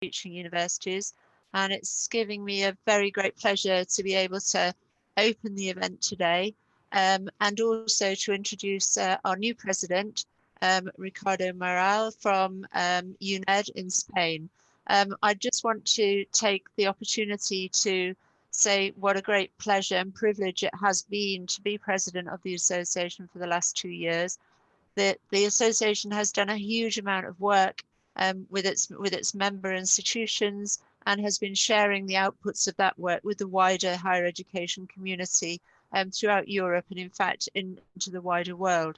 teaching universities, and it's giving me a very great pleasure to be able to open the event today, and also to introduce our new president, Ricardo Moral from UNED in Spain. I just want to take the opportunity to say what a great pleasure and privilege it has been to be president of the association for the last 2 years. The association has done a huge amount of work with its member institutions, and has been sharing the outputs of that work with the wider higher education community throughout Europe, and in fact into the wider world.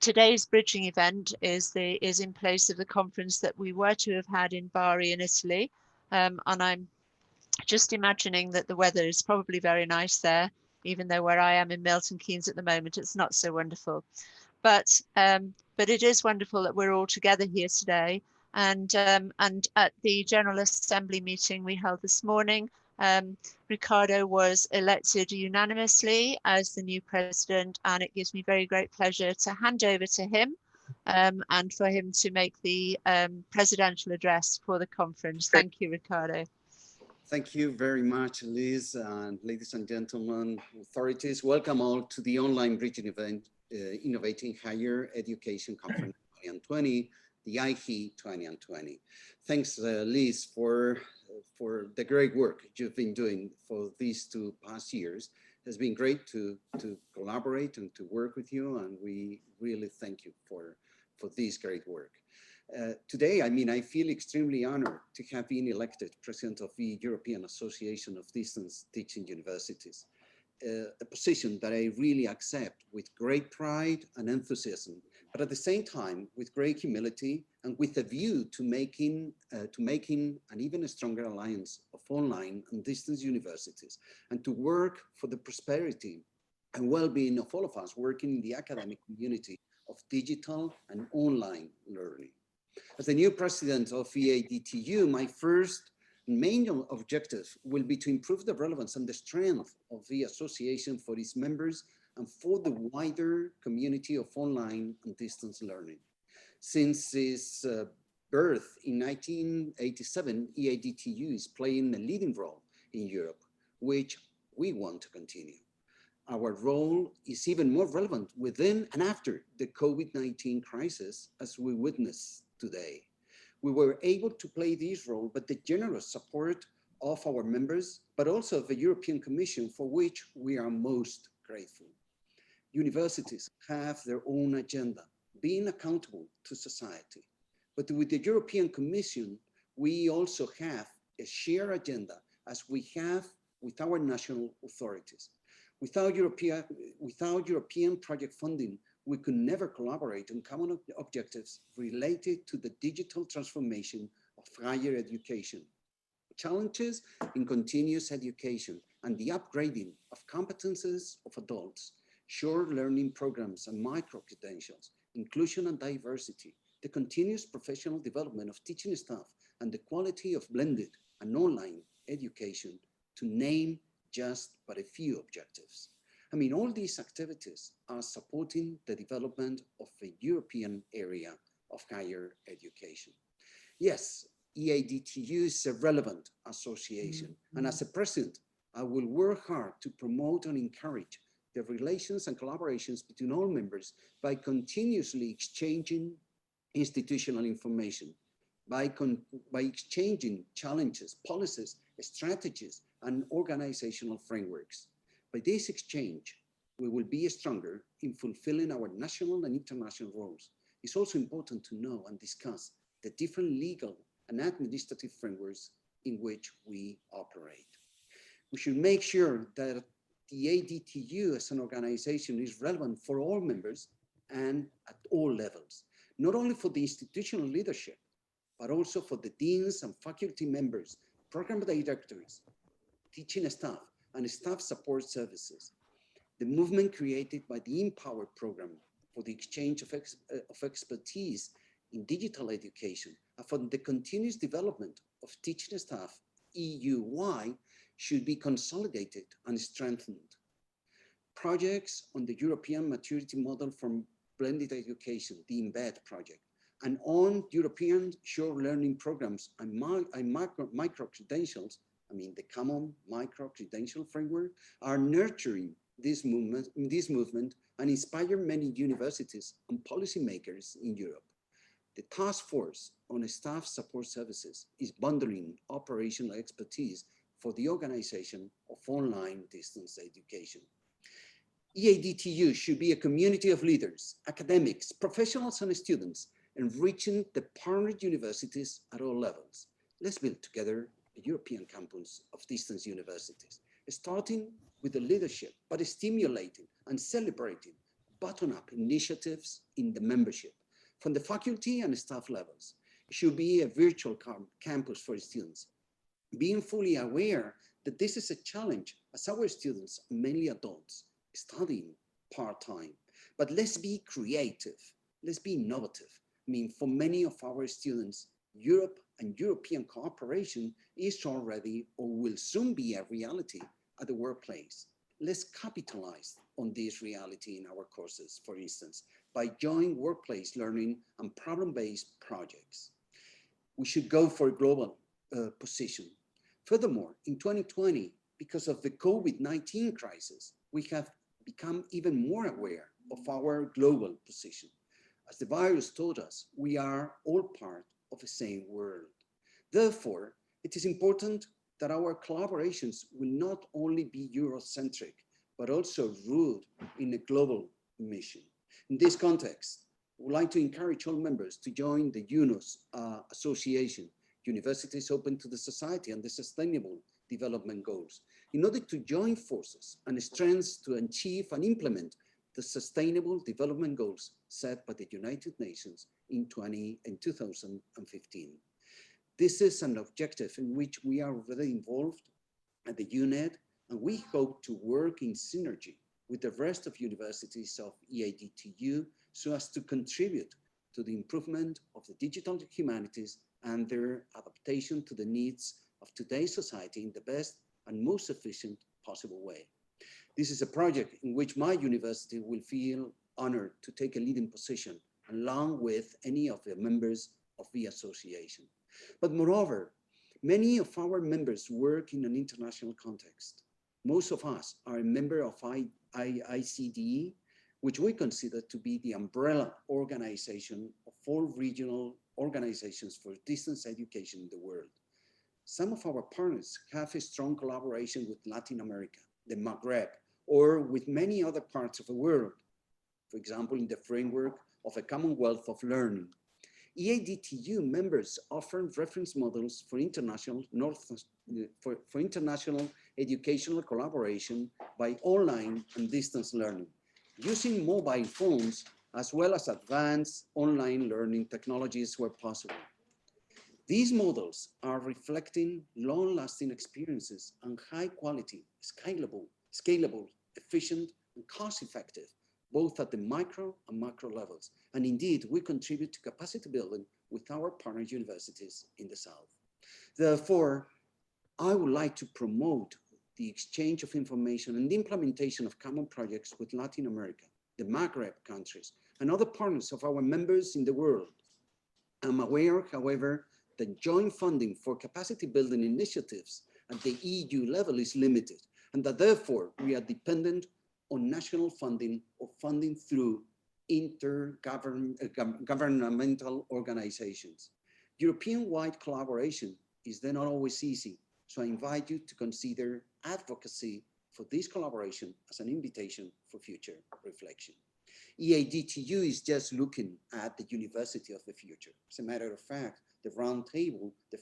Today's bridging event is in place of the conference that we were to have had in Bari in Italy, and I'm just imagining that the weather is probably very nice there, even though where I am in Milton Keynes at the moment, it's not so wonderful. But it is wonderful that we're all together here today. And at the General Assembly meeting we held this morning, Ricardo was elected unanimously as the new president, and it gives me very great pleasure to hand over to him and for him to make the presidential address for the conference. Thank you, Ricardo. Thank you very much, Liz, and ladies and gentlemen, authorities. Welcome all to the online bridging event, Innovating Higher Education Conference 2020, the IHE2020. Thanks, Liz, for the great work you've been doing for these 2 past years. It's been great to collaborate and to work with you, and we really thank you for this great work. Today, I feel extremely honored to have been elected president of the European Association of Distance Teaching Universities, a position that I really accept with great pride and enthusiasm, but at the same time with great humility and with a view to making an even stronger alliance of online and distance universities, and to work for the prosperity and well-being of all of us working in the academic community of digital and online learning. As the new president of EADTU, my first main objective will be to improve the relevance and the strength of the association for its members and for the wider community of online and distance learning. Since its birth in 1987, EADTU is playing a leading role in Europe, which we want to continue. Our role is even more relevant within and after the COVID-19 crisis, as we witness today. We were able to play this role, but the generous support of our members, but also of the European Commission, for which we are most grateful. Universities have their own agenda, being accountable to society. But with the European Commission, we also have a shared agenda, as we have with our national authorities. Without European project funding, we could never collaborate on common objectives related to the digital transformation of higher education, challenges in continuous education, and the upgrading of competences of adults, short learning programs and micro-credentials, inclusion and diversity, the continuous professional development of teaching staff, and the quality of blended and online education, to name just but a few objectives. All these activities are supporting the development of a European area of higher education. Yes, EADTU is a relevant association, and as a president, I will work hard to promote and encourage the relations and collaborations between all members by continuously exchanging institutional information, by exchanging challenges, policies, strategies, and organizational frameworks. By this exchange, we will be stronger in fulfilling our national and international roles. It's also important to know and discuss the different legal and administrative frameworks in which we operate. We should make sure that the ADTU as an organization is relevant for all members and at all levels, not only for the institutional leadership, but also for the deans and faculty members, program directors, teaching staff, and staff support services. The movement created by the Empower program for the exchange of expertise in digital education and for the continuous development of teaching staff, EUY, should be consolidated and strengthened. Projects on the European Maturity Model for Blended Education, the EMBED project, and on European short learning programs and micro-credentials, I mean the common micro-credential framework, are nurturing this movement and inspire many universities and policymakers in Europe. The task force on staff support services is bundling operational expertise for the organization of online distance education. EADTU should be a community of leaders, academics, professionals, and students, enriching the partner universities at all levels. Let's build together a European campus of distance universities, starting with the leadership, but stimulating and celebrating bottom-up initiatives in the membership from the faculty and staff levels. It should be a virtual campus for students, being fully aware that this is a challenge as our students, mainly adults, studying part-time. But let's be creative, let's be innovative. I mean, for many of our students, Europe and European cooperation is already or will soon be a reality at the workplace. Let's capitalize on this reality in our courses, for instance, by joint workplace learning and problem-based projects. We should go for a global position. Furthermore, in 2020, because of the COVID-19 crisis, we have become even more aware of our global position. As the virus taught us, we are all part of the same world. Therefore, it is important that our collaborations will not only be Eurocentric, but also rooted in a global mission. In this context, I would like to encourage all members to join the UNOS Association, Universities Open to the Society and the Sustainable Development Goals, in order to join forces and strengths to achieve and implement the Sustainable Development Goals set by the United Nations in 2015. This is an objective in which we are already involved at the UNED, and we hope to work in synergy with the rest of universities of EADTU so as to contribute to the improvement of the digital humanities and their adaptation to the needs of today's society in the best and most efficient possible way. This is a project in which my university will feel honored to take a leading position along with any of the members of the association. But moreover, many of our members work in an international context. Most of us are a member of ICDE, which we consider to be the umbrella organization of all regional organizations for distance education in the world. Some of our partners have a strong collaboration with Latin America, the Maghreb, or with many other parts of the world, for example, in the framework of a Commonwealth of Learning. EADTU members offer reference models for international educational collaboration by online and distance learning, using mobile phones as well as advanced online learning technologies where possible. These models are reflecting long-lasting experiences and high quality, scalable, efficient, and cost-effective, both at the micro and macro levels. And indeed, we contribute to capacity building with our partner universities in the South. Therefore, I would like to promote the exchange of information and the implementation of common projects with Latin America, the Maghreb countries, and other partners of our members in the world. I'm aware, however, that joint funding for capacity building initiatives at the EU level is limited, and that therefore we are dependent on national funding or funding through intergovernmental organizations. European-wide collaboration is then not always easy, so I invite you to consider advocacy for this collaboration as an invitation for future reflection. EADTU is just looking at the university of the future. As a matter of fact, the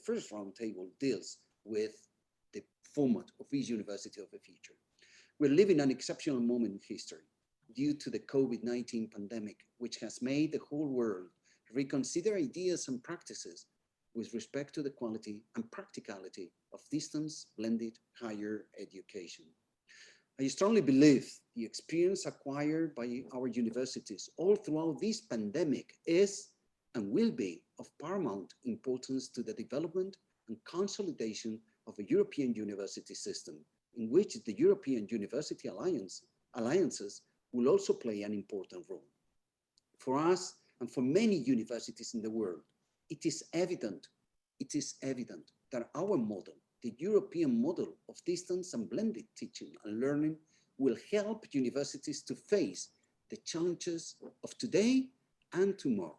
first roundtable deals with the format of this university of the future. We're living an exceptional moment in history due to the COVID-19 pandemic, which has made the whole world reconsider ideas and practices with respect to the quality and practicality of distance blended higher education. I strongly believe the experience acquired by our universities all throughout this pandemic is and will be of paramount importance to the development and consolidation of a European university system, in which the European University Alliances will also play an important role. For us, And for many universities in the world, it is evident that our model, the European model of distance and blended teaching and learning, will help universities to face the challenges of today and tomorrow.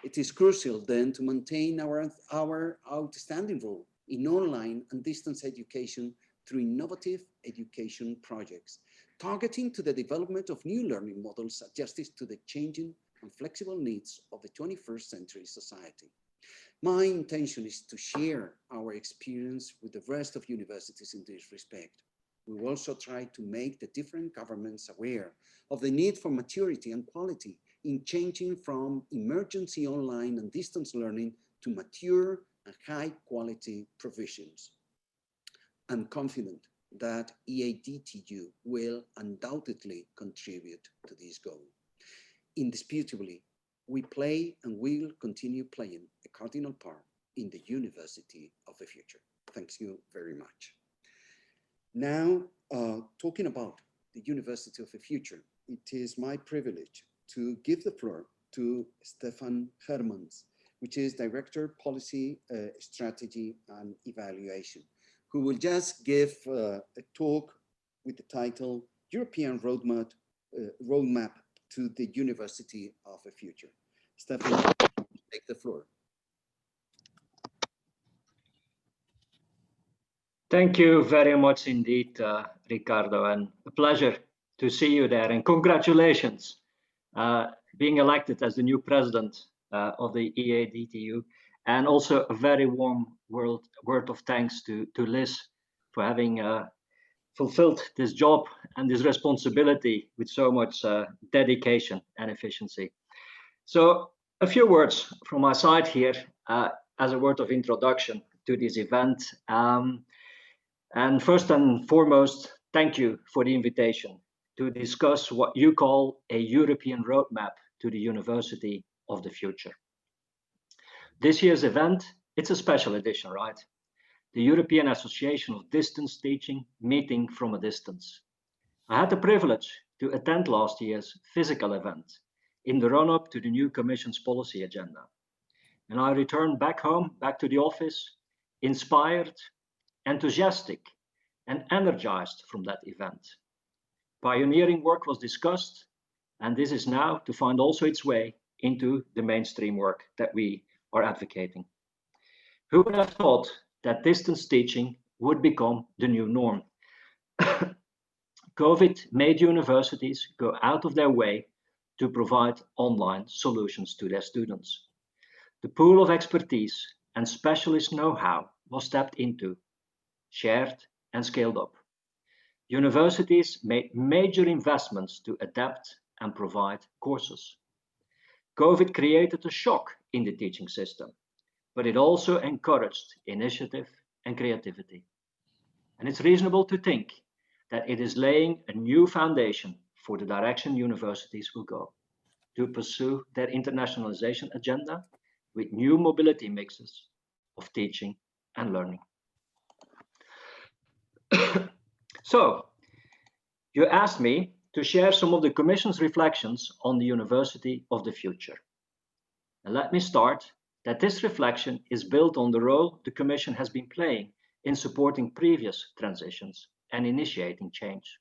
It is crucial then to maintain our outstanding role in online and distance education through innovative education projects, targeting to the development of new learning models adjusted to the changing and flexible needs of the 21st century society. My intention is to share our experience with the rest of universities in this respect. We will also try to make the different governments aware of the need for maturity and quality in changing from emergency online and distance learning to mature and high quality provisions. I'm confident that IHE2020 will undoubtedly contribute to this goal. Indisputably, we play and will continue playing a cardinal part in the university of the future. Thank you very much. Now, talking about the University of the Future, it is my privilege to give the floor to Stefan Hermans, which is Director Policy, Strategy and Evaluation, who will just give a talk with the title European Roadmap to the University of the Future. Stefan, take the floor. Thank you very much indeed, Ricardo, and a pleasure to see you there. And congratulations being elected as the new president of the IHE2020, and also a very warm word of thanks to Liz for having fulfilled this job and this responsibility with so much dedication and efficiency. So a few words from my side here as a word of introduction to this event. And first and foremost, thank you for the invitation to discuss what you call a European roadmap to the University of the Future. This year's event, it's a special edition, right? The European Association of Distance Teaching meeting from a distance. I had the privilege to attend last year's physical event in the run-up to the new Commission's policy agenda. And I returned back home, back to the office, inspired, enthusiastic, and energized from that event. Pioneering work was discussed, and this is now to find also its way into the mainstream work that we are advocating. Who would have thought that distance teaching would become the new norm? COVID made universities go out of their way to provide online solutions to their students. The pool of expertise and specialist know-how was tapped into, shared and scaled up. Universities made major investments to adapt and provide courses. COVID created a shock in the teaching system, but it also encouraged initiative and creativity. And it's reasonable to think that it is laying a new foundation for the direction universities will go to pursue their internationalization agenda with new mobility mixes of teaching and learning. So, you asked me to share some of the Commission's reflections on the University of the Future. And let me start that this reflection is built on the role the Commission has been playing in supporting previous transitions and initiating change.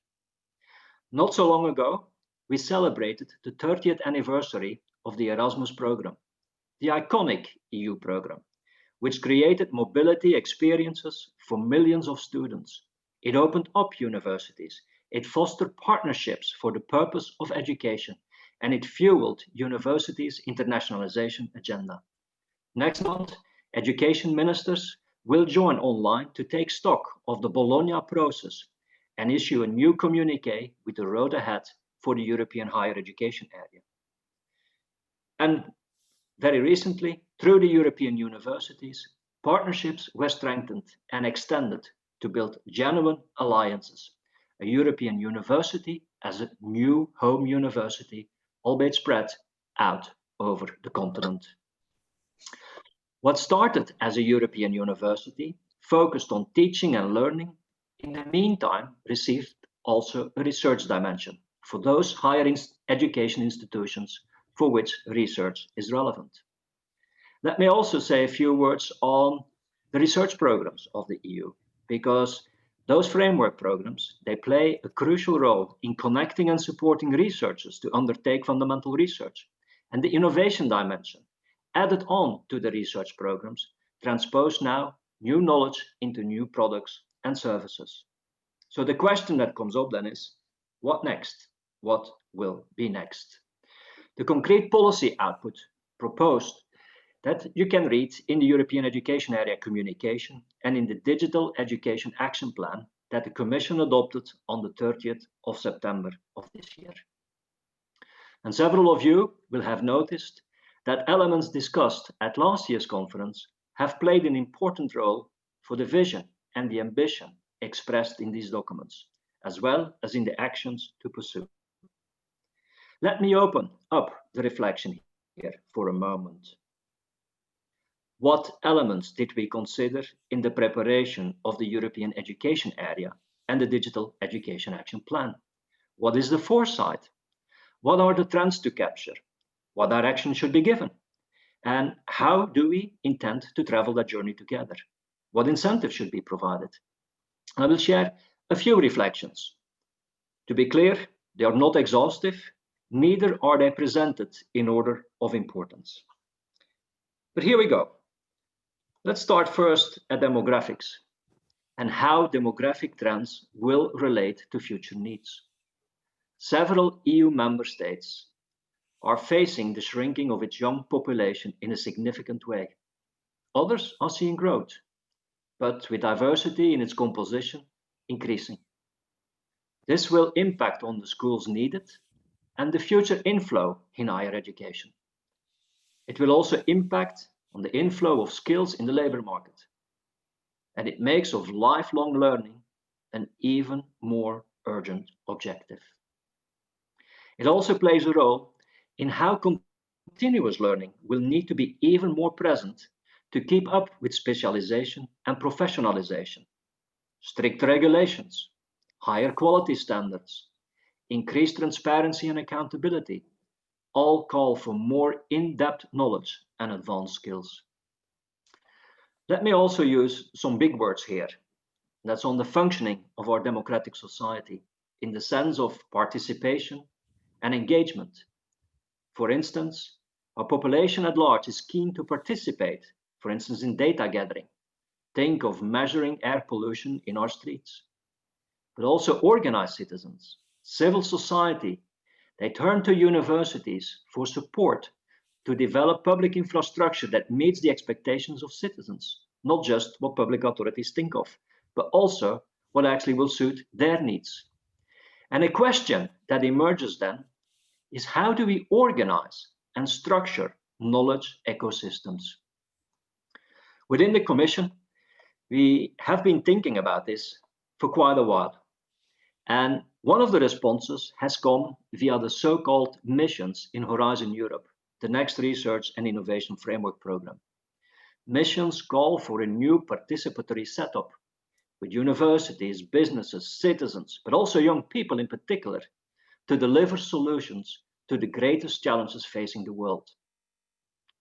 Not so long ago, we celebrated the 30th anniversary of the Erasmus program, the iconic EU program, which created mobility experiences for millions of students. It opened up universities, it fostered partnerships for the purpose of education, and it fueled universities' internationalization agenda. Next month, education ministers will join online to take stock of the Bologna process and issue a new communiqué with the road ahead for the European higher education area. And very recently, through the European universities, partnerships were strengthened and extended to build genuine alliances. A European university as a new home university, albeit spread out over the continent. What started as a European university, focused on teaching and learning, in the meantime received also a research dimension for those higher education institutions for which research is relevant. Let me also say a few words on the research programs of the EU, because those framework programs, they play a crucial role in connecting and supporting researchers to undertake fundamental research. And the innovation dimension added on to the research programs transpose now new knowledge into new products and services. So the question that comes up then is, what next? What will be next? The concrete policy output proposed that you can read in the European Education Area communication and in the Digital Education Action Plan that the Commission adopted on the 30th of September of this year. And several of you will have noticed that elements discussed at last year's conference have played an important role for the vision and the ambition expressed in these documents, as well as in the actions to pursue. Let me open up the reflection here for a moment. What elements did we consider in the preparation of the European Education Area and the Digital Education Action Plan? What is the foresight? What are the trends to capture? What direction should be given? And how do we intend to travel that journey together? What incentives should be provided? I will share a few reflections. To be clear, they are not exhaustive, neither are they presented in order of importance. But here we go. Let's start first at demographics and how demographic trends will relate to future needs. Several EU member states are facing the shrinking of its young population in a significant way. Others are seeing growth, but with diversity in its composition increasing. This will impact on the schools needed and the future inflow in higher education. It will also impact on the inflow of skills in the labor market. And it makes of lifelong learning an even more urgent objective. It also plays a role in how continuous learning will need to be even more present to keep up with specialization and professionalization. Strict regulations, higher quality standards, increased transparency and accountability all call for more in-depth knowledge and advanced skills. Let me also use some big words here. That's on the functioning of our democratic society in the sense of participation and engagement. For instance, our population at large is keen to participate, for instance, in data gathering. Think of measuring air pollution in our streets. But also organized citizens, civil society, they turn to universities for support to develop public infrastructure that meets the expectations of citizens, not just what public authorities think of, but also what actually will suit their needs. And a question that emerges then is, how do we organize and structure knowledge ecosystems? Within the Commission, we have been thinking about this for quite a while. And one of the responses has come via the so-called missions in Horizon Europe, the next research and innovation framework program. Missions call for a new participatory setup with universities, businesses, citizens, but also young people in particular, to deliver solutions to the greatest challenges facing the world: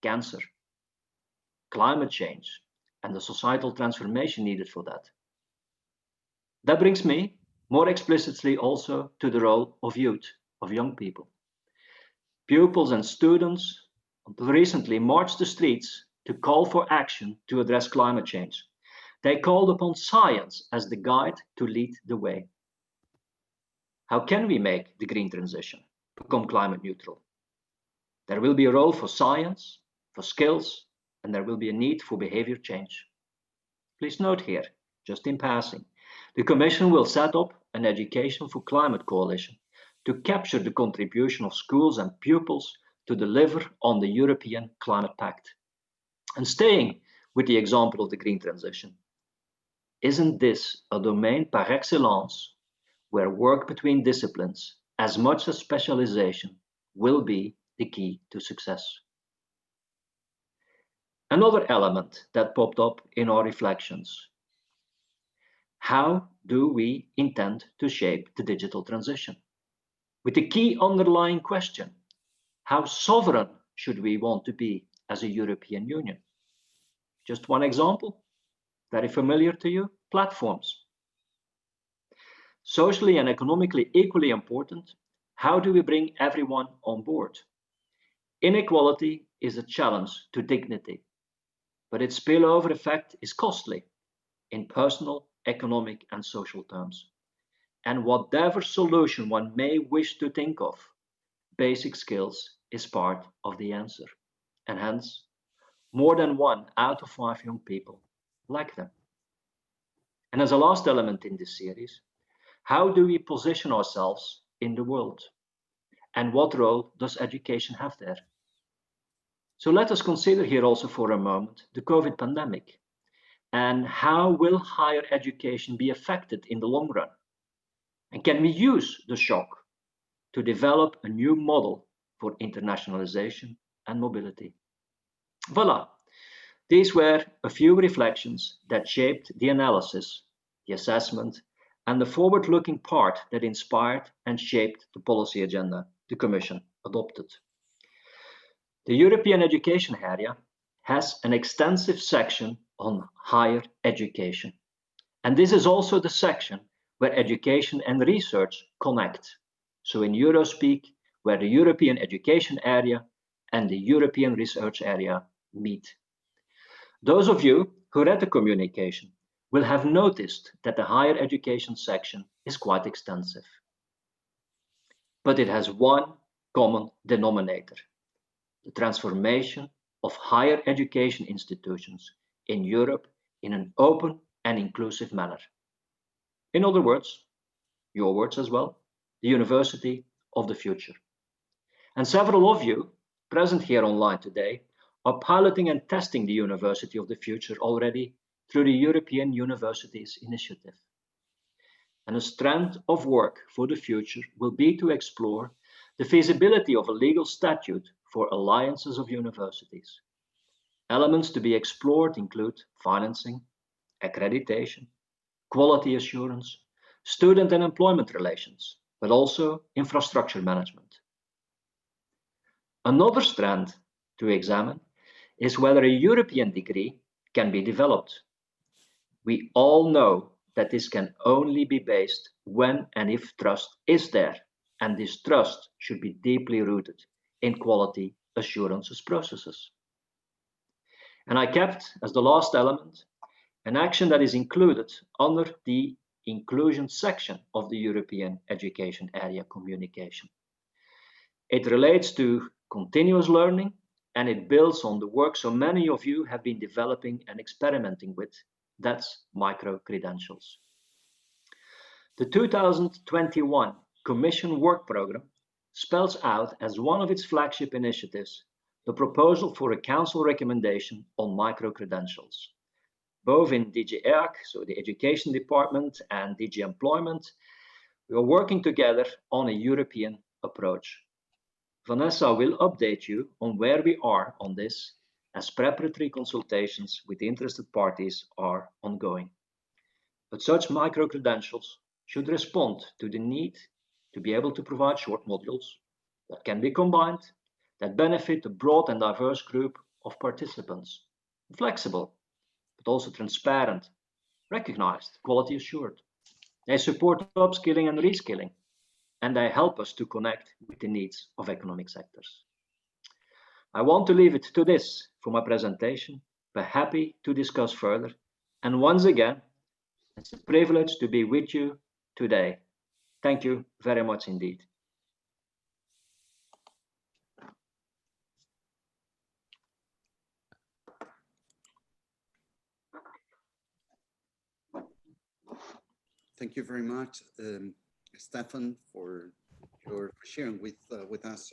cancer, climate change, and the societal transformation needed for that. That brings me more explicitly also to the role of youth, of young people. Pupils and students until recently marched the streets to call for action to address climate change. They called upon science as the guide to lead the way. How can we make the green transition become climate neutral? There will be a role for science, for skills, and there will be a need for behavior change. Please note here, just in passing, the Commission will set up an Education for Climate coalition to capture the contribution of schools and pupils to deliver on the European Climate Pact. And staying with the example of the green transition, isn't this a domain par excellence where work between disciplines, as much as specialization, will be the key to success? Another element that popped up in our reflections: how do we intend to shape the digital transition? With the key underlying question, How sovereign should we want to be as a European Union? Just one example, very familiar to you, platforms. Socially and economically equally important, how do we bring everyone on board? Inequality is a challenge to dignity, but its spillover effect is costly in personal, economic, and social terms. And whatever solution one may wish to think of, basic skills is part of the answer. And hence, more than 1 out of 5 young people lack them. And as a last element in this series, how do we position ourselves in the world? And what role does education have there? So let us consider here also for a moment the COVID pandemic. And how will higher education be affected in the long run? And can we use the shock to develop a new model for internationalization and mobility? Voila, these were a few reflections that shaped the analysis, the assessment, and the forward-looking part that inspired and shaped the policy agenda the Commission adopted. The European education area has an extensive section on higher education. And this is also the section where education and research connect. So in Eurospeak, where the European education area and the European research area meet. Those of you who read the communication will have noticed that the higher education section is quite extensive. But it has one common denominator: the transformation of higher education institutions in Europe in an open and inclusive manner. In other words, your words as well, the university of the future. And several of you present here online today are piloting and testing the university of the future already through the European Universities Initiative. And a strand of work for the future will be to explore the feasibility of a legal statute for alliances of universities. Elements to be explored include financing, accreditation, quality assurance, student and employment relations, but also infrastructure management. Another strand to examine is whether a European degree can be developed. We all know that this can only be based when and if trust is there, and this trust should be deeply rooted in quality assurances processes. And I kept as the last element an action that is included under the inclusion section of the European Education Area communication. It relates to continuous learning, and it builds on the work so many of you have been developing and experimenting with. That's micro-credentials. The 2021 Commission Work Programme spells out as one of its flagship initiatives the proposal for a Council recommendation on micro-credentials. Both in DG EAC, so the Education Department, and DG Employment, we are working together on a European approach. Vanessa will update you on where we are on this, as preparatory consultations with interested parties are ongoing. But such micro-credentials should respond to the need to be able to provide short modules that can be combined, that benefit a broad and diverse group of participants, flexible, but also transparent, recognized, quality assured. They support upskilling and reskilling, and they help us to connect with the needs of economic sectors. I want to leave it to this for my presentation, but happy to discuss further. And once again, it's a privilege to be with you today. Thank you very much indeed. Thank you very much, Stefan, for sharing with us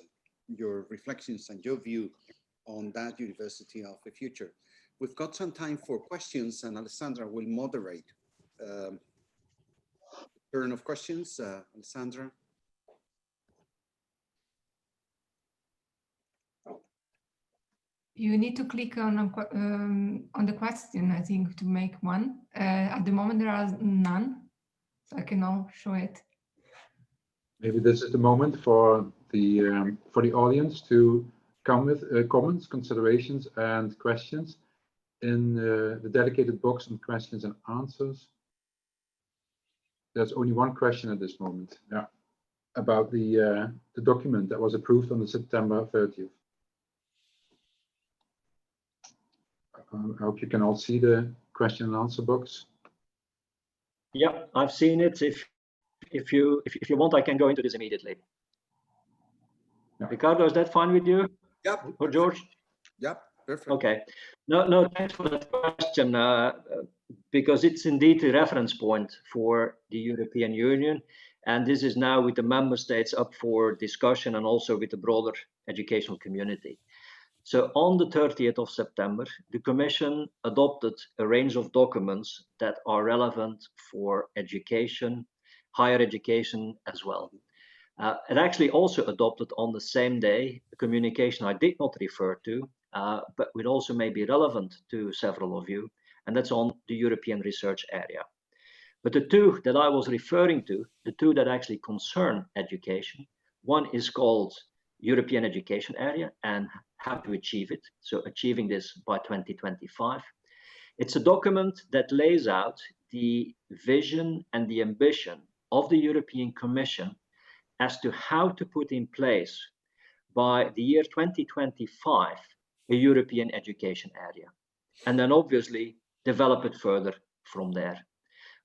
your reflections and your view on that University of the Future. We've got some time for questions, and Alessandra will moderate turn of questions. Alessandra. You need to click on the question, I think, to make one. At the moment, there are none, so I can now show it. Maybe this is the moment for for the audience to come with comments, considerations, and questions in the dedicated box on questions and answers. There's only one question at this moment. Yeah, about the document that was approved on the September 30th. I hope you can all see the question and answer box. Yeah, I've seen it. If you want, I can go into this immediately. Yeah. Ricardo, is that fine with you? Yep. Or George? Yep, perfect. Okay. No, thanks for that question, because it's indeed a reference point for the European Union. And this is now with the member states up for discussion and also with the broader educational community. So on the 30th of September, the Commission adopted a range of documents that are relevant for education, higher education as well. It actually also adopted on the same day a communication I did not refer to, but would also may be relevant to several of you, and that's on the European research area. But the two that I was referring to, the two that actually concern education, one is called European Education Area and how to achieve it. So achieving this by 2025. It's a document that lays out the vision and the ambition of the European Commission as to how to put in place by the year 2025 a European education area, and then obviously develop it further from there.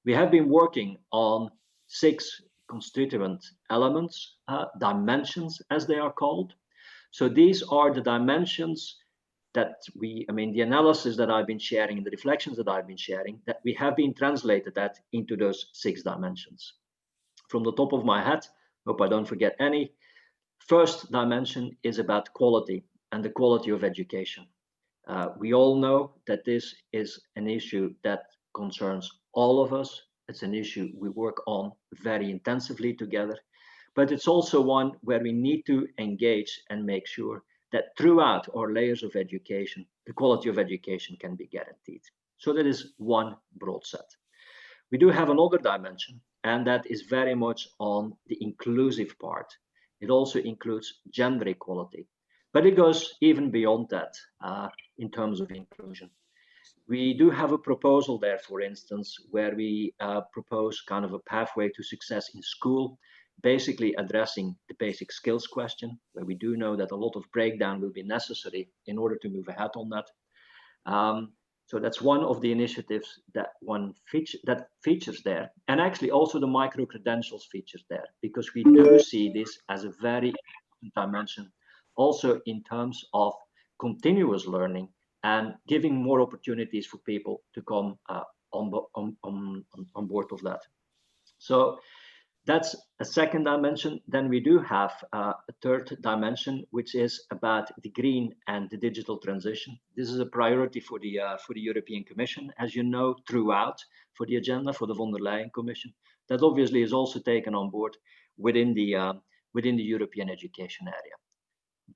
We have been working on 6 constituent elements, dimensions as they are called. So these are the dimensions that the analysis that I've been sharing and the reflections that I've been sharing, that we have been translated that into those 6 dimensions. From the top of my head, hope I don't forget any. First dimension is about quality and the quality of education. We all know that this is an issue that concerns all of us. It's an issue we work on very intensively together, but it's also one where we need to engage and make sure that throughout our layers of education, the quality of education can be guaranteed. So that is one broad set. We do have another dimension, and that is very much on the inclusive part. It also includes gender equality, but it goes even beyond that in terms of inclusion. We do have a proposal there, for instance, where we propose kind of a pathway to success in school, basically addressing the basic skills question, where we do know that a lot of breakdown will be necessary in order to move ahead on that. So that's one of the initiatives that features there, and actually also the micro-credentials features there, because we do see this as a very important dimension, also in terms of continuous learning and giving more opportunities for people to come on board of that. So that's a second dimension. Then we do have a third dimension, which is about the green and the digital transition. This is a priority for the European Commission, as you know, throughout for the agenda for the von der Leyen Commission. That obviously is also taken on board within the European education area.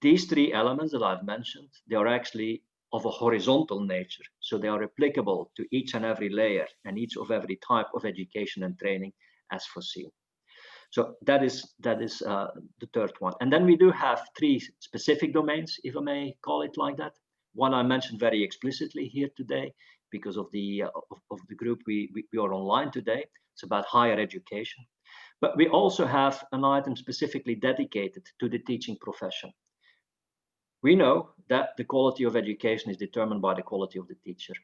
These 3 elements that I've mentioned, they are actually of a horizontal nature, so they are applicable to each and every layer and each of every type of education and training as foreseen. So that is the third one. And then we do have 3 specific domains, if I may call it like that. One I mentioned very explicitly here today because of the group we are online today. It's about higher education. But we also have an item specifically dedicated to the teaching profession. We know that the quality of education is determined by the quality of the teacher.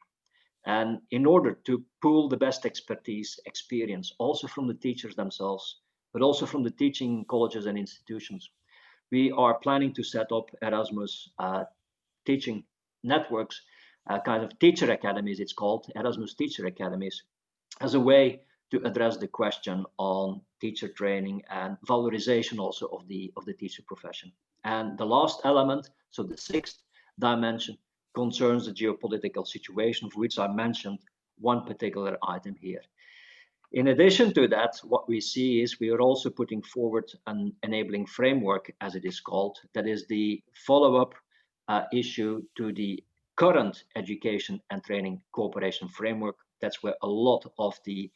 And in order to pool the best expertise, experience, also from the teachers themselves, but also from the teaching colleges and institutions, we are planning to set up Erasmus teaching networks, kind of teacher academies, it's called, Erasmus Teacher Academies, as a way to address the question on teacher training and valorization also of the teacher profession. And the last element, so the 6th dimension, concerns the geopolitical situation, of which I mentioned one particular item here. In addition to that, what we see is we are also putting forward an enabling framework, as it is called, that is the follow-up issue to the current education and training cooperation framework. That's where a lot of the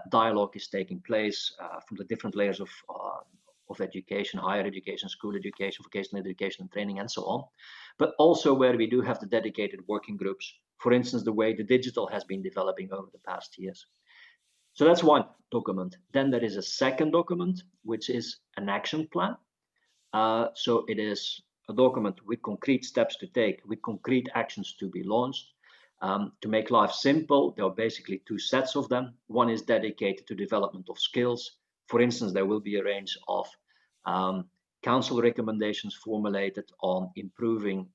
dialogue is taking place from the different layers of of education, higher education, school education, vocational education and training, and so on, but also where we do have the dedicated working groups, for instance, the way the digital has been developing over the past years. So that's one document. Then there is a second document, which is an action plan. So it is a document with concrete steps to take, with concrete actions to be launched. To make life simple, there are basically two sets of them. One is dedicated to development of skills. For instance, there will be a range of council recommendations formulated on improving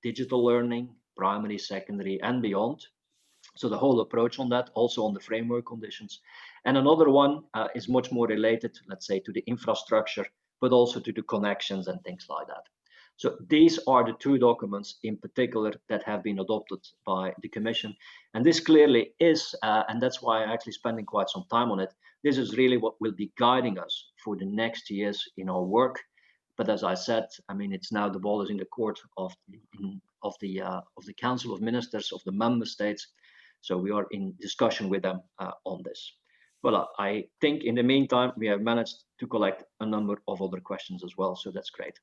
digital learning, primary, secondary, and beyond. So the whole approach on that, also on the framework conditions. And another one is much more related, let's say, to the infrastructure, but also to the connections and things like that. So these are the two documents in particular that have been adopted by the Commission. And this clearly is, and that's why I'm actually spending quite some time on it, this is really what will be guiding us for the next years in our work. But as I said, I mean, it's now the ball is in the court of the Council of Ministers of the member states. So we are in discussion with them on this. Well, I think in the meantime, we have managed to collect a number of other questions as well. So that's great.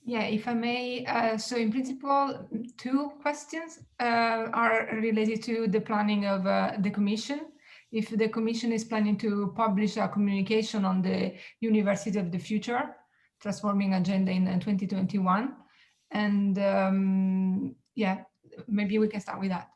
Yeah, if I may, so in principle, two questions are related to the planning of the Commission. If the Commission is planning to publish a communication on the University of the Future, Transforming Agenda in 2021. And yeah, maybe we can start with that.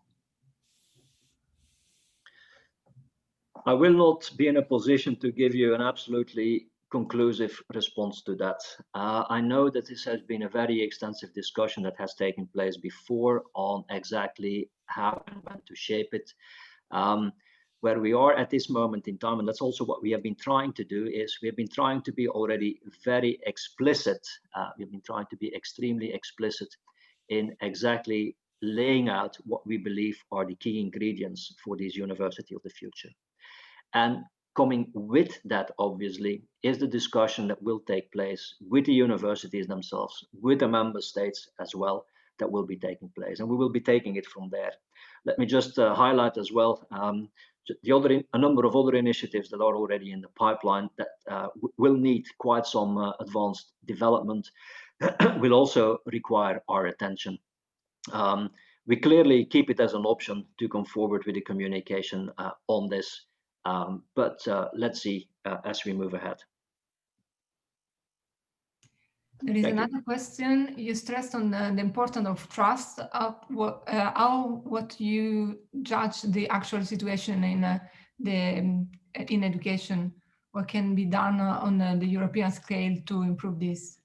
I will not be in a position to give you an absolutely conclusive response to that. I know that this has been a very extensive discussion that has taken place before on exactly how and when to shape it. Where we are at this moment in time, and that's also what we have been trying to do, is we have been trying to be already very explicit. We've been trying to be extremely explicit in exactly laying out what we believe are the key ingredients for this University of the Future. And coming with that, obviously, is the discussion that will take place with the universities themselves, with the member states as well, that will be taking place. And we will be taking it from there. Let me just highlight as well a number of other initiatives that are already in the pipeline that will need quite some advanced development, will also require our attention. We clearly keep it as an option to come forward with a communication on this. But let's see as we move ahead. There is another question. You stressed on the importance of trust. What you judge the actual situation in education? What can be done on the European scale to improve this?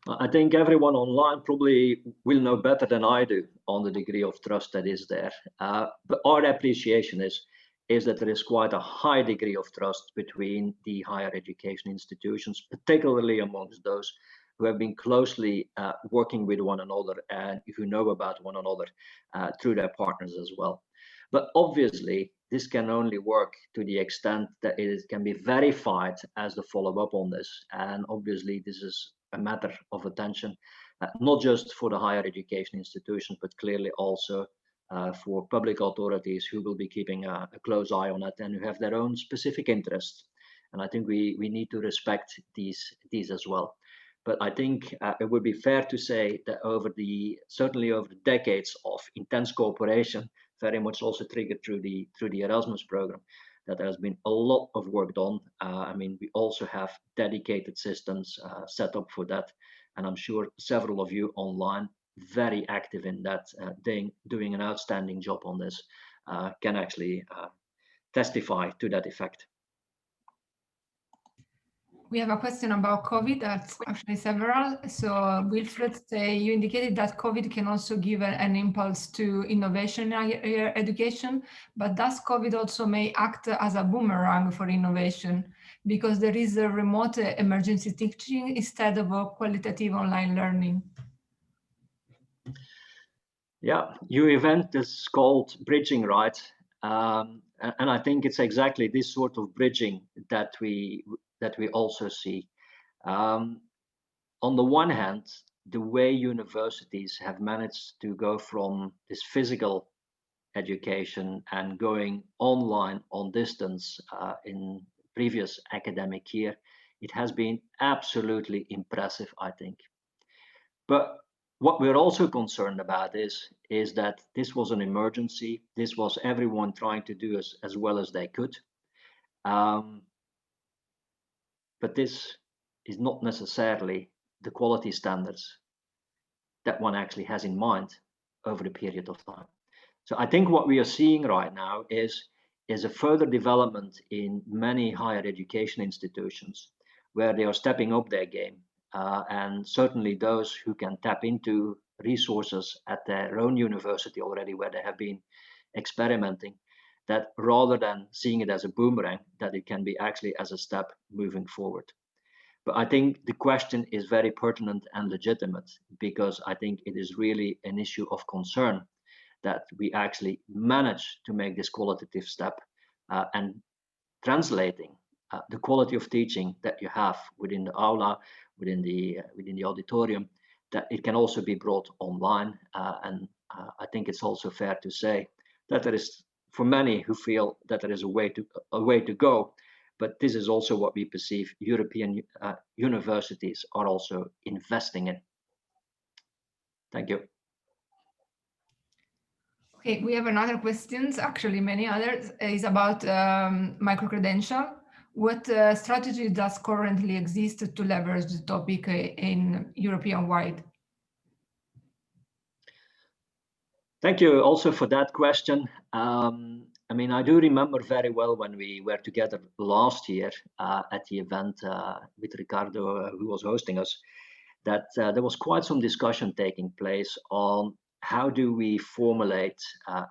I think everyone online probably will know better than I do on the degree of trust that is there. But our appreciation is that there is quite a high degree of trust between the higher education institutions, particularly amongst those who have been closely working with one another and who know about one another through their partners as well. But obviously, this can only work to the extent that it can be verified as the follow-up on this. And obviously, this is a matter of attention, not just for the higher education institutions, but clearly also for public authorities who will be keeping a close eye on it and who have their own specific interests. And I think we need to respect these as well. But I think it would be fair to say that certainly over the decades of intense cooperation, very much also triggered through the Erasmus program, that there has been a lot of work done. I mean, we also have dedicated systems set up for that. And I'm sure several of you online, very active in that, doing an outstanding job on this, can actually testify to that effect. We have a question about COVID, that's actually several. So Wilfred, you indicated that COVID can also give an impulse to innovation in higher education, but does COVID also may act as a boomerang for innovation because there is a remote emergency teaching instead of a qualitative online learning? Yeah, your event is called Bridging, right? And I think it's exactly this sort of bridging that we also see. On the one hand, the way universities have managed to go from this physical education and going online on distance, in previous academic year. It has been absolutely impressive, I think. But what we're also concerned about is that this was an emergency. This was everyone trying to do as well as they could. But this is not necessarily the quality standards that one actually has in mind over a period of time. So I think what we are seeing right now is a further development in many higher education institutions where they are stepping up their game. And certainly those who can tap into resources at their own university already where they have been experimenting, that rather than seeing it as a boomerang, that it can be actually as a step moving forward. But I think the question is very pertinent and legitimate, because I think it is really an issue of concern that we actually manage to make this qualitative step and translating the quality of teaching that you have within the aula, within the auditorium, that it can also be brought online. And I think it's also fair to say that there is, for many who feel that there is a way to go, but this is also what we perceive European universities are also investing in. Thank you. Okay, we have another question, actually many others, is about microcredential. What strategy does currently exist to leverage the topic in European-wide? Thank you also for that question. I mean, I do remember very well when we were together last year at the event with Ricardo, who was hosting us, that there was quite some discussion taking place on how do we formulate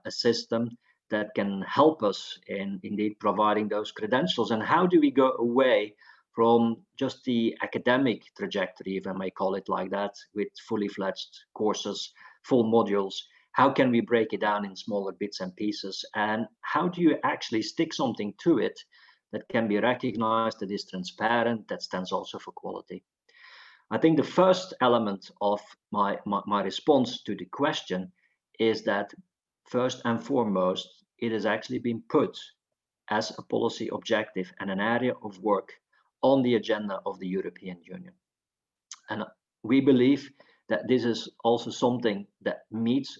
a system that can help us in indeed providing those credentials, and how do we go away from just the academic trajectory, if I may call it like that, with fully fledged courses, full modules. How can we break it down in smaller bits and pieces? And how do you actually stick something to it that can be recognized, that is transparent, that stands also for quality? I think the first element of my response to the question is that first and foremost, it has actually been put as a policy objective and an area of work on the agenda of the European Union. And we believe that this is also something that meets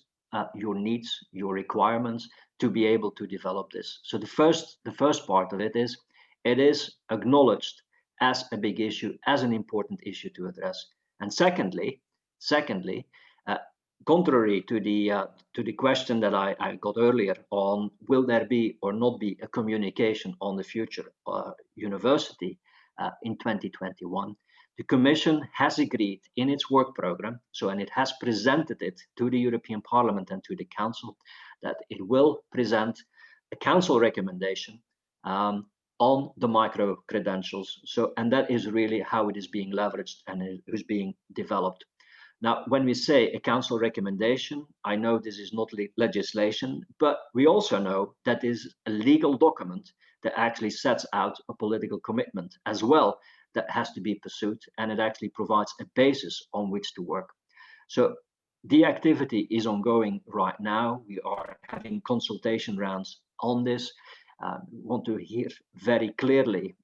your needs, your requirements to be able to develop this. So the first part of it is acknowledged as a big issue, as an important issue to address. And secondly, contrary to the question that I got earlier on, will there be or not be a communication on the future university in 2021? The Commission has agreed in its work program, and it has presented it to the European Parliament and to the Council, that it will present a Council recommendation on the micro credentials. And that is really how it is being leveraged and it is being developed. Now, when we say a Council recommendation, I know this is not legislation, but we also know that is a legal document that actually sets out a political commitment as well that has to be pursued, and it actually provides a basis on which to work. So the activity is ongoing right now. We are having consultation rounds on this. We want to hear very clearly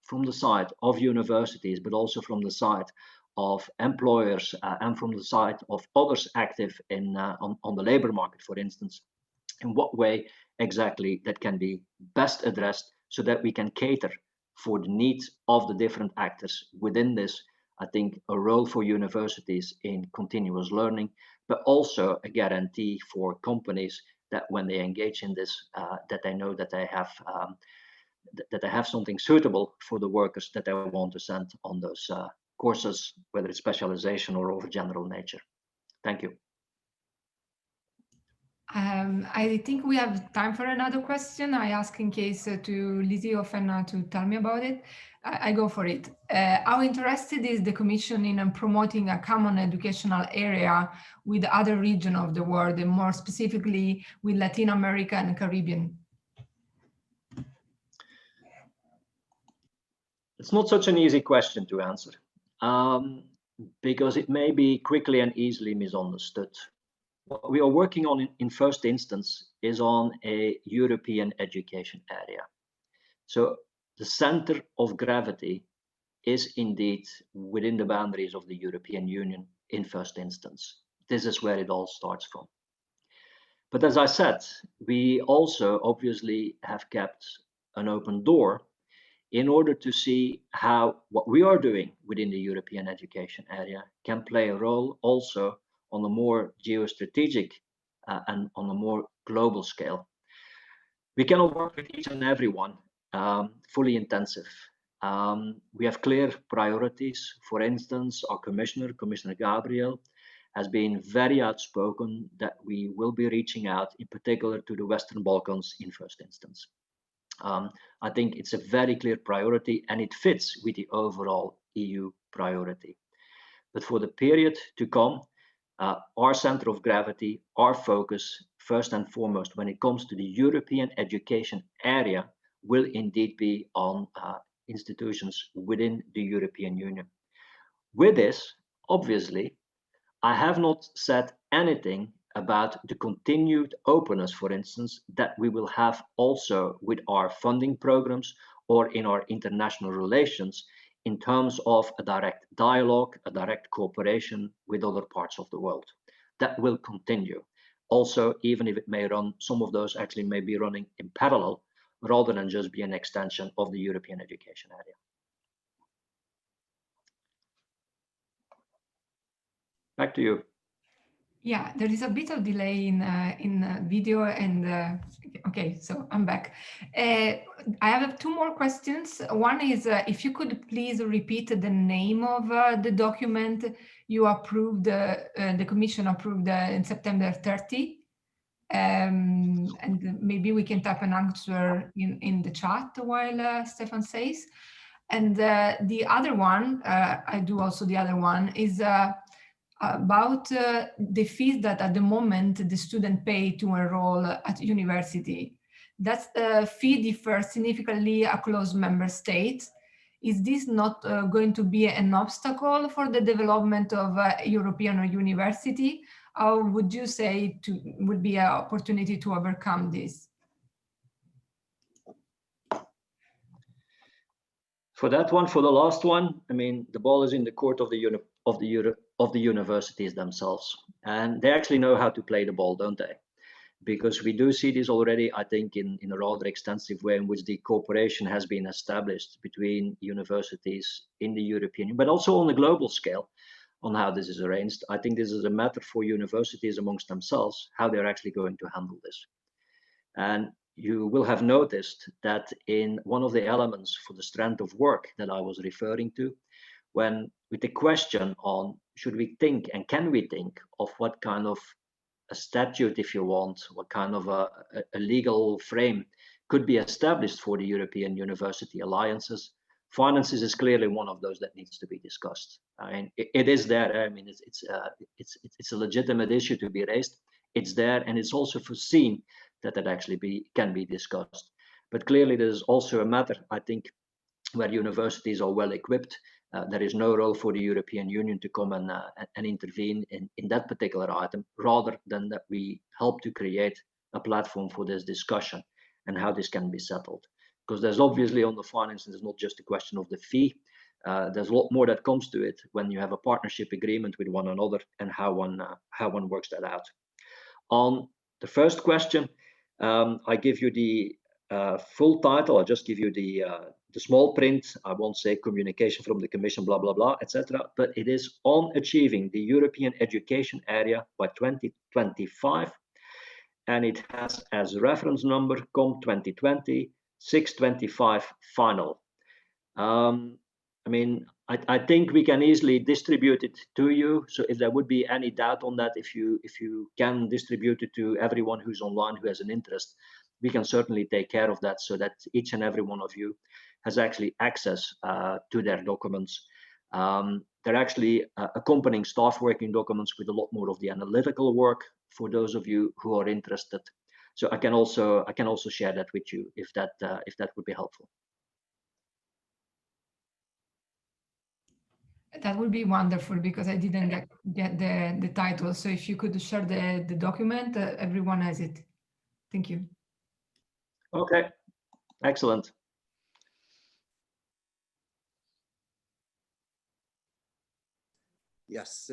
from the side of universities, but also from the side of employers and from the side of others active in on the labor market, for instance, in what way exactly that can be best addressed so that we can cater for the needs of the different actors within this. I think a role for universities in continuous learning, but also a guarantee for companies that when they engage in this, that they know that they have something suitable for the workers that they want to send on those courses, whether it's specialization or of a general nature. Thank you. I think we have time for another question. I ask in case to Lizzie or Fenna to tell me about it. I go for it. How interested is the Commission in promoting a common educational area with other regions of the world, and more specifically with Latin America and Caribbean? It's not such an easy question to answer, because it may be quickly and easily misunderstood. What we are working on in first instance is on a European education area. So the center of gravity is indeed within the boundaries of the European Union in first instance. This is where it all starts from. But as I said, we also obviously have kept an open door in order to see how what we are doing within the European education area can play a role also on a more geostrategic and on a more global scale. We cannot work with each and everyone fully intensive. We have clear priorities. For instance, our Commissioner Gabriel, has been very outspoken that we will be reaching out in particular to the Western Balkans in first instance. I think it's a very clear priority and it fits with the overall EU priority. But for the period to come, our center of gravity, our focus, first and foremost, when it comes to the European education area, will indeed be on institutions within the European Union. With this, obviously, I have not said anything about the continued openness, for instance, that we will have also with our funding programs or in our international relations in terms of a direct dialogue, a direct cooperation with other parts of the world. That will continue. Also, even if it may run, some of those actually may be running in parallel rather than just be an extension of the European education area. Back to you. Yeah, there is a bit of delay in video and okay, so I'm back. I have two more questions. One is if you could please repeat the name of the document you approved, the Commission approved in September 30. And maybe we can type an answer in the chat while Stefan says. And the other one, I do also the other one, is about the fees that at the moment the student pay to enroll at university. That fee differs significantly across member states. Is this not going to be an obstacle for the development of European university? Or would you say would be an opportunity to overcome this? For that one, for the last one, I mean, the ball is in the court of the universities themselves, and they actually know how to play the ball, don't they? Because we do see this already, I think, in a rather extensive way in which the cooperation has been established between universities in the European Union, but also on a global scale on how this is arranged. I think this is a matter for universities amongst themselves, how they're actually going to handle this. And you will have noticed that in one of the elements for the strand of work that I was referring to, when with the question on should we think and can we think of what kind of a statute, if you want, what kind of a legal frame could be established for the European University Alliances, finances is clearly one of those that needs to be discussed. I mean, it is there. I mean, it's a legitimate issue to be raised. It's there, and it's also foreseen that it actually can be discussed. But clearly, there's also a matter, I think, where universities are well equipped. There is no role for the European Union to come and intervene in that particular item, rather than that we help to create a platform for this discussion and how this can be settled. Because there's obviously on the finances, it's not just a question of the fee. There's a lot more that comes to it when you have a partnership agreement with one another and how one works that out. On the first question, I give you the full title. I'll just give you the small print. I won't say communication from the Commission, blah, blah, blah, etc. But it is on achieving the European education area by 2025. And it has as reference number COM 2020 625 final. I mean, I think we can easily distribute it to you. So if there would be any doubt on that, if you can distribute it to everyone who's online who has an interest, we can certainly take care of that so that each and every one of you has actually access to their documents. They're actually accompanying staff working documents with a lot more of the analytical work for those of you who are interested. So I can also share that with you if that would be helpful. That would be wonderful because I didn't get the title. So if you could share the document, everyone has it. Thank you. Okay, excellent. Yes,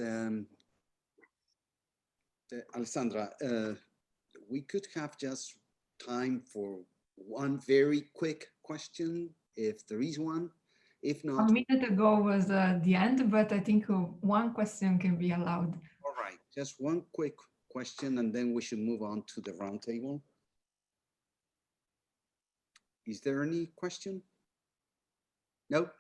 Alessandra, we could have just time for one very quick question, if there is one. If A not, minute ago was the end, but I think one question can be allowed. all right, just one quick question, and then we should move on to the roundtable. Is there any question? No?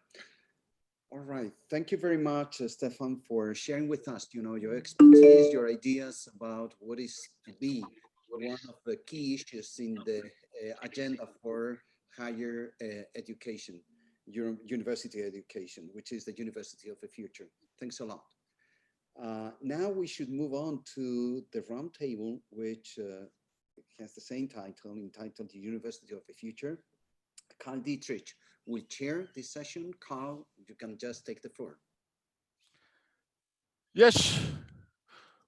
All right. Thank you very much, Stefan, for sharing with us, your expertise, your ideas about what is to be one of the key issues in the agenda for higher education, university education, which is the university of the future. Thanks a lot. Now we should move on to the roundtable, which has the same title, entitled The University of the Future. Carl Dietrich will chair this session. Carl, you can just take the floor. Yes,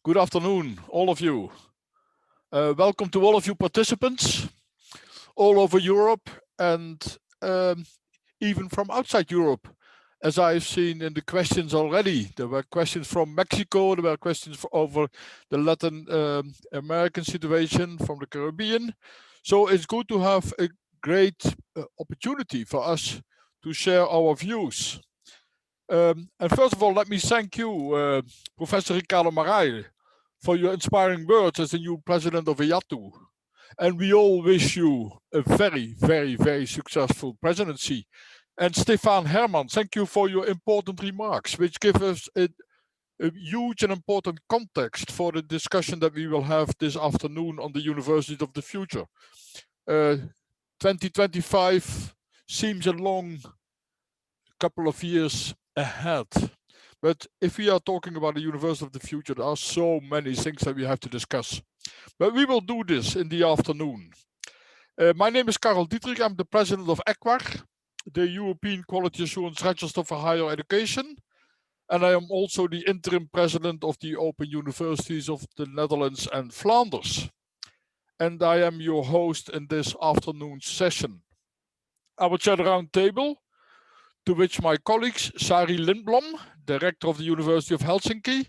good afternoon, all of you. Welcome to all of you participants all over Europe and even from outside Europe. As I've seen in the questions already, there were questions from Mexico, there were questions over the Latin American situation, from the Caribbean. So it's good to have a great opportunity for us to share our views. And first of all, let me thank you, Professor Ricardo Marais, for your inspiring words as the new president of IHE2020. And we all wish you a very, very, very successful presidency. And Stefan Herman, thank you for your important remarks, which give us a huge and important context for the discussion that we will have this afternoon on the University of the Future. 2025 seems a long couple of years ahead. But if we are talking about the University of the Future, there are so many things that we have to discuss. But we will do this in the afternoon. My name is Karel Dietrich. I'm the president of EQUAR, the European Quality Assurance Register for Higher Education. And I am also the interim president of the Open Universities of the Netherlands and Flanders. And I am your host in this afternoon's session. I will chair the round table, to which my colleagues Sari Lindblom, Director of the University of Helsinki,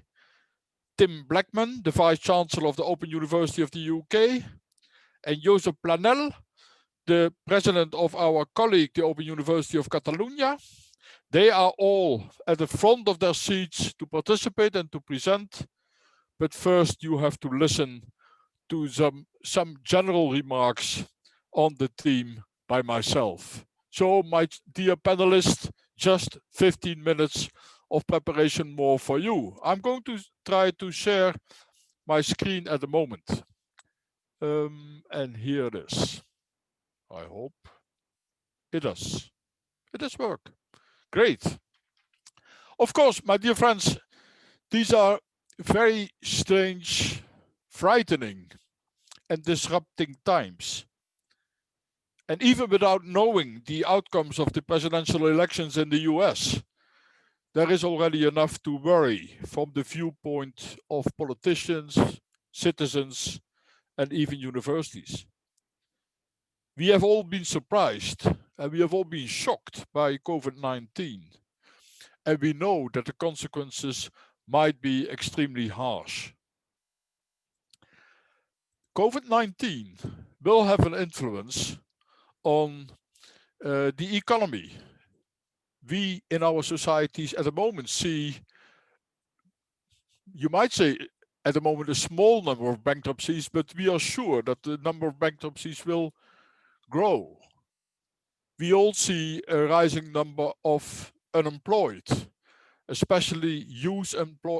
Tim Blackman, the Vice Chancellor of the Open University of the UK, and Josep Planel, the President of our colleague, the Open University of Catalonia. They are all at the front of their seats to participate and to present. But first you have to listen to some general remarks on the theme by myself. So my dear panelists, just 15 minutes of preparation more for you. I'm going to try to share my screen at the moment. And here it is. I hope it does. It does work. Great. Of course, my dear friends, these are very strange, frightening, and disrupting times. And even without knowing the outcomes of the presidential elections in the US, there is already enough to worry from the viewpoint of politicians, citizens, and even universities. We have all been surprised and we have all been shocked by COVID-19. And we know that the consequences might be extremely harsh. COVID-19 will have an influence on the economy. We in our societies at the moment see, you might say at the moment, a small number of bankruptcies, but we are sure that the number of bankruptcies will grow. We all see a rising number of unemployed, especially youth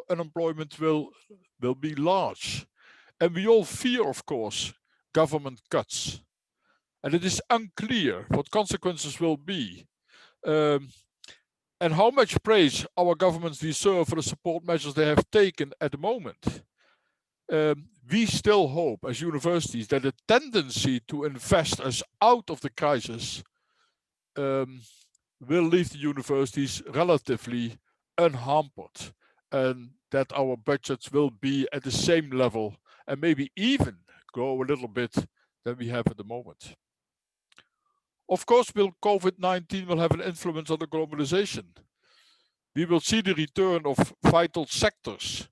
unemployment will be large. And we all fear, of course, government cuts. And it is unclear what consequences will be. And how much praise our governments deserve for the support measures they have taken at the moment. We still hope as universities that the tendency to invest us out of the crisis will leave the universities relatively unhampered, and that our budgets will be at the same level and maybe even grow a little bit than we have at the moment. Of course, COVID-19 will have an influence on the globalization. We will see the return of vital sectors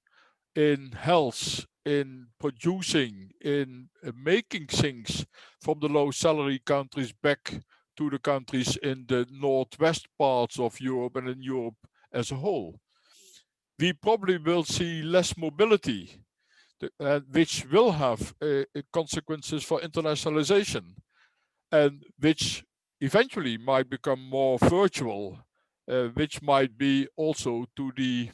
in health, in producing, in making things from the low salary countries back to the countries in the northwest parts of Europe and in Europe as a whole. We probably will see less mobility, which will have consequences for internationalization, and which eventually might become more virtual, which might be also to the,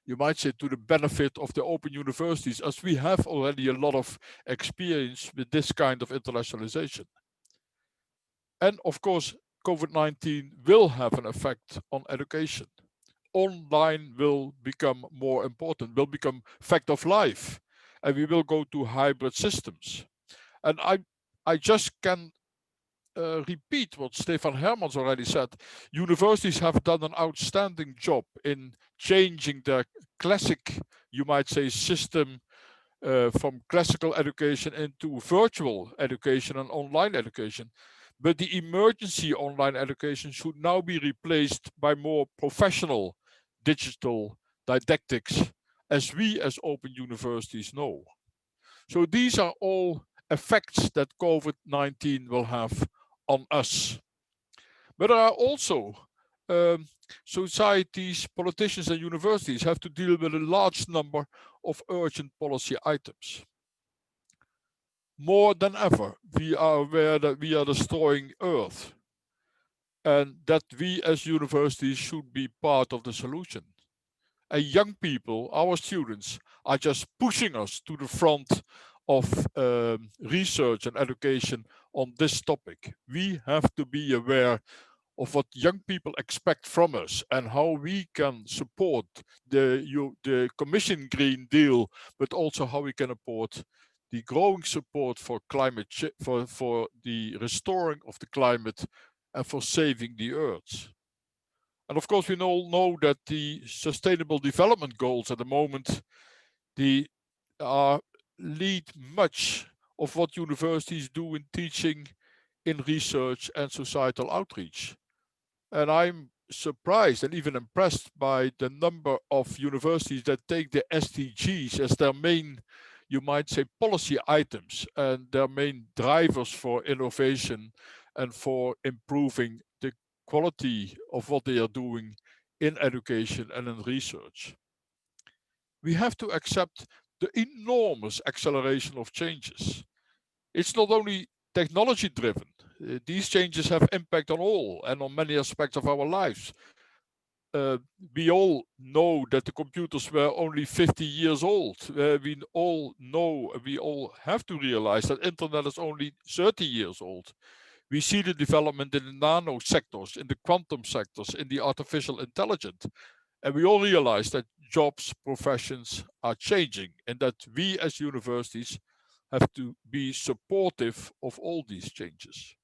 you might say, to the benefit of the open universities, as we have already a lot of experience with this kind of internationalization. And of course, COVID-19 will have an effect on education. Online will become more important, will become fact of life, and we will go to hybrid systems. And I just can repeat what Stefan Hermans already said. Universities have done an outstanding job in changing their classic, you might say, system from classical education into virtual education and online education. But the emergency online education should now be replaced by more professional digital didactics, as we as open universities know. So these are all effects that COVID-19 will have on us. But there are also societies, politicians and universities have to deal with a large number of urgent policy items. More than ever, we are aware that we are destroying Earth and that we as universities should be part of the solution. And young people, our students, are just pushing us to the front of research and education on this topic. We have to be aware of what young people expect from us and how we can support the Commission Green Deal, but also how we can support the growing support for climate for the restoring of the climate and for saving the Earth. And of course, we all know that the Sustainable Development Goals at the moment, lead much of what universities do in teaching, in research and societal outreach. And I'm surprised and even impressed by the number of universities that take the SDGs as their main, you might say, policy items and their main drivers for innovation and for improving the quality of what they are doing in education and in research. We have to accept the enormous acceleration of changes. It's not only technology driven. These changes have impact on all and on many aspects of our lives. We all know that the computers were only 50 years old. We all know, we all have to realize that internet is only 30 years old. We see the development in the nano sectors, in the quantum sectors, in the artificial intelligence. And we all realize that jobs, professions are changing and that we as universities have to be supportive of all these changes.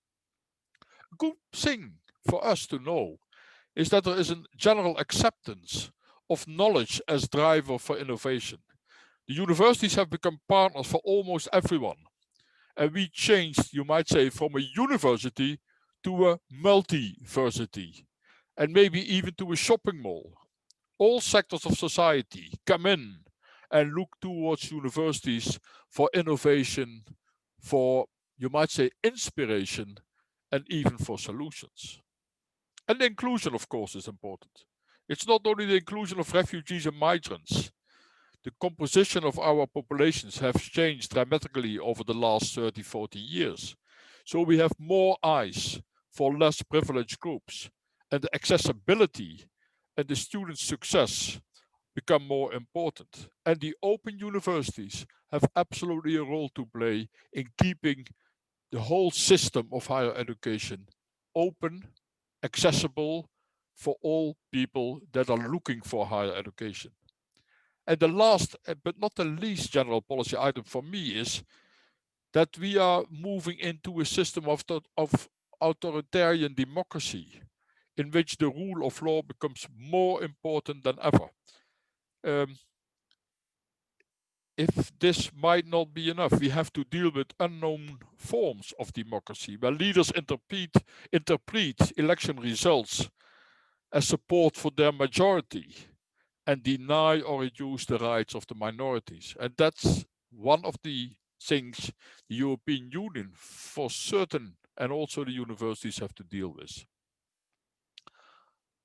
A good thing for us to know is that there is a general acceptance of knowledge as driver for innovation. The universities have become partners for almost everyone. And we changed, you might say, from a university to a multiversity, and maybe even to a shopping mall. All sectors of society come in and look towards universities for innovation, for, you might say, inspiration, and even for solutions. And the inclusion, of course, is important. It's not only the inclusion of refugees and migrants. The composition of our populations has changed dramatically over the last 30, 40 years. So we have more eyes for less privileged groups, and the accessibility and the student success become more important. And the open universities have absolutely a role to play in keeping the whole system of higher education open, accessible for all people that are looking for higher education. And the last, but not the least general policy item for me is that we are moving into a system of authoritarian democracy in which the rule of law becomes more important than ever. If this might not be enough, we have to deal with unknown forms of democracy where leaders interpret election results as support for their majority and deny or reduce the rights of the minorities. And that's one of the things the European Union for certain and also the universities have to deal with.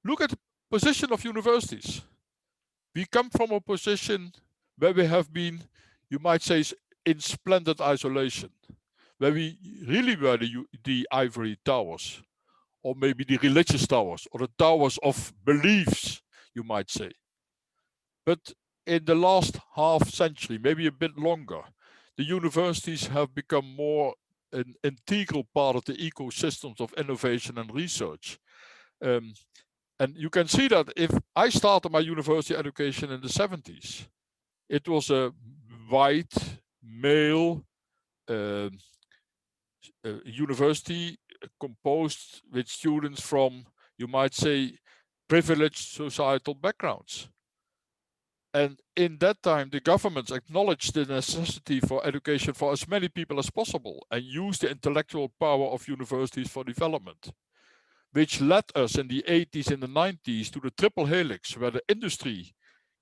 Look at the position of universities. We come from a position where we have been, you might say, in splendid isolation, where we really were the ivory towers, or maybe the religious towers, or the towers of beliefs, you might say. But in the last half century, maybe a bit longer, the universities have become more an integral part of the ecosystems of innovation and research. And you can see that if I started my university education in the 70s, it was a white, male university composed with students from, you might say, privileged societal backgrounds. And in that time, the governments acknowledged the necessity for education for as many people as possible and used the intellectual power of universities for development, which led us in the 80s and the 90s to the triple helix, where the industry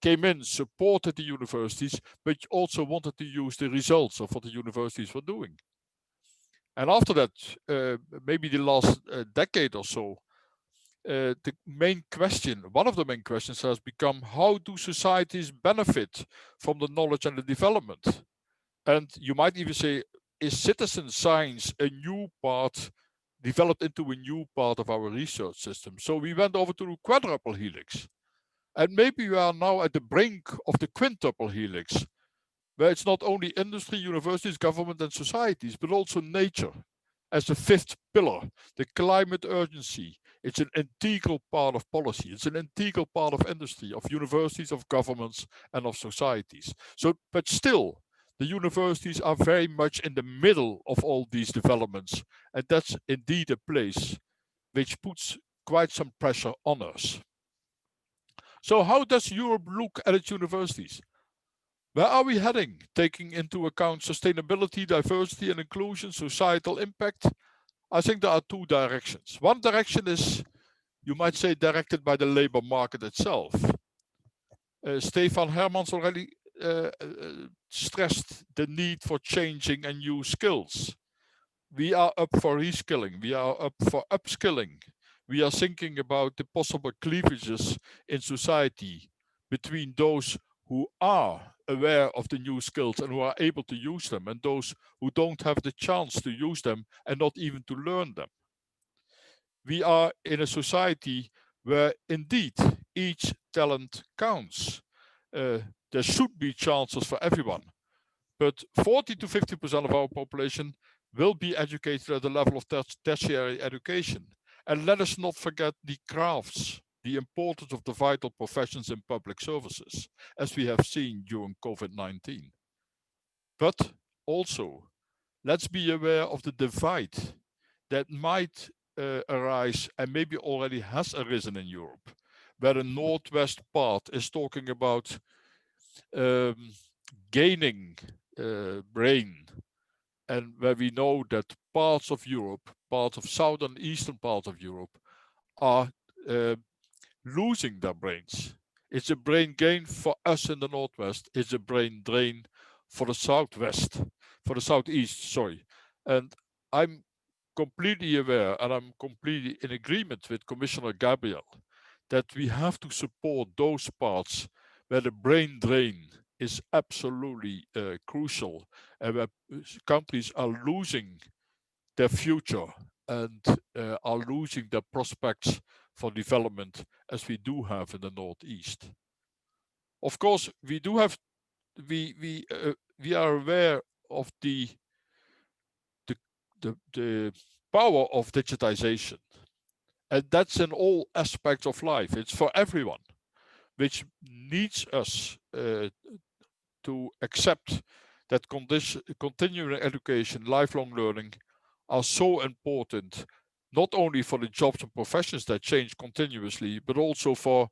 came in, supported the universities, but also wanted to use the results of what the universities were doing. And after that, maybe the last decade or so, the main question, one of the main questions has become, how do societies benefit from the knowledge and the development? And you might even say, is citizen science a new part, developed into a new part of our research system? So we went over to the quadruple helix. And maybe we are now at the brink of the quintuple helix, where it's not only industry, universities, government, and societies, but also nature as the fifth pillar, the climate urgency. It's an integral part of policy. It's an integral part of industry, of universities, of governments, and of societies. So, but still, the universities are very much in the middle of all these developments. And that's indeed a place which puts quite some pressure on us. So how does Europe look at its universities? Where are we heading, taking into account sustainability, diversity and inclusion, societal impact? I think there are two directions. One direction is, you might say, directed by the labor market itself. Stefan Hermans already stressed the need for changing and new skills. We are up for reskilling. We are up for upskilling. We are thinking about the possible cleavages in society between those who are aware of the new skills and who are able to use them, and those who don't have the chance to use them and not even to learn them. We are in a society where indeed each talent counts. There should be chances for everyone, but 40 to 50% of our population will be educated at the level of tertiary education. And let us not forget the crafts, the importance of the vital professions in public services, as we have seen during COVID-19. But also, let's be aware of the divide that might arise and maybe already has arisen in Europe, where the Northwest part is talking about gaining brain, and where we know that parts of Europe, parts of southern eastern parts of Europe are losing their brains. It's a brain gain for us in the Northwest. It's a brain drain for the Southwest, for the Southeast, sorry. And I'm completely aware, and I'm completely in agreement with Commissioner Gabriel, that we have to support those parts where the brain drain is absolutely crucial, and where countries are losing their future and are losing their prospects for development, as we do have in the Northeast. Of course, we do have, we are aware of the power of digitization, and that's in all aspects of life. It's for everyone, which needs us to accept that continuing education, lifelong learning are so important, not only for the jobs and professions that change continuously, but also for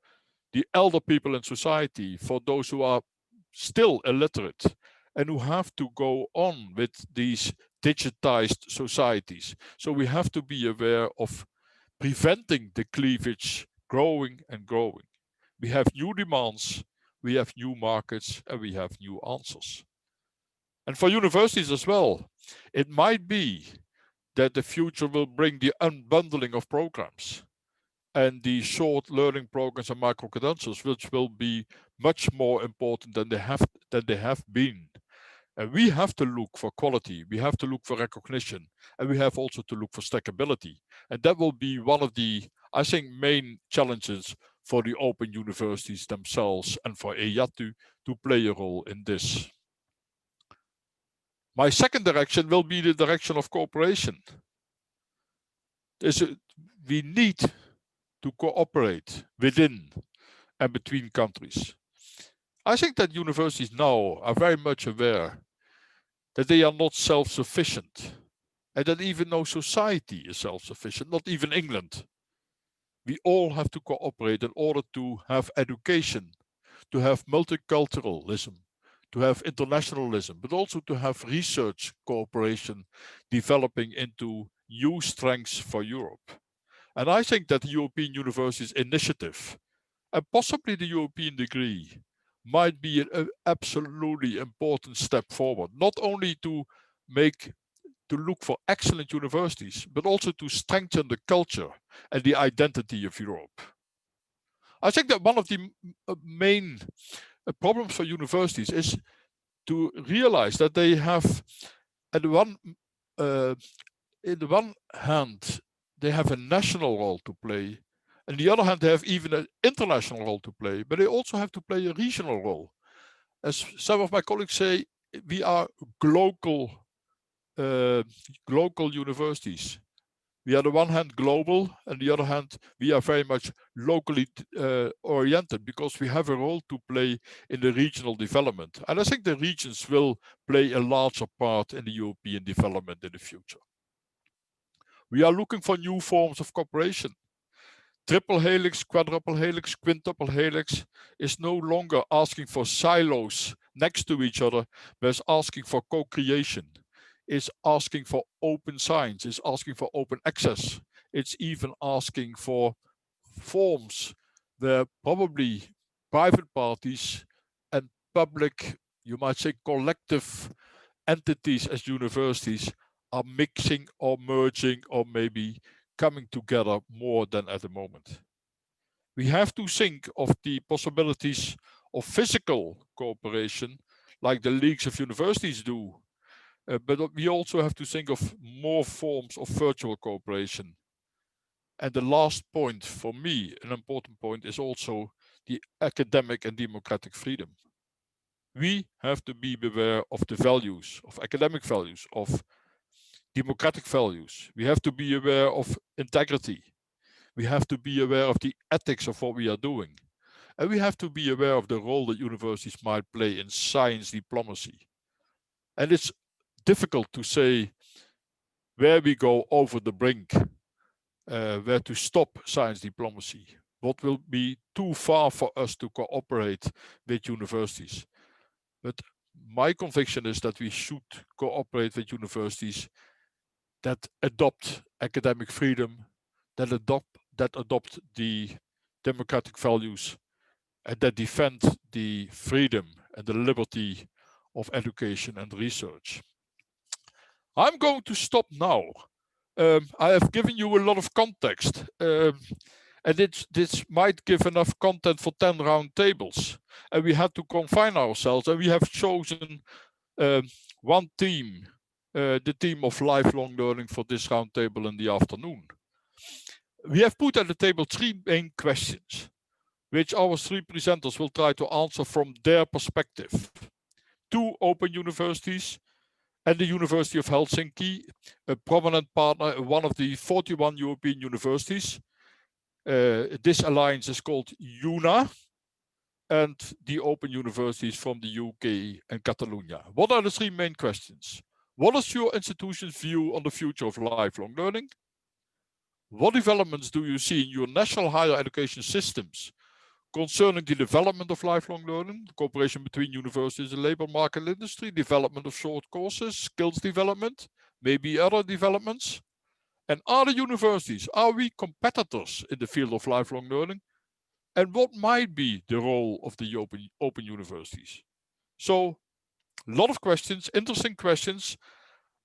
the elder people in society, for those who are still illiterate and who have to go on with these digitized societies. So we have to be aware of preventing the cleavage growing and growing. We have new demands, we have new markets, and we have new answers. And for universities as well, it might be that the future will bring the unbundling of programs and the short learning programs and micro-credentials, which will be much more important than they have been. And we have to look for quality, we have to look for recognition, and we have also to look for stackability. And that will be one of the, I think, main challenges for the open universities themselves and for EHE to play a role in this. My second direction will be the direction of cooperation. We need to cooperate within and between countries. I think that universities now are very much aware that they are not self-sufficient and that even no society is self-sufficient, not even England. We all have to cooperate in order to have education, to have multiculturalism, to have internationalism, but also to have research cooperation developing into new strengths for Europe. And I think that the European Universities Initiative and possibly the European degree might be an absolutely important step forward, not only to look for excellent universities, but also to strengthen the culture and the identity of Europe. I think that one of the main problems for universities is to realize that they have, in the one hand, they have a national role to play. On the other hand, they have even an international role to play, but they also have to play a regional role. As some of my colleagues say, we are global universities. We are on the one hand global, and the other hand, we are very much locally oriented because we have a role to play in the regional development. And I think the regions will play a larger part in the European development in the future. We are looking for new forms of cooperation. Triple helix, quadruple helix, quintuple helix is no longer asking for silos next to each other, but is asking for co-creation. It's asking for open science, it's asking for open access. It's even asking for forms where probably private parties and public, you might say collective entities as universities are mixing or merging or maybe coming together more than at the moment. We have to think of the possibilities of physical cooperation like the leagues of universities do. But we also have to think of more forms of virtual cooperation. And the last point for me, an important point, is also the academic and democratic freedom. We have to be aware of the values, of academic values, of democratic values. We have to be aware of integrity. We have to be aware of the ethics of what we are doing. And we have to be aware of the role that universities might play in science diplomacy. And it's difficult to say where we go over the brink, where to stop science diplomacy. What will be too far for us to cooperate with universities? But my conviction is that we should cooperate with universities that adopt academic freedom, that adopt the democratic values, and that defend the freedom and the liberty of education and research. I'm going to stop now. I have given you a lot of context, and this might give enough content for 10 round tables. And we had to confine ourselves, and we have chosen one theme, the theme of lifelong learning for this round table in the afternoon. We have put at the table 3 main questions, which our 3 presenters will try to answer from their perspective. 2 open universities, and the University of Helsinki, a prominent partner in one of the 41 European universities. This alliance is called UNA, and the open universities from the UK and Catalonia. What are the 3 main questions? What is your institution's view on the future of lifelong learning? What developments do you see in your national higher education systems concerning the development of lifelong learning, the cooperation between universities and labor market industry, development of short courses, skills development, maybe other developments? And are the universities, are we competitors in the field of lifelong learning? And what might be the role of the open universities? So, a lot of questions, interesting questions.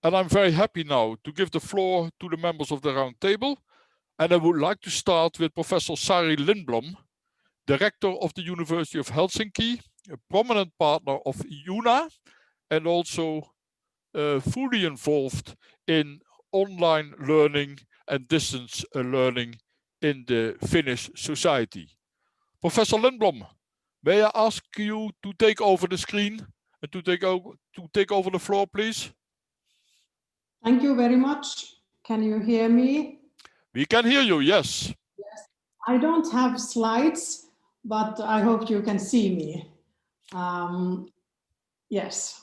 And I'm very happy now to give the floor to the members of the round table. And I would like to start with Professor Sari Lindblom, Director of the University of Helsinki, a prominent partner of UNA, and also fully involved in online learning and distance learning in the Finnish society. Professor Lindblom, may I ask you to take over the screen and to take over the floor, please? Thank you very much. Can you hear me? We can hear you, yes. Yes. I don't have slides, but I hope you can see me. Yes,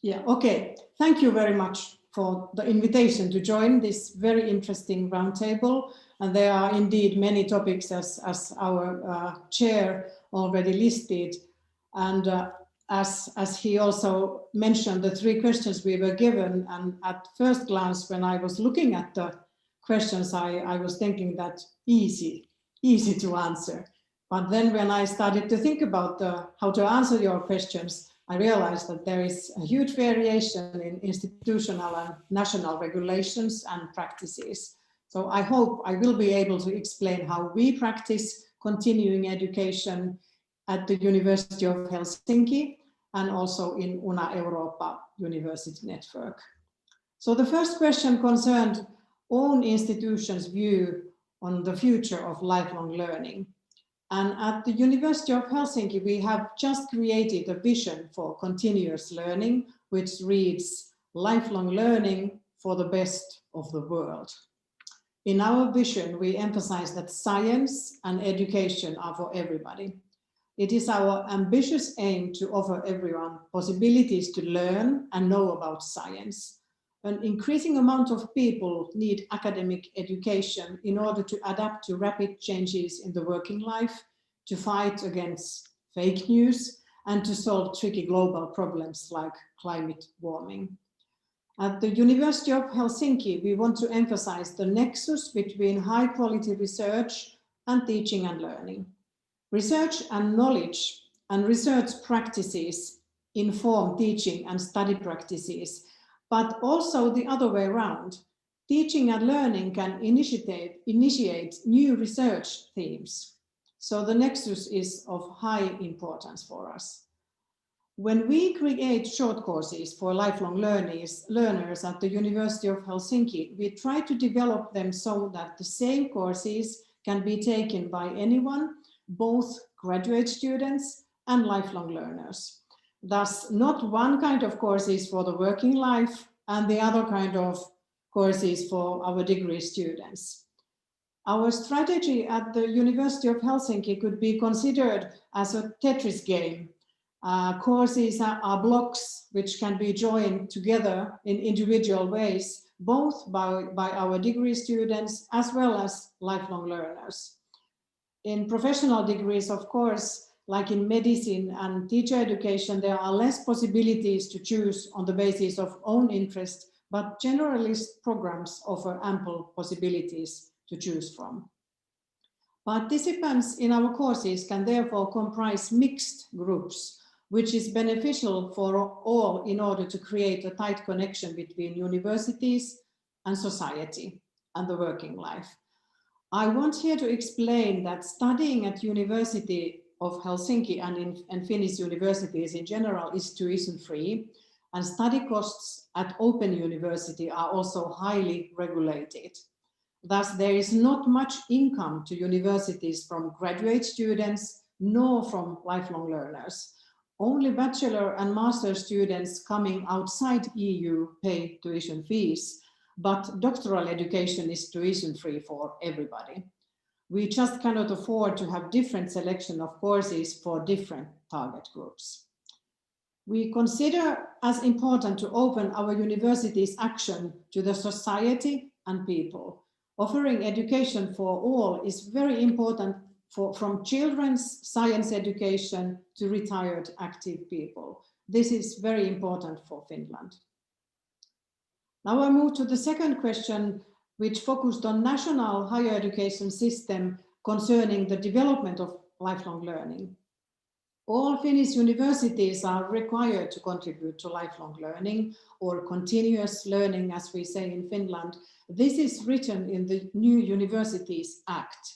okay. Thank you very much for the invitation to join this very interesting roundtable. And there are indeed many topics as our chair already listed. And as he also mentioned, the 3 questions we were given, and at first glance, when I was looking at the questions, I was thinking that easy to answer. But then when I started to think about how to answer your questions, I realized that there is a huge variation in institutional and national regulations and practices. So I hope I will be able to explain how we practice continuing education at the University of Helsinki and also in Una Europa University Network. So the first question concerned own institutions' view on the future of lifelong learning. And at the University of Helsinki, we have just created a vision for continuous learning, which reads, lifelong learning for the best of the world. In our vision, we emphasize that science and education are for everybody. It is our ambitious aim to offer everyone possibilities to learn and know about science. An increasing amount of people need academic education in order to adapt to rapid changes in the working life, to fight against fake news, and to solve tricky global problems like climate warming. At the University of Helsinki, we want to emphasize the nexus between high-quality research and teaching and learning. Research and knowledge and research practices inform teaching and study practices, but also the other way around. Teaching and learning can initiate new research themes. So the nexus is of high importance for us. When we create short courses for lifelong learners at the University of Helsinki, we try to develop them so that the same courses can be taken by anyone, both graduate students and lifelong learners. Thus, not one kind of courses for the working life and the other kind of courses for our degree students. Our strategy at the University of Helsinki could be considered as a Tetris game. Courses are blocks which can be joined together in individual ways, both by our degree students as well as lifelong learners. In professional degrees, of course, like in medicine and teacher education, there are less possibilities to choose on the basis of own interest, but generalist programs offer ample possibilities to choose from. Participants in our courses can therefore comprise mixed groups, which is beneficial for all in order to create a tight connection between universities and society and the working life. I want here to explain that studying at University of Helsinki and in Finnish universities in general is tuition-free, and study costs at Open University are also highly regulated. Thus, there is not much income to universities from graduate students nor from lifelong learners. Only bachelor and master students coming outside EU pay tuition fees, but doctoral education is tuition-free for everybody. We just cannot afford to have different selection of courses for different target groups. We consider as important to open our university's action to the society and people. Offering education for all is very important from children's science education to retired active people. This is very important for Finland. Now I move to the second question, which focused on national higher education system concerning the development of lifelong learning. All Finnish universities are required to contribute to lifelong learning or continuous learning, as we say in Finland. This is written in the new Universities Act.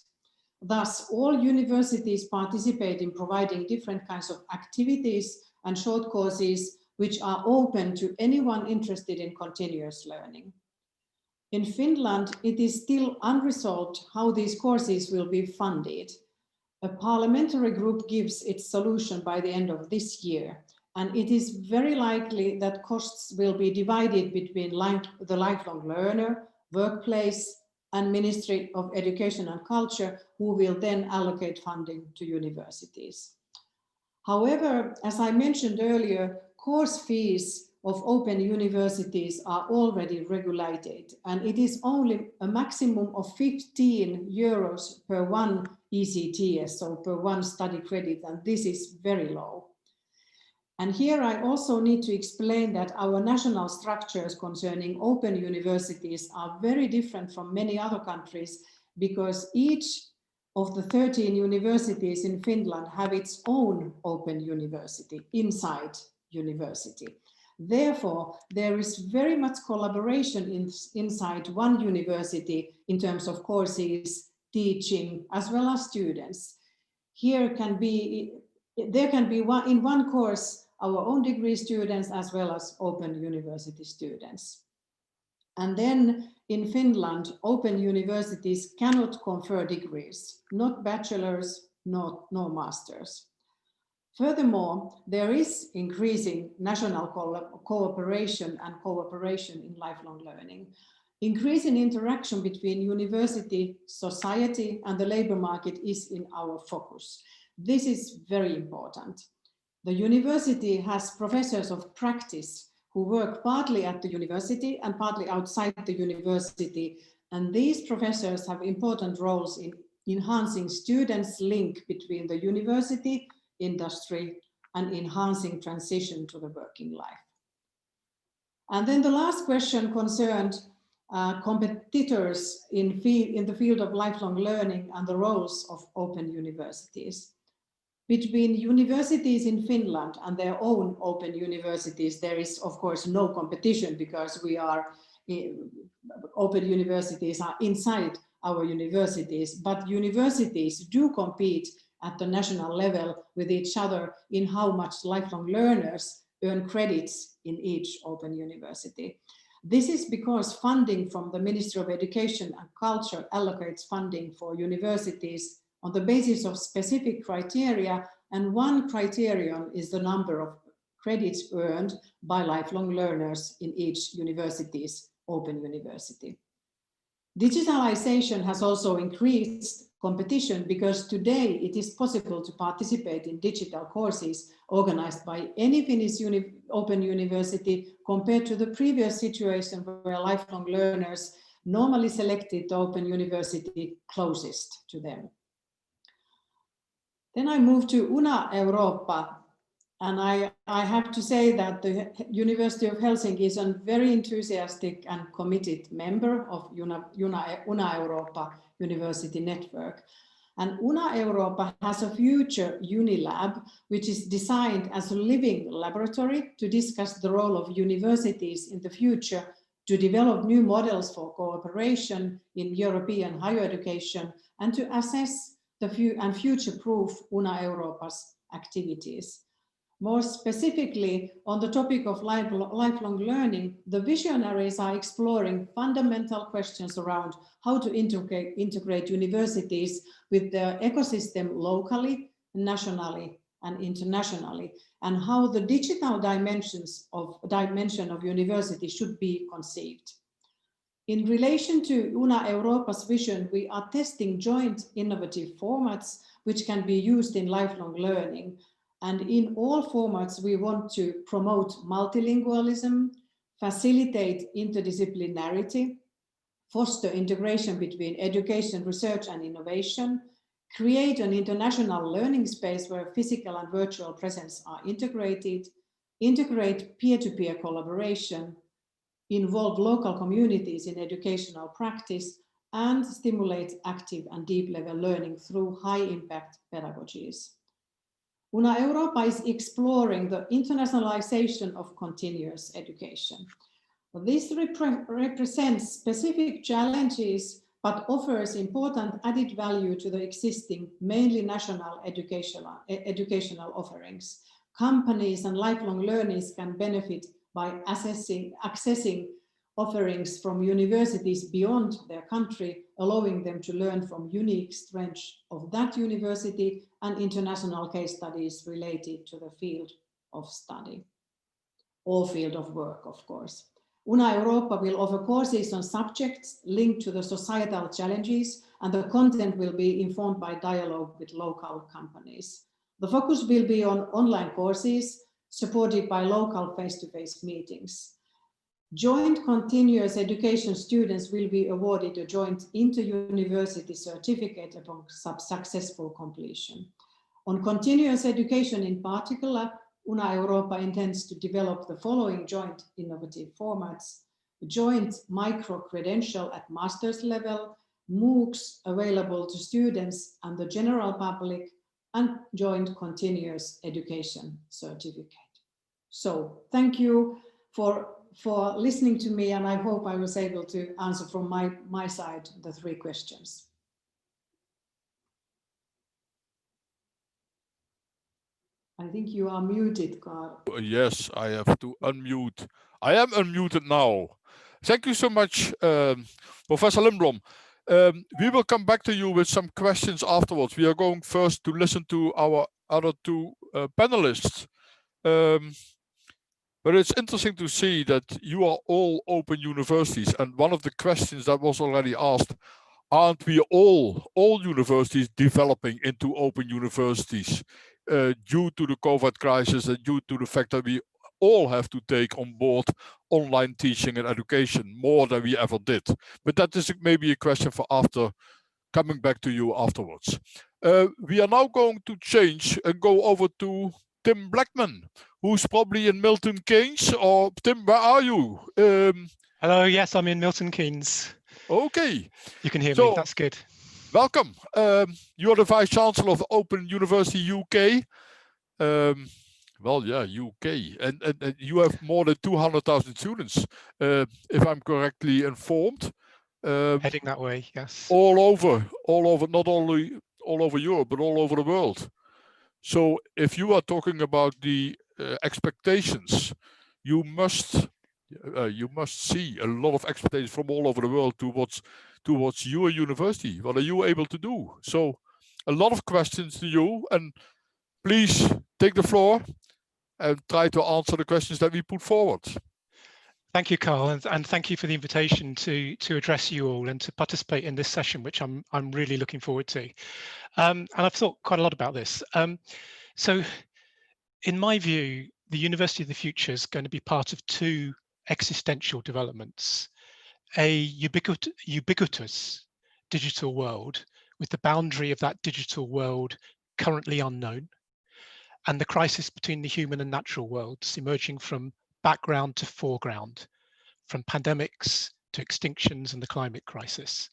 Thus, all universities participate in providing different kinds of activities and short courses which are open to anyone interested in continuous learning. In Finland, it is still unresolved how these courses will be funded. A parliamentary group gives its solution by the end of this year, and it is very likely that costs will be divided between the lifelong learner, workplace, and Ministry of Education and Culture, who will then allocate funding to universities. However, as I mentioned earlier, course fees of open universities are already regulated, and it is only a maximum of 15 euros per one ECTS, so per one study credit, and this is very low. And here I also need to explain that our national structures concerning open universities are very different from many other countries, because each of the 13 universities in Finland have its own open university inside university. Therefore, there is very much collaboration inside one university in terms of courses, teaching, as well as students. There can be in one course our own degree students as well as open university students. And then in Finland, open universities cannot confer degrees, not bachelor's, nor masters. Furthermore, there is increasing national cooperation and cooperation in lifelong learning. Increasing interaction between university, society, and the labor market is in our focus. This is very important. The university has professors of practice who work partly at the university and partly outside the university, and these professors have important roles in enhancing students' link between the university, industry, and enhancing transition to the working life. And then the last question concerned competitors in the field of lifelong learning and the roles of open universities. Between universities in Finland and their own open universities, there is of course no competition, because open universities are inside our universities, but universities do compete at the national level with each other in how much lifelong learners earn credits in each open university. This is because funding from the Ministry of Education and Culture allocates funding for universities on the basis of specific criteria, and one criterion is the number of credits earned by lifelong learners in each university's open university. Digitalization has also increased competition, because today it is possible to participate in digital courses organized by any Finnish open university, compared to the previous situation where lifelong learners normally selected the open university closest to them. Then I moved to Una Europa, and I have to say that the University of Helsinki is a very enthusiastic and committed member of Una Europa University Network. And Una Europa has a future Unilab, which is designed as a living laboratory to discuss the role of universities in the future, to develop new models for cooperation in European higher education, and to assess and future-proof Una Europa's activities. More specifically, on the topic of lifelong learning, the visionaries are exploring fundamental questions around how to integrate universities with the ecosystem locally, nationally, and internationally, and how the digital dimension of university should be conceived. In relation to Una Europa's vision, we are testing joint innovative formats which can be used in lifelong learning. And in all formats, we want to promote multilingualism, facilitate interdisciplinarity, foster integration between education, research, and innovation, create an international learning space where physical and virtual presence are integrated, integrate peer-to-peer collaboration, involve local communities in educational practice, and stimulate active and deep-level learning through high-impact pedagogies. Una Europa is exploring the internationalization of continuous education. This represents specific challenges, but offers important added value to the existing, mainly national educational offerings. Companies and lifelong learners can benefit by accessing offerings from universities beyond their country, allowing them to learn from unique strengths of that university and international case studies related to the field of study or field of work, of course. Una Europa will offer courses on subjects linked to the societal challenges, and the content will be informed by dialogue with local companies. The focus will be on online courses supported by local face-to-face meetings. Joint continuous education students will be awarded a joint inter-university certificate upon successful completion. On continuous education in particular, Una Europa intends to develop the following joint innovative formats: joint micro-credential at master's level, MOOCs available to students and the general public, and joint continuous education certificate. So thank you for listening to me, and I hope I was able to answer from my side the 3 questions. I think you are muted, Carl. Yes, I have to unmute. I am unmuted now. Thank you so much, Professor Lindblom. We will come back to you with some questions afterwards. We are going first to listen to our other 2 panelists. But it's interesting to see that you are all open universities. And one of the questions that was already asked, aren't we all universities developing into open universities due to the COVID crisis and due to the fact that we all have to take on board online teaching and education more than we ever did? But that is maybe a question for after, coming back to you afterwards. We are now going to change and go over to Tim Blackman, who's probably in Milton Keynes. Or Tim, where are you? Hello, yes, I'm in Milton Keynes. Okay. You can hear me, that's good. Welcome. You're the Vice Chancellor of Open University UK. Well, yeah, UK. And you have more than 200,000 students, if I'm correctly informed. Heading that way, yes. All over, not only all over Europe, but all over the world. So if you are talking about the expectations, you must see a lot of expectations from all over the world towards your university. What are you able to do? So a lot of questions to you, and please take the floor and try to answer the questions that we put forward. Thank you, Carl, and thank you for the invitation to address you all and to participate in this session, which I'm really looking forward to. And I've thought quite a lot about this. So in my view, the University of the Future is going to be part of 2 existential developments: a ubiquitous digital world with the boundary of that digital world currently unknown, and the crisis between the human and natural worlds emerging from background to foreground, from pandemics to extinctions and the climate crisis.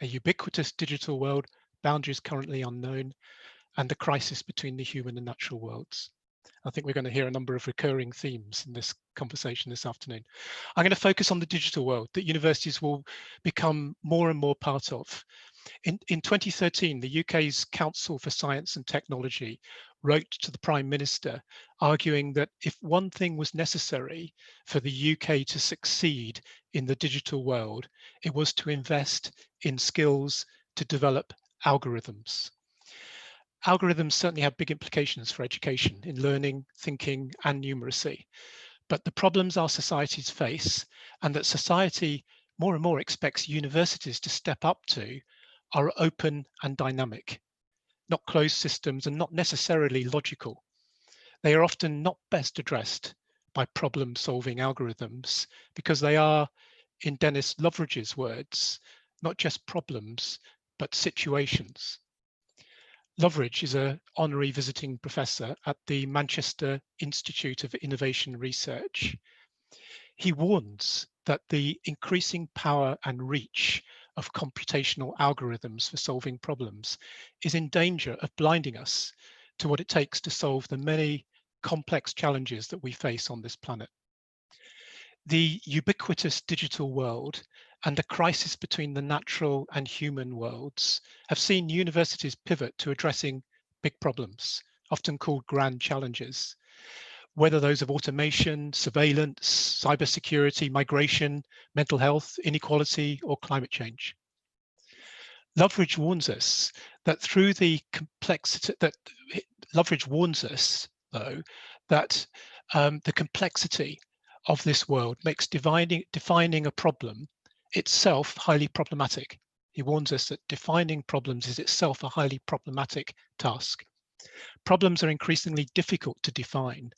A ubiquitous digital world, boundaries currently unknown, and the crisis between the human and natural worlds. I think we're going to hear a number of recurring themes in this conversation this afternoon. I'm going to focus on the digital world that universities will become more and more part of. In 2013, the UK's Council for Science and Technology wrote to the Prime Minister arguing that if one thing was necessary for the UK to succeed in the digital world, it was to invest in skills to develop algorithms. Algorithms certainly have big implications for education in learning, thinking, and numeracy. But the problems our societies face, and that society more and more expects universities to step up to, are open and dynamic, not closed systems and not necessarily logical. They are often not best addressed by problem-solving algorithms because they are, in Dennis Loveridge's words, not just problems, but situations. Loveridge is an honorary visiting professor at the Manchester Institute of Innovation Research. He warns that the increasing power and reach of computational algorithms for solving problems is in danger of blinding us to what it takes to solve the many complex challenges that we face on this planet. The ubiquitous digital world and the crisis between the natural and human worlds have seen universities pivot to addressing big problems, often called grand challenges, whether those of automation, surveillance, cybersecurity, migration, mental health, inequality, or climate change. Loveridge warns us that through the complexity, Loveridge warns us, though, that the complexity of this world makes defining a problem itself highly problematic. He warns us that defining problems is itself a highly problematic task. Problems are increasingly difficult to define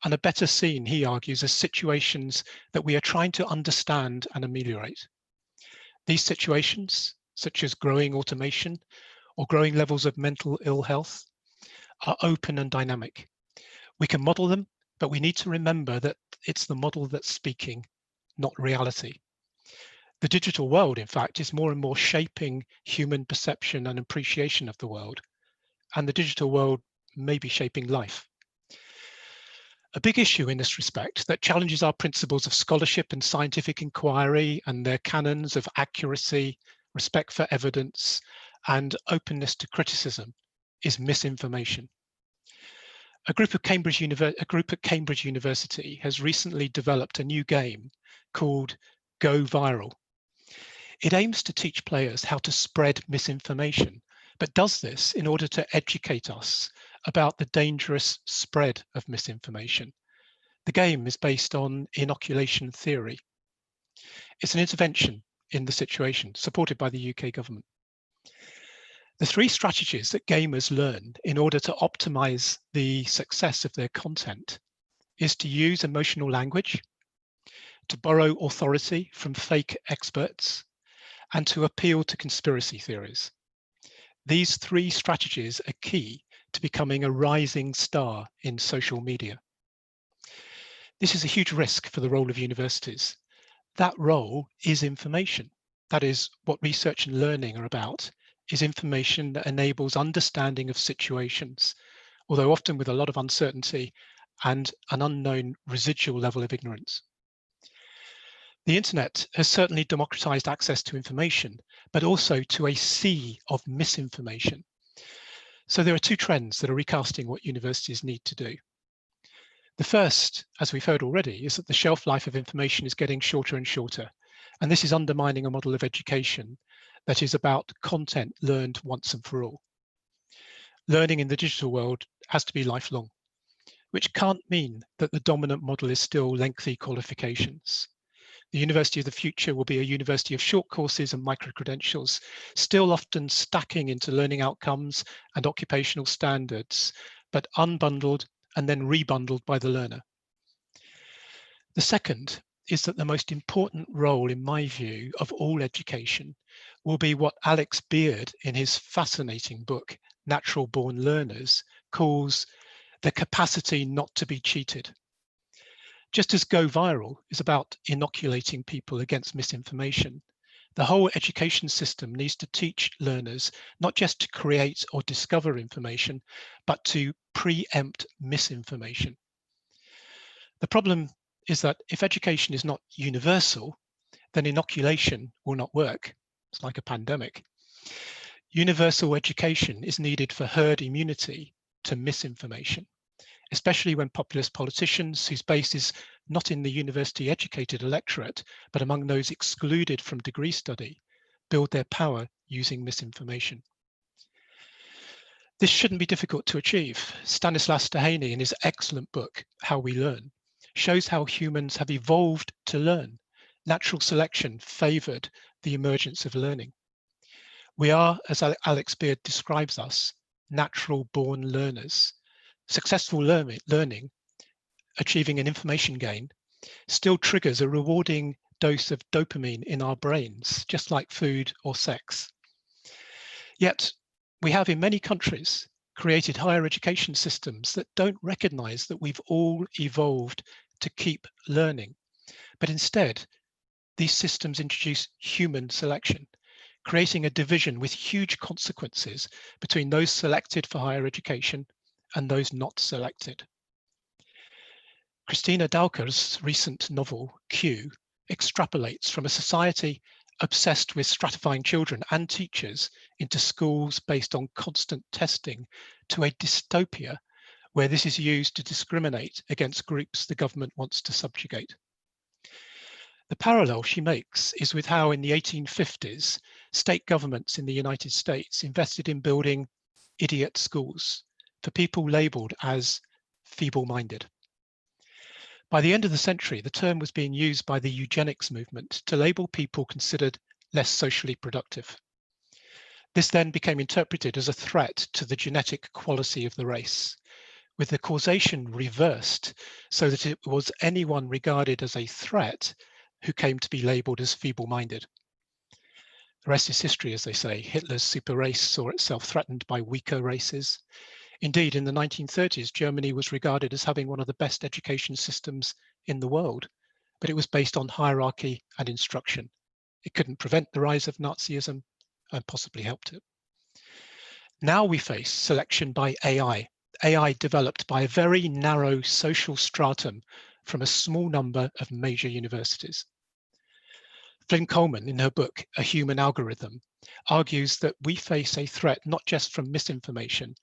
and are better seen, he argues, as situations that we are trying to understand and ameliorate. These situations, such as growing automation or growing levels of mental ill health, are open and dynamic. We can model them, but we need to remember that it's the model that's speaking, not reality. The digital world, in fact, is more and more shaping human perception and appreciation of the world, and the digital world may be shaping life. A big issue in this respect that challenges our principles of scholarship and scientific inquiry and their canons of accuracy, respect for evidence, and openness to criticism is misinformation. A group at Cambridge University has recently developed a new game called Go Viral. It aims to teach players how to spread misinformation, but does this in order to educate us about the dangerous spread of misinformation. The game is based on inoculation theory. It's an intervention in the situation supported by the UK government. The three strategies that gamers learn in order to optimize the success of their content is to use emotional language, to borrow authority from fake experts, and to appeal to conspiracy theories. These three strategies are key to becoming a rising star in social media. This is a huge risk for the role of universities. That role is information. That is what research and learning are about, is information that enables understanding of situations, although often with a lot of uncertainty and an unknown residual level of ignorance. The internet has certainly democratized access to information, but also to a sea of misinformation. So there are two trends that are recasting what universities need to do. The first, as we've heard already, is that the shelf life of information is getting shorter and shorter. And this is undermining a model of education that is about content learned once and for all. Learning in the digital world has to be lifelong, which can't mean that the dominant model is still lengthy qualifications. The University of the Future will be a university of short courses and micro-credentials, still often stacking into learning outcomes and occupational standards, but unbundled and then rebundled by the learner. The second is that the most important role, in my view, of all education will be what Alex Beard, in his fascinating book, Natural Born Learners, calls the capacity not to be cheated. Just as Go Viral is about inoculating people against misinformation, the whole education system needs to teach learners not just to create or discover information, but to preempt misinformation. The problem is that if education is not universal, then inoculation will not work. It's like a pandemic. Universal education is needed for herd immunity to misinformation, especially when populist politicians whose base is not in the university educated electorate, but among those excluded from degree study, build their power using misinformation. This shouldn't be difficult to achieve. Stanislas Dehaene, in his excellent book, How We Learn, shows how humans have evolved to learn. Natural selection favored the emergence of learning. We are, as Alex Beard describes us, natural born learners. Successful learning, achieving an information gain, still triggers a rewarding dose of dopamine in our brains, just like food or sex. Yet, we have in many countries created higher education systems that don't recognize that we've all evolved to keep learning, but instead these systems introduce human selection, creating a division with huge consequences between those selected for higher education and those not selected. Christina Dauker's recent novel, Q, extrapolates from a society obsessed with stratifying children and teachers into schools based on constant testing to a dystopia where this is used to discriminate against groups the government wants to subjugate. The parallel she makes is with how in the 1850s, state governments in the United States invested in building idiot schools for people labeled as feeble-minded. By the end of the century, the term was being used by the eugenics movement to label people considered less socially productive. This then became interpreted as a threat to the genetic quality of the race, with the causation reversed so that it was anyone regarded as a threat who came to be labeled as feeble-minded. The rest is history, as they say. Hitler's super race saw itself threatened by weaker races. Indeed, in the 1930s, Germany was regarded as having one of the best education systems in the world, but it was based on hierarchy and instruction. It couldn't prevent the rise of Nazism and possibly helped it. Now we face selection by AI developed by a very narrow social stratum from a small number of major universities. Flynn Coleman, in her book, A Human Algorithm, argues that we face a threat not just from misinformation,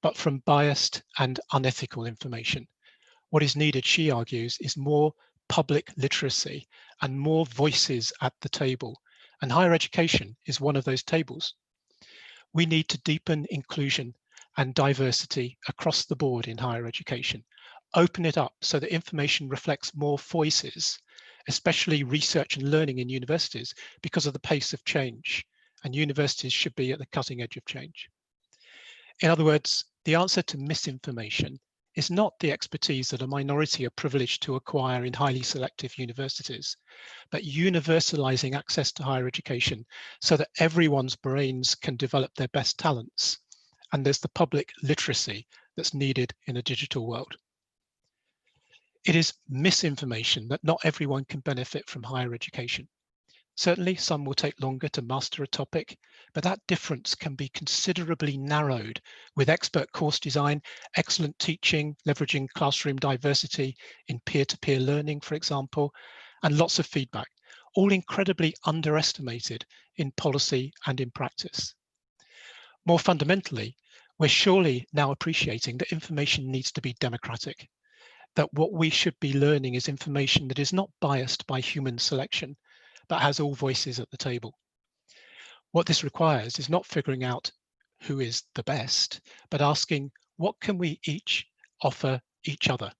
but from biased and unethical information. What is needed, she argues, is more public literacy and more voices at the table. And higher education is one of those tables. We need to deepen inclusion and diversity across the board in higher education. Open it up so that information reflects more voices, especially research and learning in universities, because of the pace of change. And universities should be at the cutting edge of change. In other words, the answer to misinformation is not the expertise that a minority are privileged to acquire in highly selective universities, but universalizing access to higher education so that everyone's brains can develop their best talents. And there's the public literacy that's needed in a digital world. It is misinformation that not everyone can benefit from higher education. Certainly, some will take longer to master a topic, but that difference can be considerably narrowed with expert course design, excellent teaching, leveraging classroom diversity in peer-to-peer learning, for example, and lots of feedback, all incredibly underestimated in policy and in practice. More fundamentally, we're surely now appreciating that information needs to be democratic, that what we should be learning is information that is not biased by human selection, but has all voices at the table. What this requires is not figuring out who is the best, but asking what can we each offer each other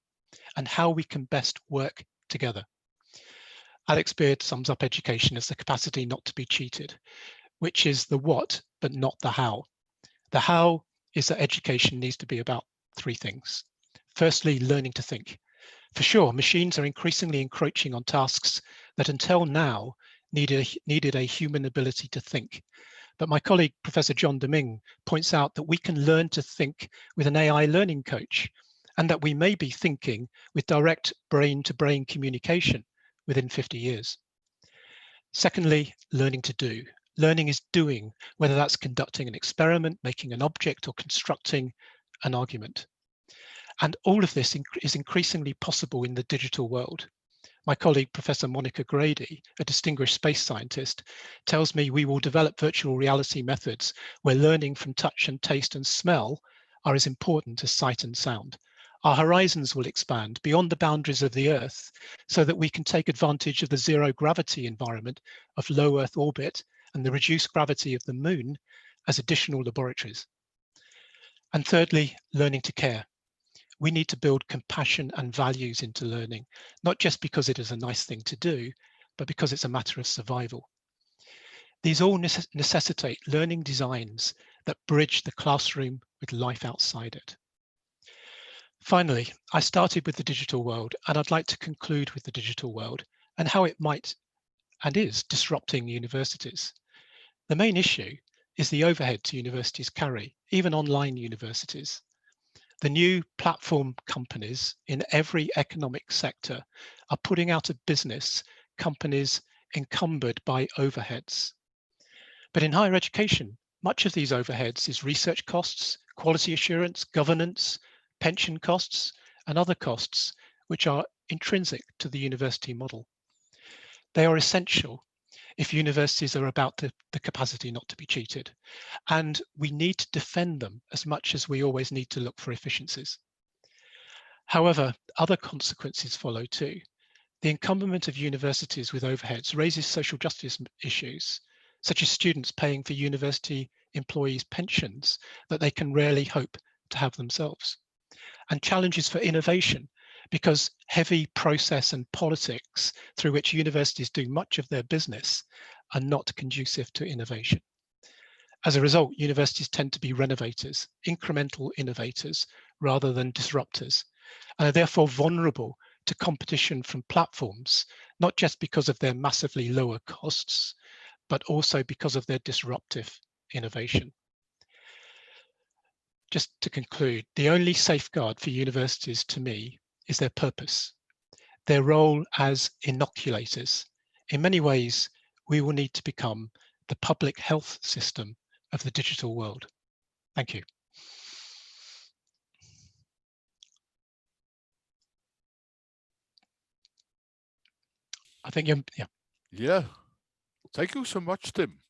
and how we can best work together. Alex Beard sums up education as the capacity not to be cheated, which is the what, but not the how. The how is that education needs to be about three things. Firstly, learning to think. For sure, machines are increasingly encroaching on tasks that until now needed a human ability to think. But my colleague, Professor John Deming, points out that we can learn to think with an AI learning coach, and that we may be thinking with direct brain-to-brain communication within 50 years. Secondly, learning to do. Learning is doing, whether that's conducting an experiment, making an object, or constructing an argument. And all of this is increasingly possible in the digital world. My colleague, Professor Monica Grady, a distinguished space scientist, tells me we will develop virtual reality methods where learning from touch and taste and smell are as important as sight and sound. Our horizons will expand beyond the boundaries of the Earth so that we can take advantage of the zero gravity environment of low Earth orbit and the reduced gravity of the Moon as additional laboratories. And thirdly, learning to care. We need to build compassion and values into learning, not just because it is a nice thing to do, but because it's a matter of survival. These all necessitate learning designs that bridge the classroom with life outside it. Finally, I started with the digital world, and I'd like to conclude with the digital world and how it might and is disrupting universities. The main issue is the overhead to universities carry, even online universities. The new platform companies in every economic sector are putting out of business companies encumbered by overheads. But in higher education, much of these overheads is research costs, quality assurance, governance, pension costs, and other costs which are intrinsic to the university model. They are essential if universities are about the capacity not to be cheated, and we need to defend them as much as we always need to look for efficiencies. However, other consequences follow too. The encumberment of universities with overheads raises social justice issues, such as students paying for university employees' pensions that they can rarely hope to have themselves, and challenges for innovation, because heavy process and politics through which universities do much of their business are not conducive to innovation. As a result, universities tend to be renovators, incremental innovators, rather than disruptors, and are therefore vulnerable to competition from platforms, not just because of their massively lower costs, but also because of their disruptive innovation. Just to conclude, the only safeguard for universities to me is their purpose, their role as inoculators. In many ways, we will need to become the public health system of the digital world. Thank you. I think you're, yeah. Yeah, thank you so much, Tim.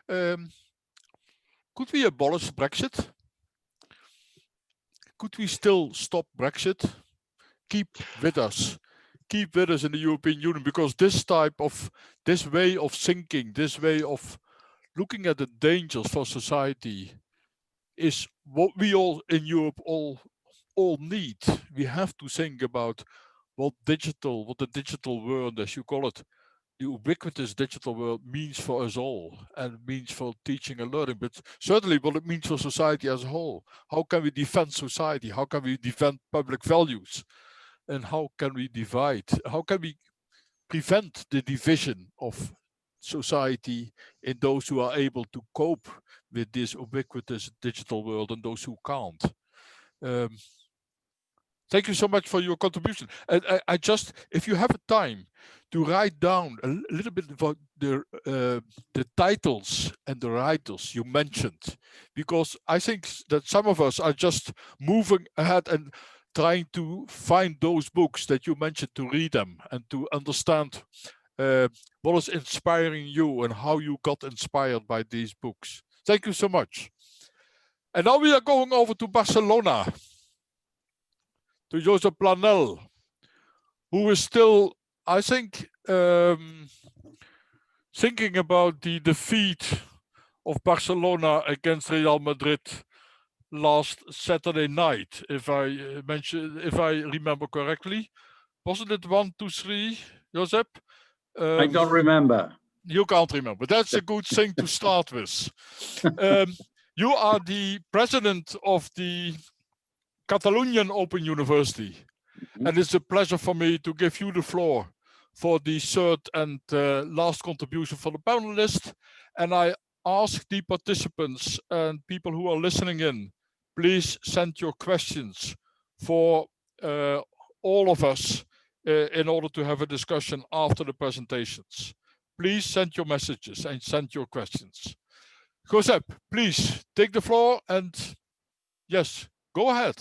Could we abolish Brexit? Could we still stop Brexit? Keep with us in the European Union, because this way of thinking, this way of looking at the dangers for society is what we all in Europe all need. We have to think about what the digital world, as you call it, the ubiquitous digital world means for us all, and means for teaching and learning, but certainly what it means for society as a whole. How can we defend society? How can we defend public values? And how can we prevent the division of society in those who are able to cope with this ubiquitous digital world and those who can't? Thank you so much for your contribution. And I just, if you have a time to write down a little bit about the titles and the writers you mentioned, because I think that some of us are just moving ahead and trying to find those books that you mentioned, to read them and to understand what is inspiring you and how you got inspired by these books. Thank you so much. And now we are going over to Barcelona, to Josep Planel, who is still, I think, thinking about the defeat of Barcelona against Real Madrid last Saturday night, if I remember correctly. Wasn't it 1-2-3, Josep? I don't remember. You can't remember. That's a good thing to start with. You are the president of the Catalonian Open University, and it's a pleasure for me to give you the floor for the third and last contribution for the panelists. And I ask the participants and people who are listening in, please send your questions for all of us in order to have a discussion after the presentations. Please send your messages and send your questions. Josep, please take the floor, and yes, go ahead.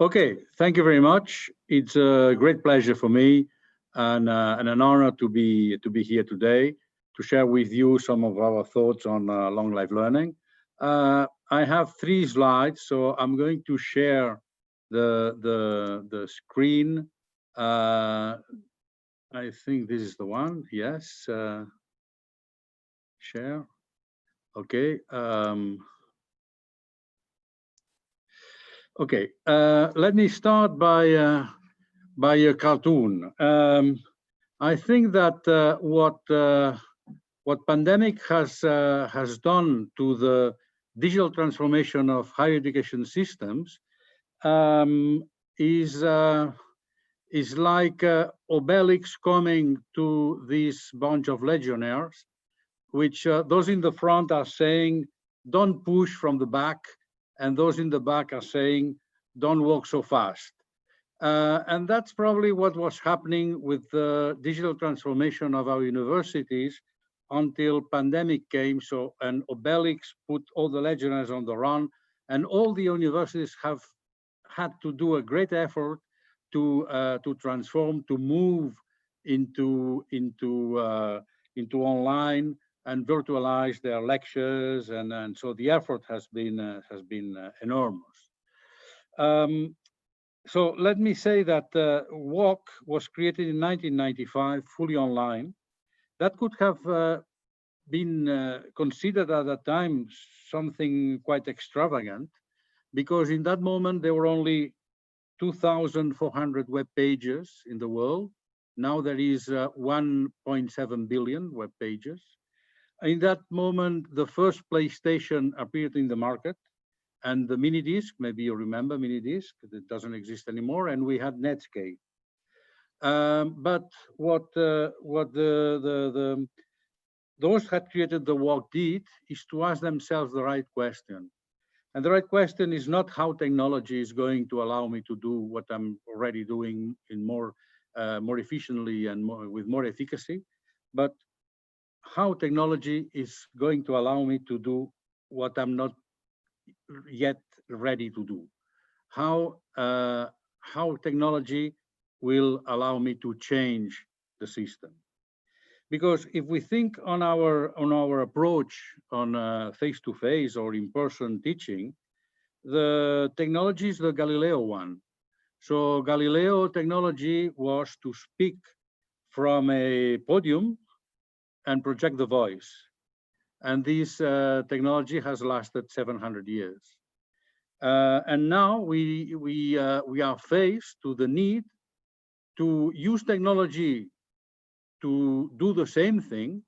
Okay, thank you very much. It's a great pleasure for me and an honor to be here today to share with you some of our thoughts on long life learning. I have 3 slides, so I'm going to share the screen. I think this is the one. Yes. Share. Okay. Okay. Let me start by a cartoon. I think that what pandemic has done to the digital transformation of higher education systems is like Obelix coming to this bunch of legionnaires, which those in the front are saying, don't push from the back, and those in the back are saying, don't walk so fast. And that's probably what was happening with the digital transformation of our universities until pandemic came. So, and Obelix put all the lecturers on the run, and all the universities have had to do a great effort to transform, to move into online and virtualize their lectures, and so the effort has been enormous. So let me say that WALK was created in 1995, fully online. That could have been considered at that time something quite extravagant, because in that moment there were only 2,400 web pages in the world. Now there is 1.7 billion web pages. In that moment, the first PlayStation appeared in the market, and the mini disc, maybe you remember mini disc, it doesn't exist anymore, and we had Netscape. But what those had created the WALK did is to ask themselves the right question. And the right question is not how technology is going to allow me to do what I'm already doing in more efficiently and with more efficacy, but how technology is going to allow me to do what I'm not yet ready to do. How technology will allow me to change the system. Because if we think on our approach on face-to-face or in-person teaching, the technology is the Galileo one. So Galileo technology was to speak from a podium and project the voice. And this technology has lasted 700 years. And now we are faced to the need to use technology to do the same thing,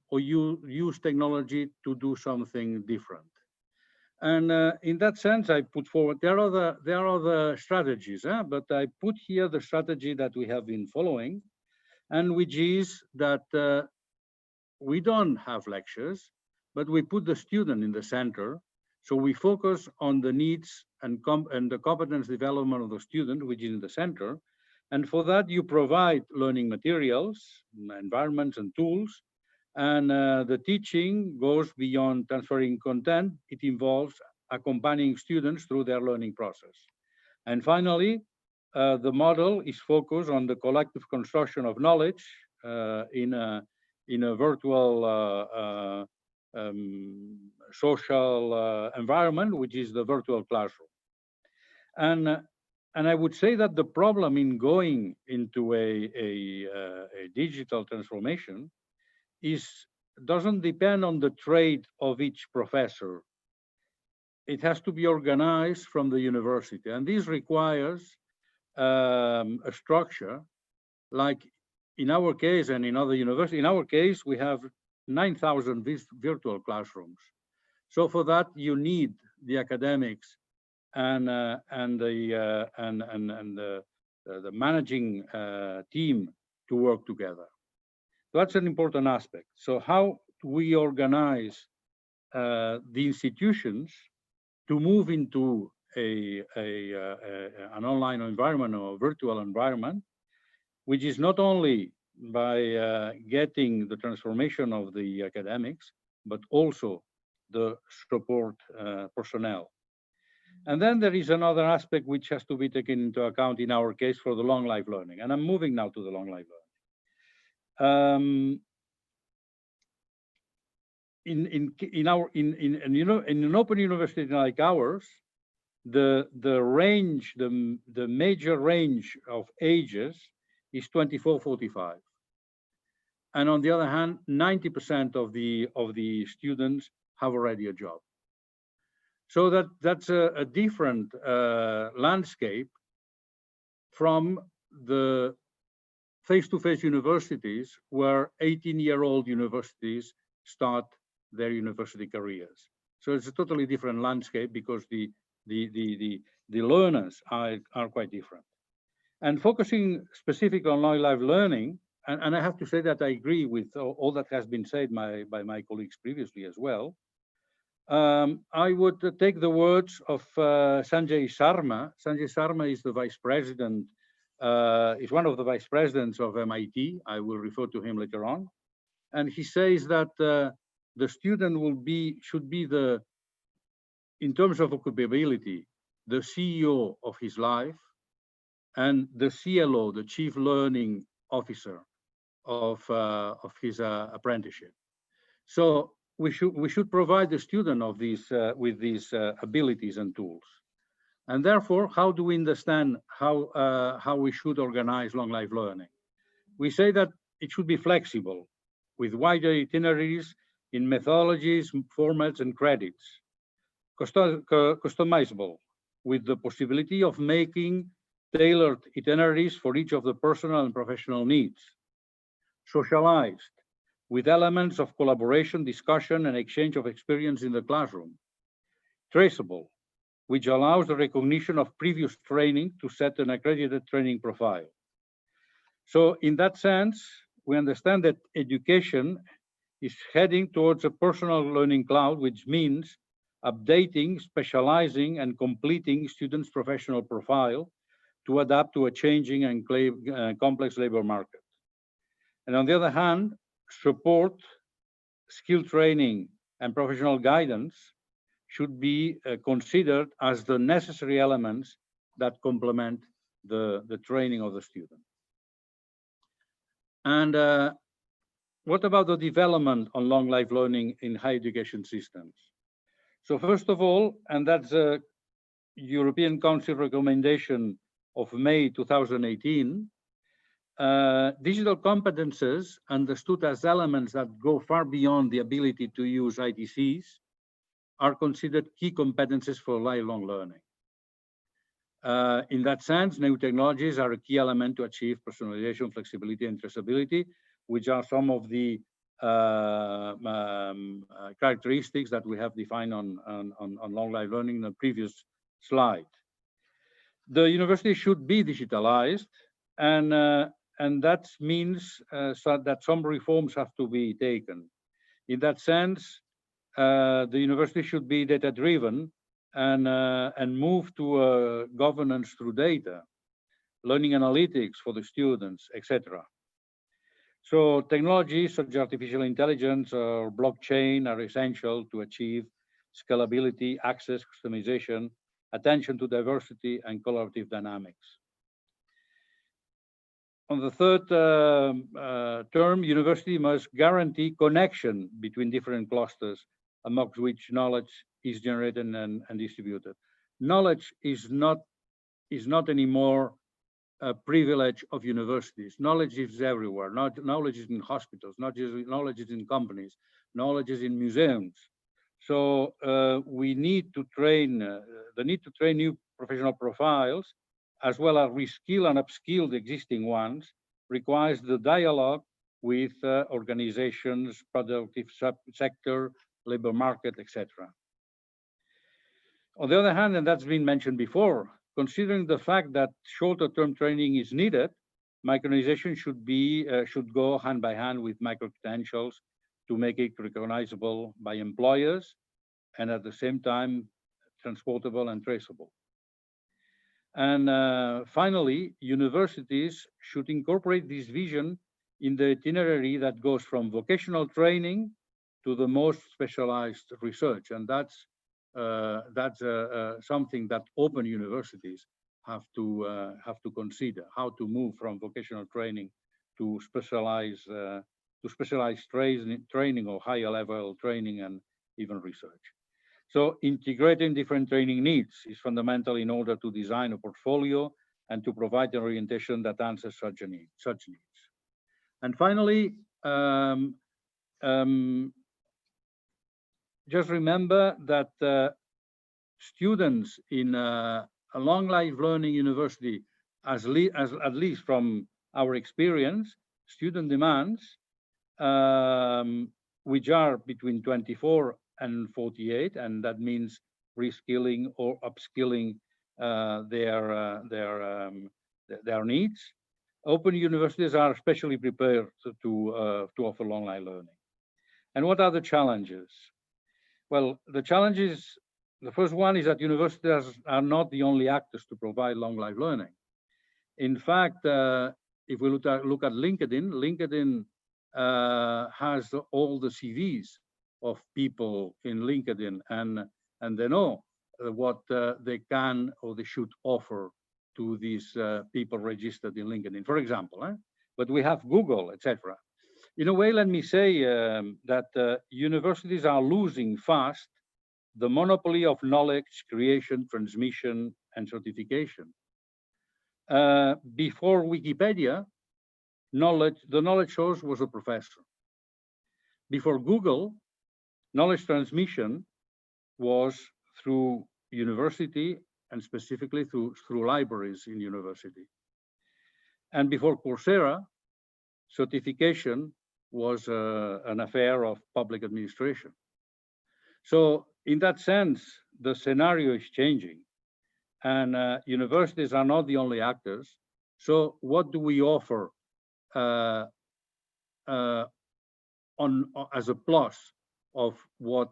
or you use technology to do something different. And in that sense, I put forward, there are other strategies, but I put here the strategy that we have been following, and which is that we don't have lectures, but we put the student in the center. So we focus on the needs and the competence development of the student, which is in the center. And for that, you provide learning materials, environments, and tools. And the teaching goes beyond transferring content. It involves accompanying students through their learning process. And finally, the model is focused on the collective construction of knowledge in a virtual social environment, which is the virtual classroom. And I would say that the problem in going into a digital transformation doesn't depend on the trade of each professor. It has to be organized from the university, and this requires a structure. Like in our case and in other universities, in our case we have 9,000 virtual classrooms. So for that you need the academics and the managing team to work together. That's an important aspect. So how we organize the institutions to move into an online environment or a virtual environment, which is not only by getting the transformation of the academics, but also the support personnel. And then there is another aspect which has to be taken into account in our case for the long life learning. And I'm moving now to the long life learning. In an open university like ours, the major range of ages is 24-45, and on the other hand, 90% of the students have already a job. So that's a different landscape from the face-to-face universities, where 18-year-old universities start their university careers. So it's a totally different landscape because the learners are quite different. And focusing specifically on long life learning, and I have to say that I agree with all that has been said by my colleagues previously as well. I would take the words of Sanjay Sharma. Sanjay Sharma is the vice president, is one of the vice presidents of MIT. I will refer to him later on. And he says that the student should be in terms of occupability, the CEO of his life, and the CLO, the Chief Learning Officer of his apprenticeship. So we should provide the student with these abilities and tools. And therefore, how do we understand how we should organize long life learning? We say that it should be flexible, with wider itineraries in methodologies, formats, and credits. Customizable, with the possibility of making tailored itineraries for each of the personal and professional needs. Socialized, with elements of collaboration, discussion, and exchange of experience in the classroom. Traceable, which allows the recognition of previous training to set an accredited training profile. So in that sense, we understand that education is heading towards a personal learning cloud, which means updating, specializing, and completing students' professional profile to adapt to a changing and complex labor market. And on the other hand, support, skill training, and professional guidance should be considered as the necessary elements that complement the training of the student. And what about the development on long life learning in higher education systems? So first of all, and that's a European Council recommendation of May 2018, digital competences understood as elements that go far beyond the ability to use ITCs are considered key competences for lifelong learning. In that sense, new technologies are a key element to achieve personalization, flexibility, and traceability, which are some of the characteristics that we have defined on long life learning in the previous slide. The university should be digitalized, and that means that some reforms have to be taken. In that sense, the university should be data-driven and move to governance through data, learning analytics for the students, etc. So technologies such as artificial intelligence or blockchain are essential to achieve scalability, access, customization, attention to diversity, and collaborative dynamics. On the third term, university must guarantee connection between different clusters amongst which knowledge is generated and distributed. Knowledge is not anymore a privilege of universities. Knowledge is everywhere. Knowledge is in hospitals, knowledge is in companies, knowledge is in museums. So we need to train, the need to train new professional profiles, as well as reskill and upskill the existing ones, requires the dialogue with organizations, productive sector, labor market, etc. On the other hand, and that's been mentioned before, considering the fact that shorter-term training is needed, micronization should go hand by hand with micro-credentials to make it recognizable by employers and at the same time transportable and traceable. And finally, universities should incorporate this vision in the itinerary that goes from vocational training to the most specialized research, and that's something that open universities have to consider, how to move from vocational training to specialized training or higher level training and even research. So integrating different training needs is fundamental in order to design a portfolio and to provide an orientation that answers such needs. And finally, just remember that students in a long life learning university, at least from our experience, student demands, which are between 24 and 48, and that means reskilling or upskilling their needs. Open universities are especially prepared to offer long life learning. And what are the challenges? Well, the challenge is, the first one is that universities are not the only actors to provide long life learning. In fact, if we look at LinkedIn, LinkedIn has all the CVs of people in LinkedIn, and they know what they can or they should offer to these people registered in LinkedIn, for example. But we have Google, etc. In a way, let me say that universities are losing fast the monopoly of knowledge creation, transmission, and certification. Before Wikipedia, the knowledge source was a professor. Before Google, knowledge transmission was through university and specifically through libraries in university. And before Coursera, certification was an affair of public administration. So in that sense, the scenario is changing, and universities are not the only actors. So what do we offer as a plus of what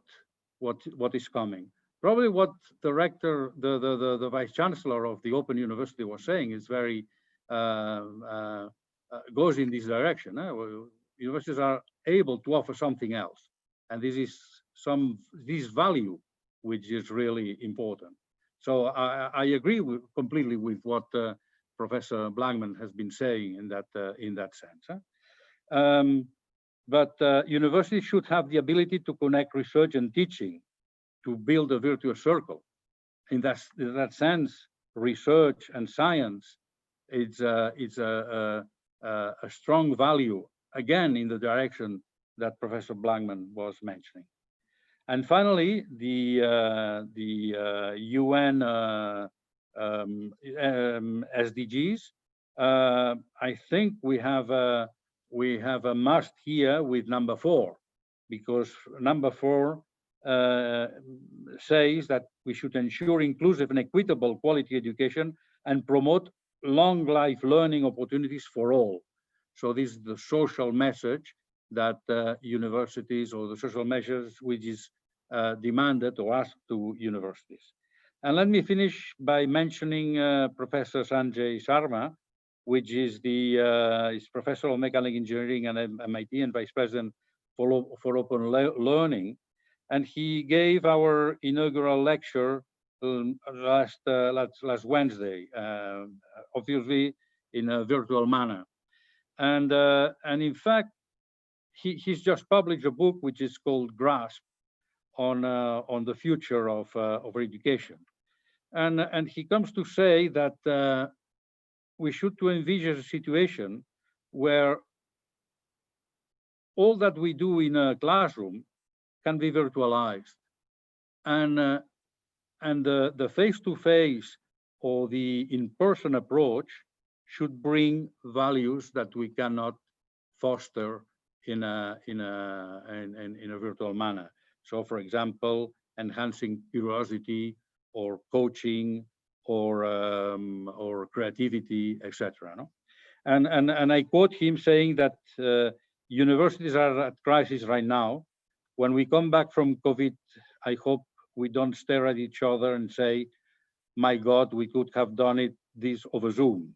is coming? Probably what the rector, the vice chancellor of the Open University was saying is very goes in this direction. Universities are able to offer something else, and this is this value which is really important. So I agree completely with what Professor Blackman has been saying in that sense. But universities should have the ability to connect research and teaching to build a virtuous circle. In that sense, research and science is a strong value, again, in the direction that Professor Blackman was mentioning. And finally, the UN SDGs. I think we have a must here with number 4, because number 4 says that we should ensure inclusive and equitable quality education and promote long life learning opportunities for all. So this is the social message that universities, or the social measures which is demanded or asked to universities. And let me finish by mentioning Professor Sanjay Sharma, which is is Professor of Mechanical Engineering at MIT and Vice President for Open Learning. And he gave our inaugural lecture last Wednesday, obviously in a virtual manner. And in fact, he's just published a book which is called Grasp on the future of education. And he comes to say that we should to envision a situation where all that we do in a classroom can be virtualized, and the face-to-face or the in-person approach should bring values that we cannot foster in a virtual manner. So, for example, enhancing curiosity or coaching or creativity, etc. No? And I quote him saying that universities are at crisis right now. When we come back from COVID, I hope we don't stare at each other and say, my God, we could have done this over Zoom.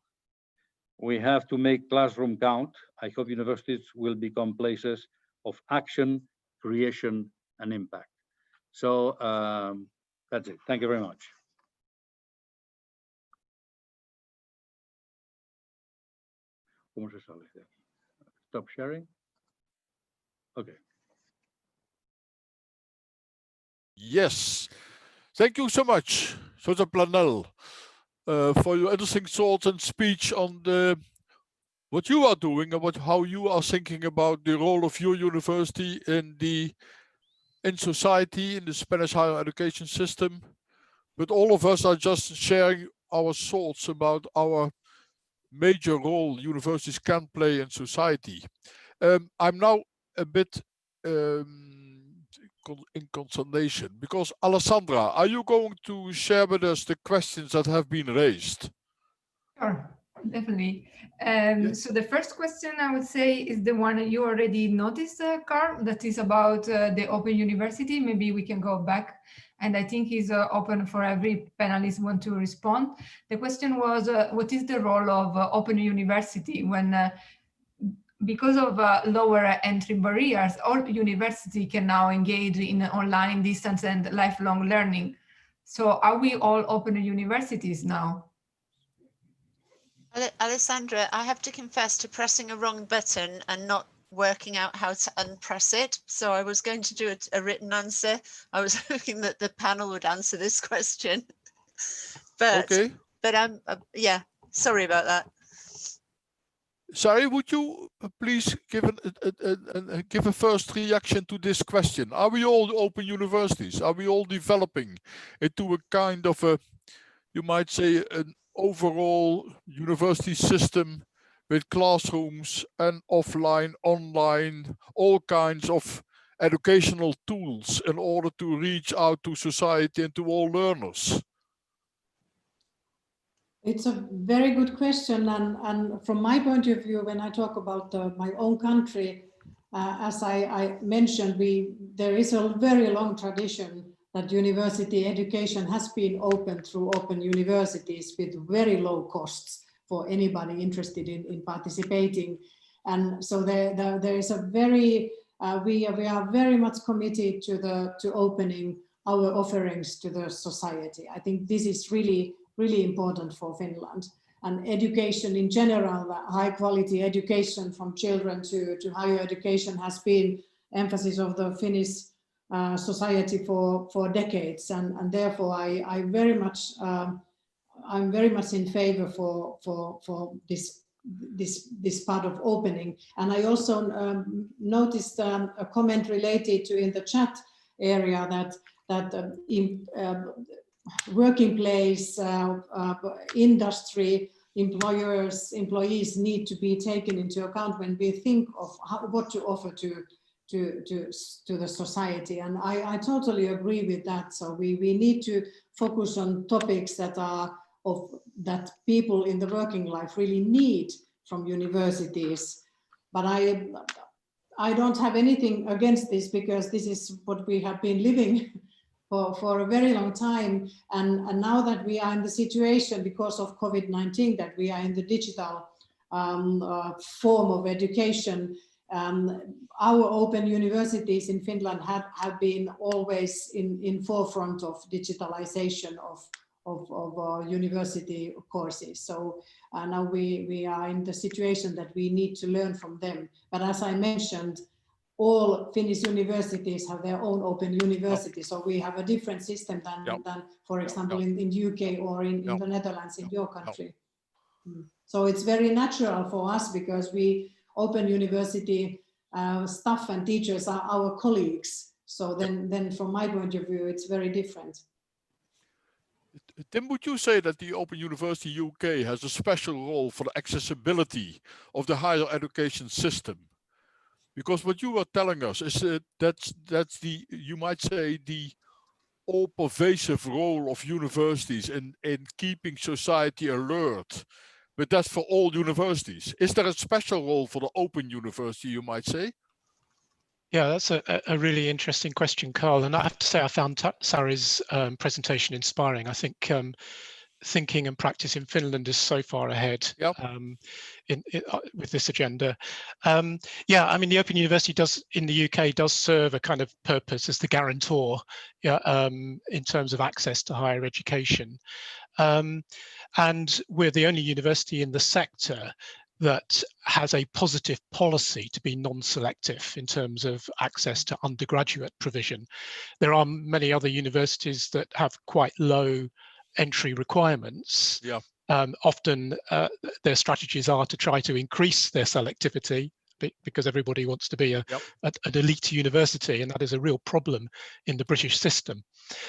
We have to make classroom count. I hope universities will become places of action, creation, and impact. So that's it. Thank you very much. Stop sharing. Okay. Yes, thank you so much, José Planel, for your interesting thoughts and speech on what you are doing and how you are thinking about the role of your university in society, in the Spanish higher education system. But all of us are just sharing our thoughts about our major role universities can play in society. I'm now a bit in consternation because, Alessandra, are you going to share with us the questions that have been raised? Sure. Definitely. Yes. So the first question I would say is the one you already noticed, Carl, that is about the Open University. Maybe we can go back, and I think is open for every panelist want to respond. The question was, what is the role of Open University when, because of lower entry barriers, all university can now engage in online, distance, and lifelong learning. So are we all open universities now? Alessandra, I have to confess to pressing a wrong button and not working out how to unpress it. So I was going to do a written answer. I was hoping that the panel would answer this question. But, Okay. but yeah, sorry about that. Sari, would you please give give a first reaction to this question? Are we all open universities? Are we all developing into a kind of a, you might say, an overall university system with classrooms and offline, online, all kinds of educational tools in order to reach out to society and to all learners? It's a very good question, and from my point of view, when I talk about my own country, as I mentioned, there is a very long tradition that university education has been open through open universities with very low costs for anybody interested in participating, and so there is a very we are very much committed to opening our offerings to the society. I think this is really important for Finland, and education in general, high quality education from children to higher education has been emphasis of the Finnish society for decades, and therefore I'm very much in favor for this part of opening. And I also noticed a comment related to in the chat area that working place, industry, employees need to be taken into account when we think of what to offer to the society. And I totally agree with that. So we need to focus on topics that people in the working life really need from universities. But I don't have anything against this, because this is what we have been living for a very long time, and now that we are in the situation because of COVID-19 that we are in the digital form of education, our open universities in Finland have been always in forefront of digitalization of university courses. So now we are in the situation that we need to learn from them. But as I mentioned, all Finnish universities have their own open university, so we have a different system than for example, in UK or in the Netherlands, in your country. So it's very natural for us, because we open university staff and teachers are our colleagues. So then from my point of view, it's very different. Tim, would you say that the Open University UK has a special role for the accessibility of the higher education system? Because what you are telling us is that's the, you might say, the all-pervasive role of universities in keeping society alert. But that's for all universities. Is there a special role for the Open University, you might say? Yeah, that's a really interesting question, Carl. And I have to say, I found Sari's presentation inspiring. I think thinking and practice in Finland is so far ahead with this agenda. Yeah, I mean, the Open University in the UK does serve a kind of purpose as the guarantor in terms of access to higher education. And we're the only university in the sector that has a positive policy to be non-selective in terms of access to undergraduate provision. There are many other universities that have quite low entry requirements. Yeah. Often their strategies are to try to increase their selectivity, because everybody wants to be an elite university, and that is a real problem in the British system.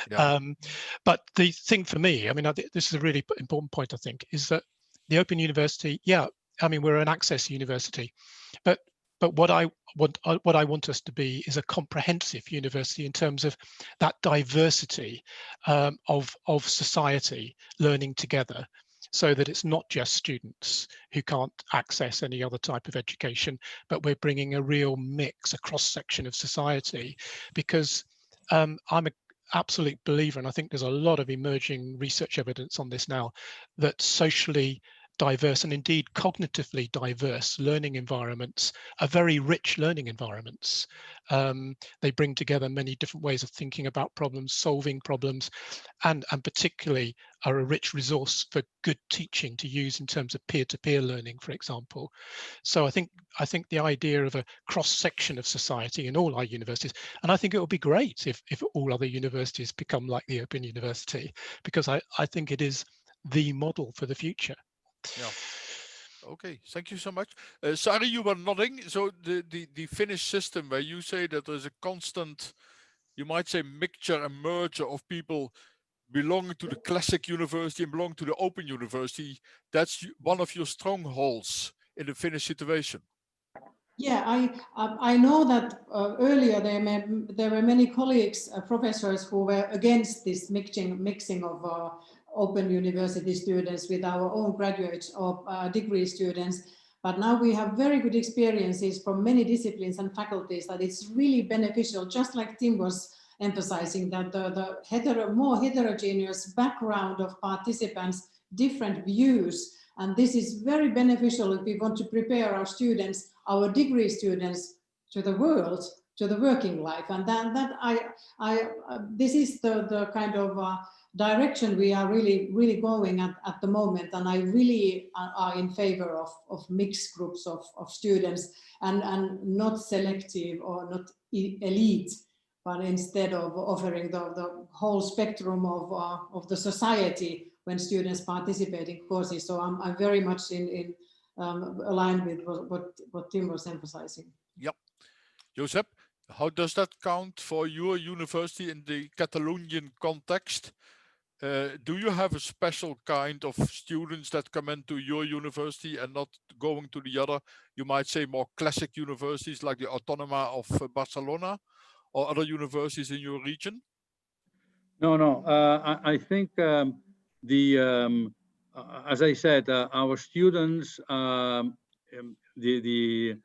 But the thing for me, I mean, this is a really important point, I think, is that the Open University, I mean, we're an access university, but what I want us to be is a comprehensive university in terms of that diversity of society learning together. so that it's not just students who can't access any other type of education, but we're bringing a real mix, a cross-section of society, because I'm an absolute believer, and I think there's a lot of emerging research evidence on this now, that socially diverse and indeed cognitively diverse learning environments are very rich learning environments. They bring together many different ways of thinking about problems, solving problems, and particularly are a rich resource for good teaching to use in terms of peer-to-peer learning, for example. So I think the idea of a cross-section of society in all our universities, and I think it would be great if all other universities become like the Open University, because I think it is the model for the future. Yeah. Okay, thank you so much. Sari, you were nodding. So the Finnish system where you say that there's a constant, you might say, mixture and merger of people belonging to the classic university and belonging to the open university, that's one of your strongholds in the Finnish situation. Yeah, I know that earlier there were many colleagues, professors who were against this mixing of open university students with our own graduates or degree students. But now we have very good experiences from many disciplines and faculties that it's really beneficial, just like Tim was emphasizing, that the more heterogeneous background of participants, different views, and this is very beneficial if we want to prepare our students, our degree students, to the world, to the working life. And this is the kind of direction we are really going at the moment. And I really are in favor of mixed groups of students and not selective or not elite, but instead of offering the whole spectrum of the society when students participate in courses. So I'm very much aligned with what Tim was emphasizing. Yep. Josep, how does that count for your university in the Catalonian context? Do you have a special kind of students that come into your university and not going to the other, you might say, more classic universities like the Autónoma of Barcelona or other universities in your region? No. I think as I said, our students, the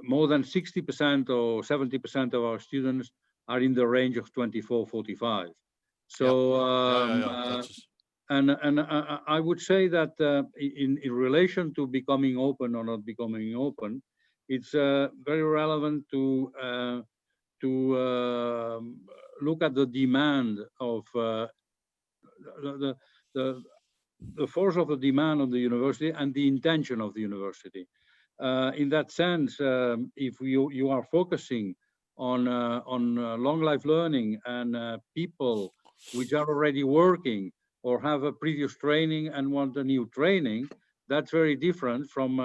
more than 60% or 70% of our students are in the range of 24-45. So, and I would say that in relation to becoming open or not becoming open, it's very relevant to look at the demand of the force of the demand of the university and the intention of the university. In that sense, if you are focusing on long life learning and people which are already working or have a previous training and want a new training, that's very different from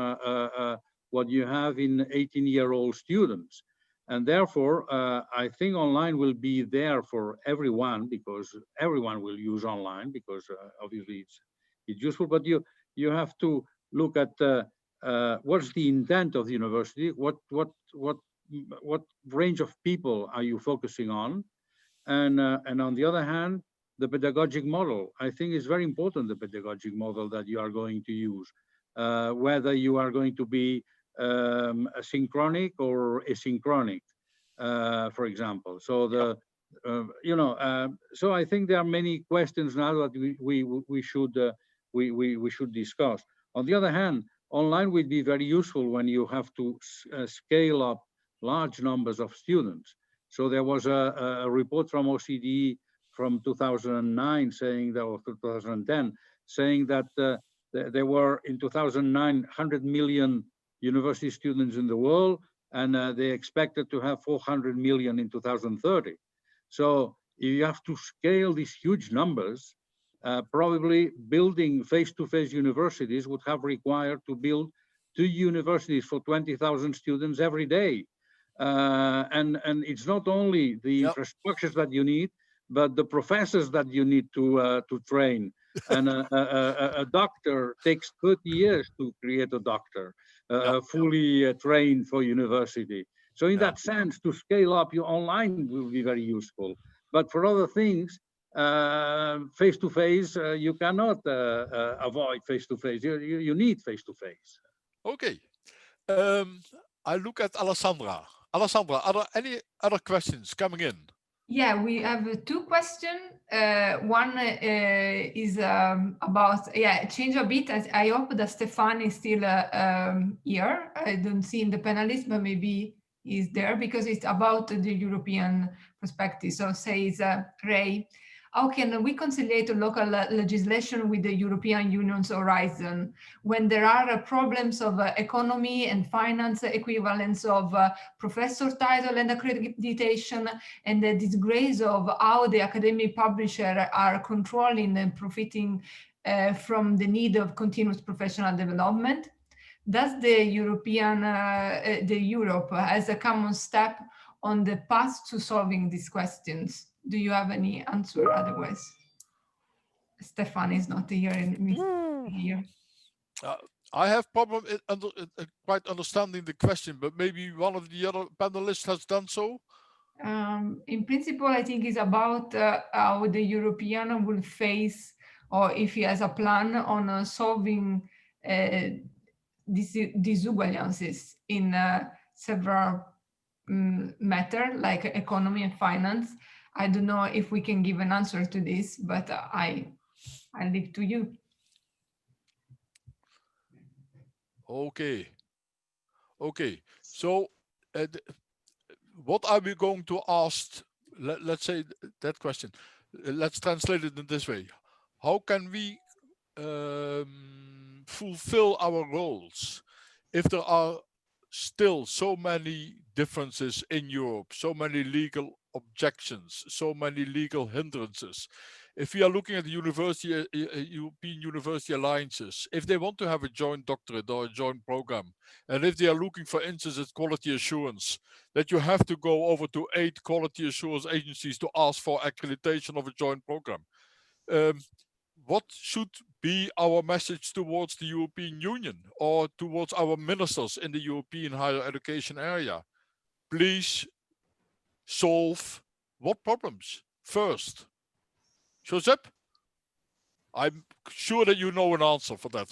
what you have in 18-year-old students. And therefore, I think online will be there for everyone, because everyone will use online, because obviously it's useful. But you have to look at what's the intent of the university, what range of people are you focusing on, and on the other hand, the pedagogic model. I think it's very important, the pedagogic model that you are going to use, whether you are going to be synchronic or asynchronic, for example. So so I think there are many questions now that we should discuss. On the other hand, online will be very useful when you have to scale up large numbers of students. So there was a report from OECD from 2009 saying that, or 2010, saying that there were in 2009 100 million university students in the world, and they expected to have 400 million in 2030. So you have to scale these huge numbers. Probably building face-to-face universities would have required to build 2 universities for 20,000 students every day. And it's not only the infrastructures that you need, but the professors that you need to train. And a doctor takes 30 years to create a doctor, fully trained for university. So in that sense, to scale up your online will be very useful. But for other things, face-to-face, you cannot avoid face-to-face. You need face-to-face. Okay. I look at Alessandra. Alessandra, are there any other questions coming in? Yeah, we have two questions. One is about, change a bit. I hope that Stefan is still here. I don't see in the panelist, but maybe he's there because it's about the European perspective. So says Ray, how can we conciliate local legislation with the European Union's horizon when there are problems of economy and finance, equivalence of professor title and accreditation, and the disgrace of how the academic publishers are controlling and profiting from the need of continuous professional development? Does the Europe as a common step on the path to solving these questions? Do you have any answer otherwise? Stefan is not here and here. I have problem quite understanding the question, but maybe one of the other panelists has done so. In principle, I think it's about how the European will face, or if he has a plan on solving disequalences in several matters like economy and finance. I don't know if we can give an answer to this, but I leave to you. Okay. So what are we going to ask? Let's say that question. Let's translate it in this way. How can we fulfill our roles if there are still so many differences in Europe, so many legal objections, so many legal hindrances? If we are looking at the European University Alliances, if they want to have a joint doctorate or a joint program, and if they are looking, for instance, at quality assurance, that you have to go over to 8 quality assurance agencies to ask for accreditation of a joint program. What should be our message towards the European Union or towards our ministers in the European higher education area? Please solve what problems first? Josep, I'm sure that you know an answer for that.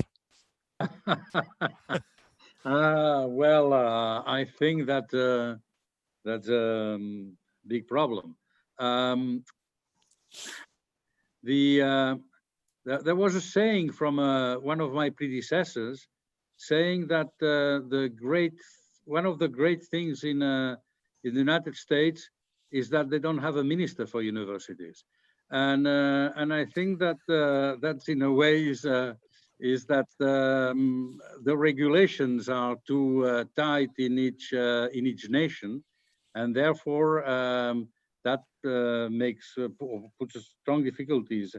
Well, I think that that's a big problem. There was a saying from one of my predecessors saying that one of the great things in the United States is that they don't have a minister for universities. And I think that that's in a way is that the regulations are too tight in each nation, and therefore that puts strong difficulties.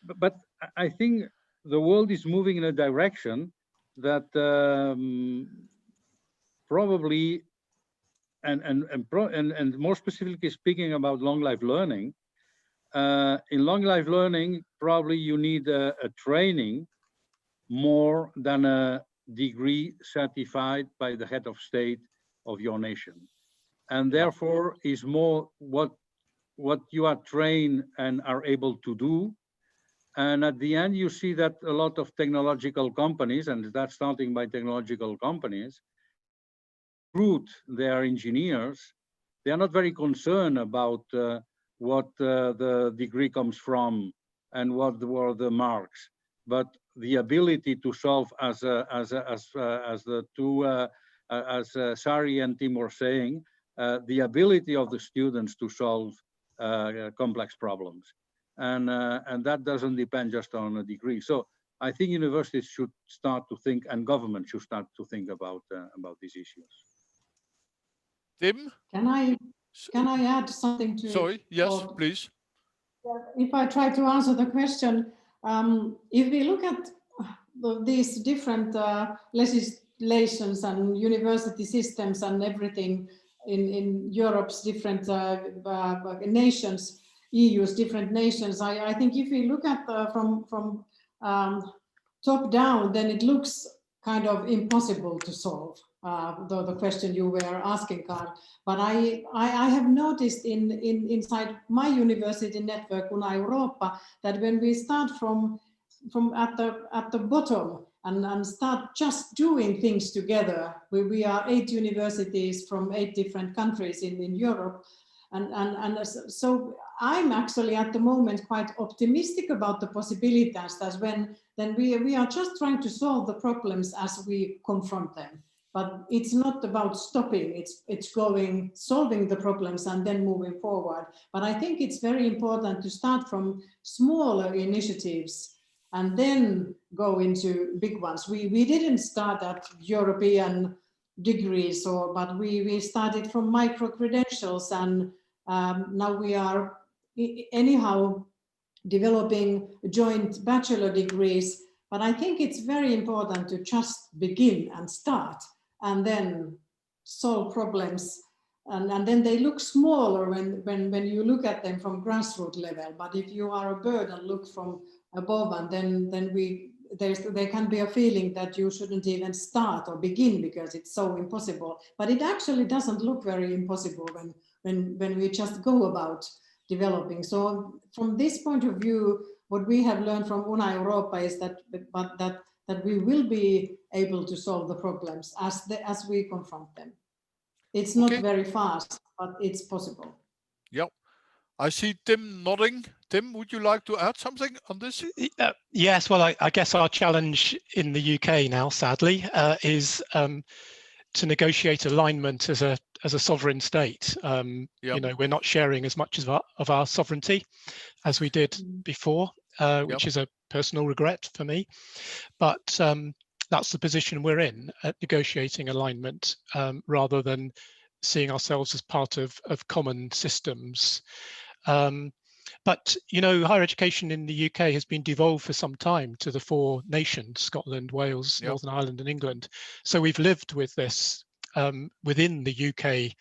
But I think the world is moving in a direction that probably, and more specifically speaking about long life learning. In long life learning, probably you need a training more than a degree certified by the head of state of your nation. And therefore is more what you are trained and are able to do. And at the end, you see that a lot of technological companies, and that's starting by technological companies, recruit their engineers. They are not very concerned about what the degree comes from and what were the marks, but the ability to solve, as Sari and Tim were saying, the ability of the students to solve complex problems, and that doesn't depend just on a degree. So I think universities should start to think, and government should start to think about these issues. Tim? Can I add something to? Sorry, yes, please. If I try to answer the question, if we look at these different legislations and university systems and everything in Europe's different nations, EU's different nations, I think if we look at from top down, then it looks kind of impossible to solve. the question you were asking, Carl. But I have noticed inside my university network, Una Europa, that when we start from at the bottom and start just doing things together, we are 8 universities from 8 different countries in Europe, and so I'm actually at the moment quite optimistic about the possibilities that then we are just trying to solve the problems as we confront them. But it's not about stopping, it's going, solving the problems and then moving forward. But I think it's very important to start from smaller initiatives and then go into big ones. We didn't start at European degrees, but we started from micro-credentials, and now we are anyhow developing joint bachelor degrees. But I think it's very important to just begin and start, and then solve problems. And then they look smaller when you look at them from grassroots level. But if you are a bird and look from above, and then there can be a feeling that you shouldn't even start or begin because it's so impossible. But it actually doesn't look very impossible when we just go about developing. So from this point of view, what we have learned from Una Europa is that we will be able to solve the problems as we confront them. It's not very fast, but it's possible. Yep. I see Tim nodding. Tim, would you like to add something on this? Yes, well, I guess our challenge in the UK now, sadly, is to negotiate alignment as a sovereign state. You know, we're not sharing as much of our sovereignty as we did before, which is a personal regret for me. But that's the position we're in, at negotiating alignment rather than seeing ourselves as part of common systems. But, you know, higher education in the UK has been devolved for some time to the 4 nations, Scotland, Wales, Northern Ireland and England. So we've lived with this within the UK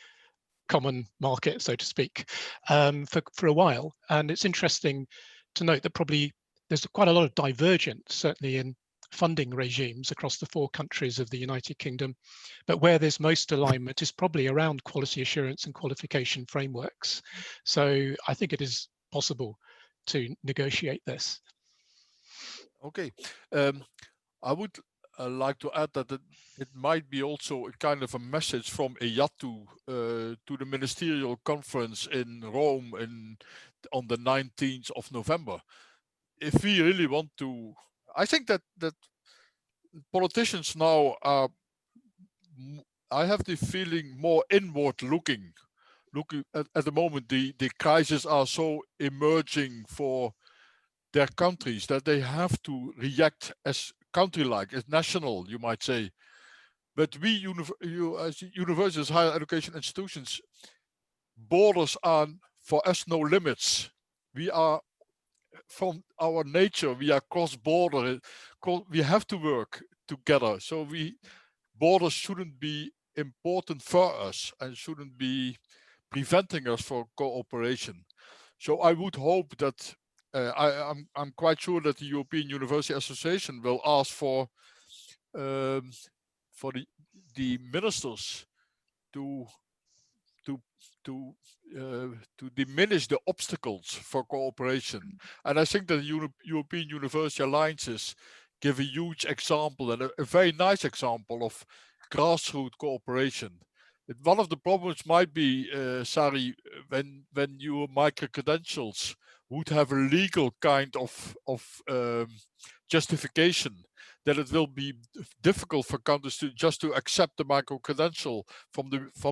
common market, so to speak, for a while. And it's interesting to note that probably there's quite a lot of divergence, certainly in funding regimes across the 4 countries of the United Kingdom. But where there's most alignment is probably around quality assurance and qualification frameworks. So I think it is possible to negotiate this. Okay. I would like to add that it might be also a kind of a message from IHE2020 to the ministerial conference in Rome on the 19th of November. If we really want to, I think that politicians now are, I have the feeling, more inward looking at the moment. The crises are so emerging for their countries that they have to react as country-like, as national, you might say. But we, as universities, higher education institutions, borders are for us no limits. We are, from our nature, we are cross-border. We have to work together. So borders shouldn't be important for us and shouldn't be preventing us from cooperation. So I would hope that I'm quite sure that the European University Association will ask for the ministers to diminish the obstacles for cooperation. And I think that the European University Alliances give a huge example, and a very nice example of grassroots cooperation. One of the problems might be, Sari, when your micro-credentials would have a legal kind of justification, that it will be difficult for countries to accept the micro-credential from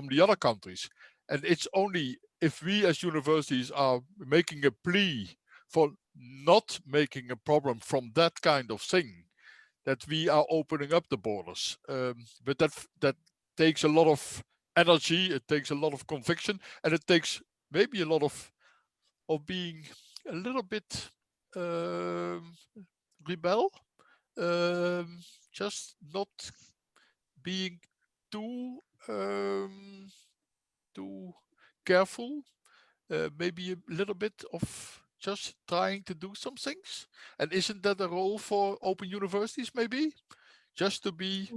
the other countries. And it's only if we as universities are making a plea for not making a problem from that kind of thing, that we are opening up the borders. But that takes a lot of energy, it takes a lot of conviction, and it takes maybe a lot of being a little bit rebel, just not being too careful, maybe a little bit of just trying to do some things. And isn't that a role for open universities, maybe? Just to be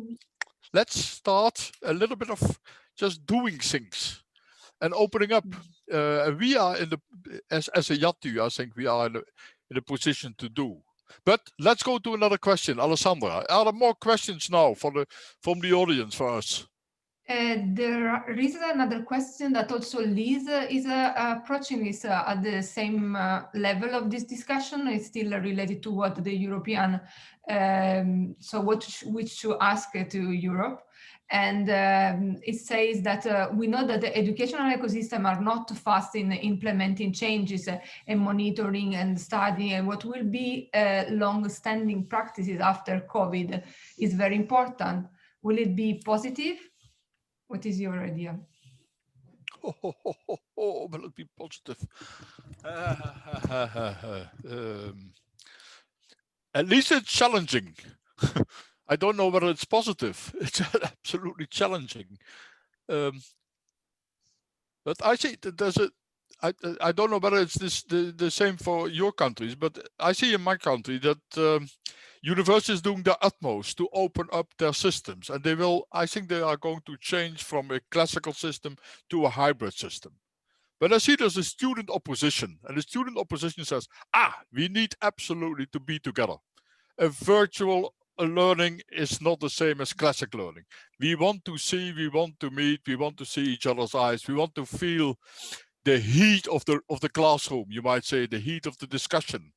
let's start a little bit of just doing things and opening up. We are in the, as a YATU, I think we are in a position to do. But let's go to another question. Alessandra, are there more questions now from the audience for us? There is another question that also Liz is approaching is at the same level of this discussion. It's still related to what the European, so what we should ask to Europe. And it says that we know that the educational ecosystem are not fast in implementing changes and monitoring and studying, and what will be long-standing practices after COVID is very important. Will it be positive? What is your idea? Will it be positive? At least it's challenging. I don't know whether it's positive. It's absolutely challenging. But I see that there's a, I don't know whether it's the same for your countries, but I see in my country that universities doing their utmost to open up their systems, and they will, I think they are going to change from a classical system to a hybrid system. But I see there's a student opposition, and the student opposition says, we need absolutely to be together. A virtual learning is not the same as classic learning. We want to see, we want to meet, we want to see each other's eyes, we want to feel the heat of the classroom, you might say, the heat of the discussion.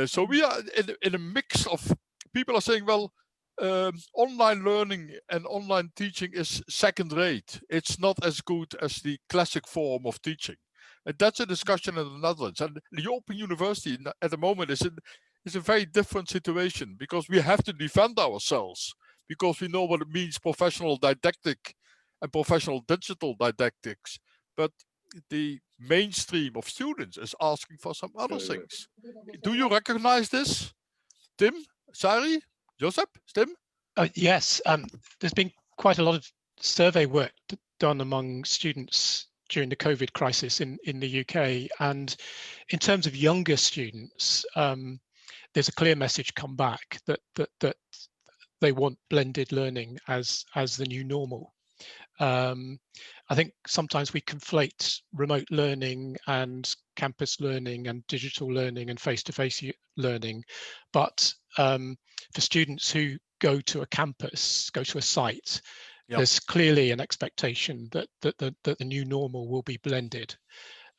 So we are in a mix of people are saying, well, online learning and online teaching is second rate. It's not as good as the classic form of teaching. And that's a discussion in the Netherlands. And the Open University at the moment is a very different situation, because we have to defend ourselves, because we know what it means, professional didactic and professional digital didactics. But the mainstream of students is asking for some other things. Do you recognize this? Tim, Sari, Josep, Tim? Yes, there's been quite a lot of survey work done among students during the COVID crisis in the UK. And in terms of younger students, there's a clear message come back that they want blended learning as the new normal. I think sometimes we conflate remote learning and campus learning and digital learning and face-to-face learning, but for students who go to a campus, go to a site, there's clearly an expectation that the new normal will be blended.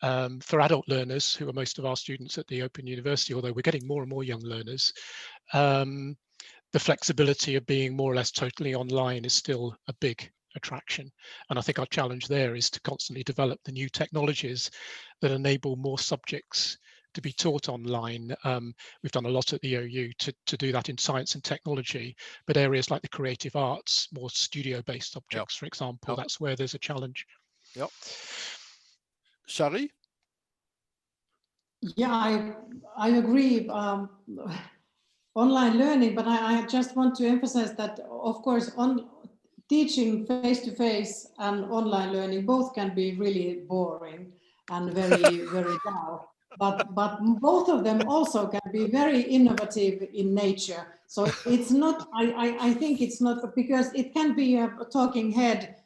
For adult learners, who are most of our students at the Open University, although we're getting more and more young learners, the flexibility of being more or less totally online is still a big attraction. And I think our challenge there is to constantly develop the new technologies that enable more subjects to be taught online. We've done a lot at the OU to do that in science and technology, but areas like the creative arts, more studio-based subjects, for example, that's where there's a challenge. Yep. Shari? Yeah, I agree. Online learning, but I just want to emphasize that, of course, on teaching face-to-face and online learning both can be really boring and very dull. But both of them also can be very innovative in nature. So it's not, I think it's not, because it can be a talking head,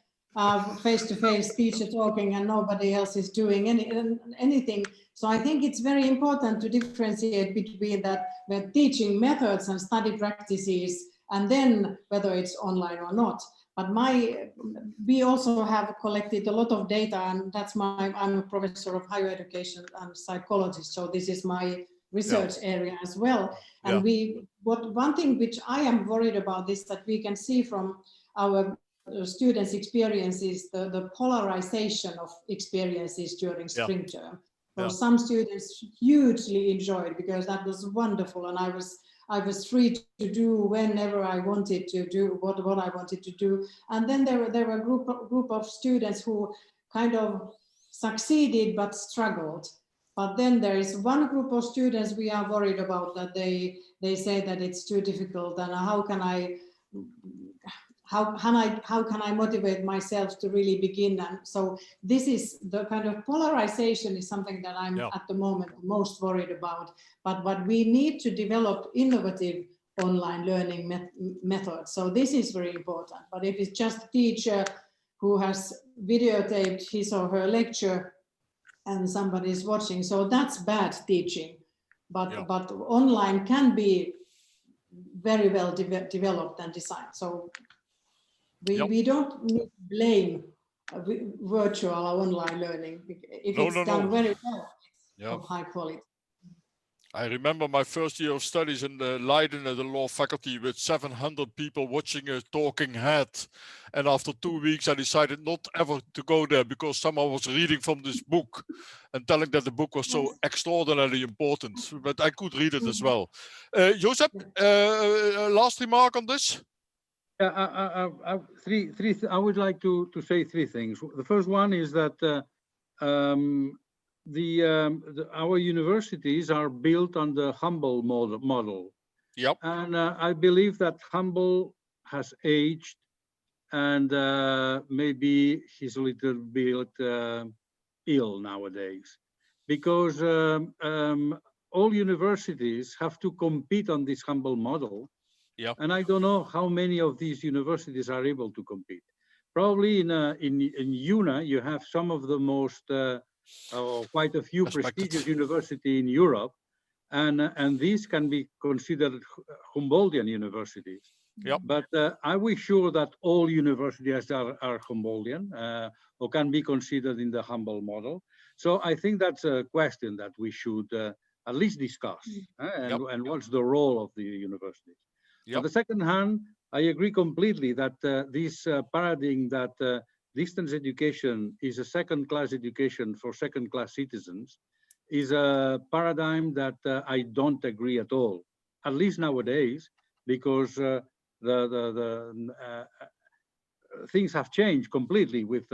face-to-face teacher talking and nobody else is doing anything. So I think it's very important to differentiate between that teaching methods and study practices, and then whether it's online or not. But we also have collected a lot of data, and I'm a professor of higher education and psychologist, so this is my research area as well. And one thing which I am worried about is that we can see from our students' experiences the polarization of experiences during spring term. So some students hugely enjoyed, because that was wonderful, and I was free to do whenever I wanted to do what I wanted to do. And then there were a group of students who kind of succeeded but struggled. But then there is one group of students we are worried about, that they say that it's too difficult, and how can I motivate myself to really begin? And so this is the kind of polarization is something that I'm at the moment most worried about. But what we need to develop innovative online learning method. So this is very important. But if it's just a teacher who has videotaped his or her lecture and somebody is watching, so that's bad teaching. But online can be very well developed and designed. So we don't need to blame virtual or online learning. If it's done very well, it's of high quality. I remember my first year of studies in Leiden at the law faculty with 700 people watching a talking head. And after 2 weeks, I decided not ever to go there because someone was reading from this book and telling that the book was so extraordinarily important, but I could read it as well. Josep, last remark on this? I would like to say three things. The first one is that our universities are built on the humble model. Yep. And I believe that humble has aged, and maybe he's a little bit ill nowadays, because all universities have to compete on this humble model. Yep. And I don't know how many of these universities are able to compete. Probably in UNA, you have some of the most quite a few prestigious universities in Europe, and these can be considered Humboldtian universities. Yep. But are we sure that all universities are Humboldtian or can be considered in the humble model? So I think that's a question that we should at least discuss. And what's the role of the universities? Yep. On the second hand, I agree completely that this paradigm that distance education is a second-class education for second-class citizens is a paradigm that I don't agree at all, at least nowadays, because things have changed completely with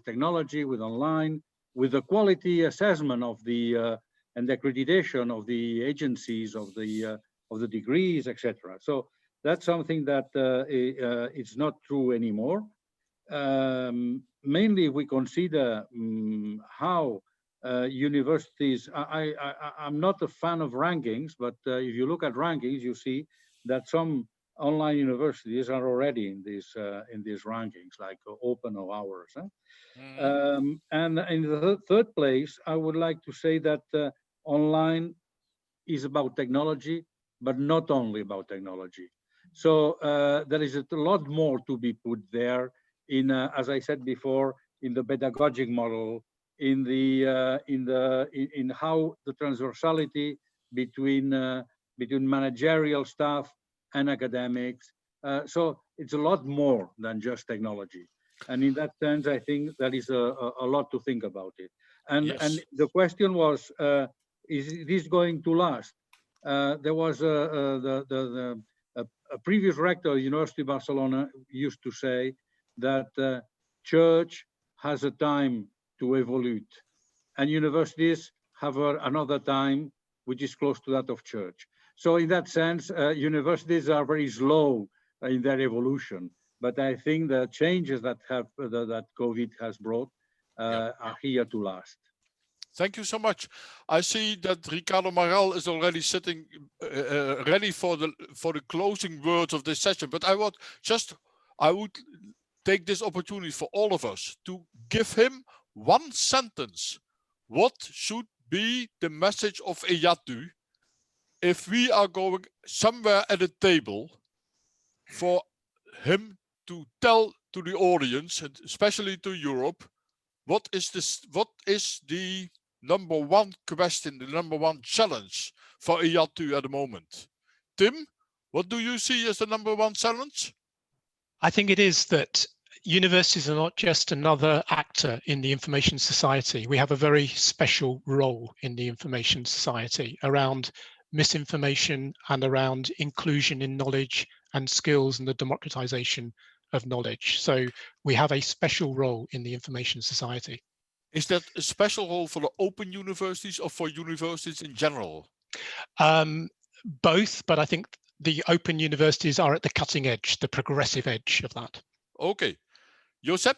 technology, with online, with the quality assessment of the and the accreditation of the agencies of the degrees, etc. So that's something that it's not true anymore. Mainly, if we consider how universities, I'm not a fan of rankings, but if you look at rankings, you see that some online universities are already in these rankings, like Open or ours. And in the third place, I would like to say that online is about technology, but not only about technology. So there is a lot more to be put there in, as I said before, in the pedagogic model, in how the transversality between managerial staff and academics. So it's a lot more than just technology. And in that sense, I think there is a lot to think about it. And the question was, is this going to last? There was a previous rector of University of Barcelona used to say that church has a time to evolve, and universities have another time which is close to that of church. So in that sense, universities are very slow in their evolution. But I think the changes that COVID has brought are here to last. Thank you so much. I see that Ricardo Maral is already sitting ready for the closing words of this session. But I would take this opportunity for all of us to give him one sentence. What should be the message of IHE2020 if we are going somewhere at a table for him to tell to the audience, and especially to Europe, what is the number one question, the number one challenge for IHE2020 at the moment? Tim, what do you see as the number one challenge? I think it is that universities are not just another actor in the information society. We have a very special role in the information society around misinformation and around inclusion in knowledge and skills and the democratization of knowledge. So we have a special role in the information society. Is that a special role for the open universities or for universities in general? Both, but I think the open universities are at the cutting edge, the progressive edge of that. Okay. Josep?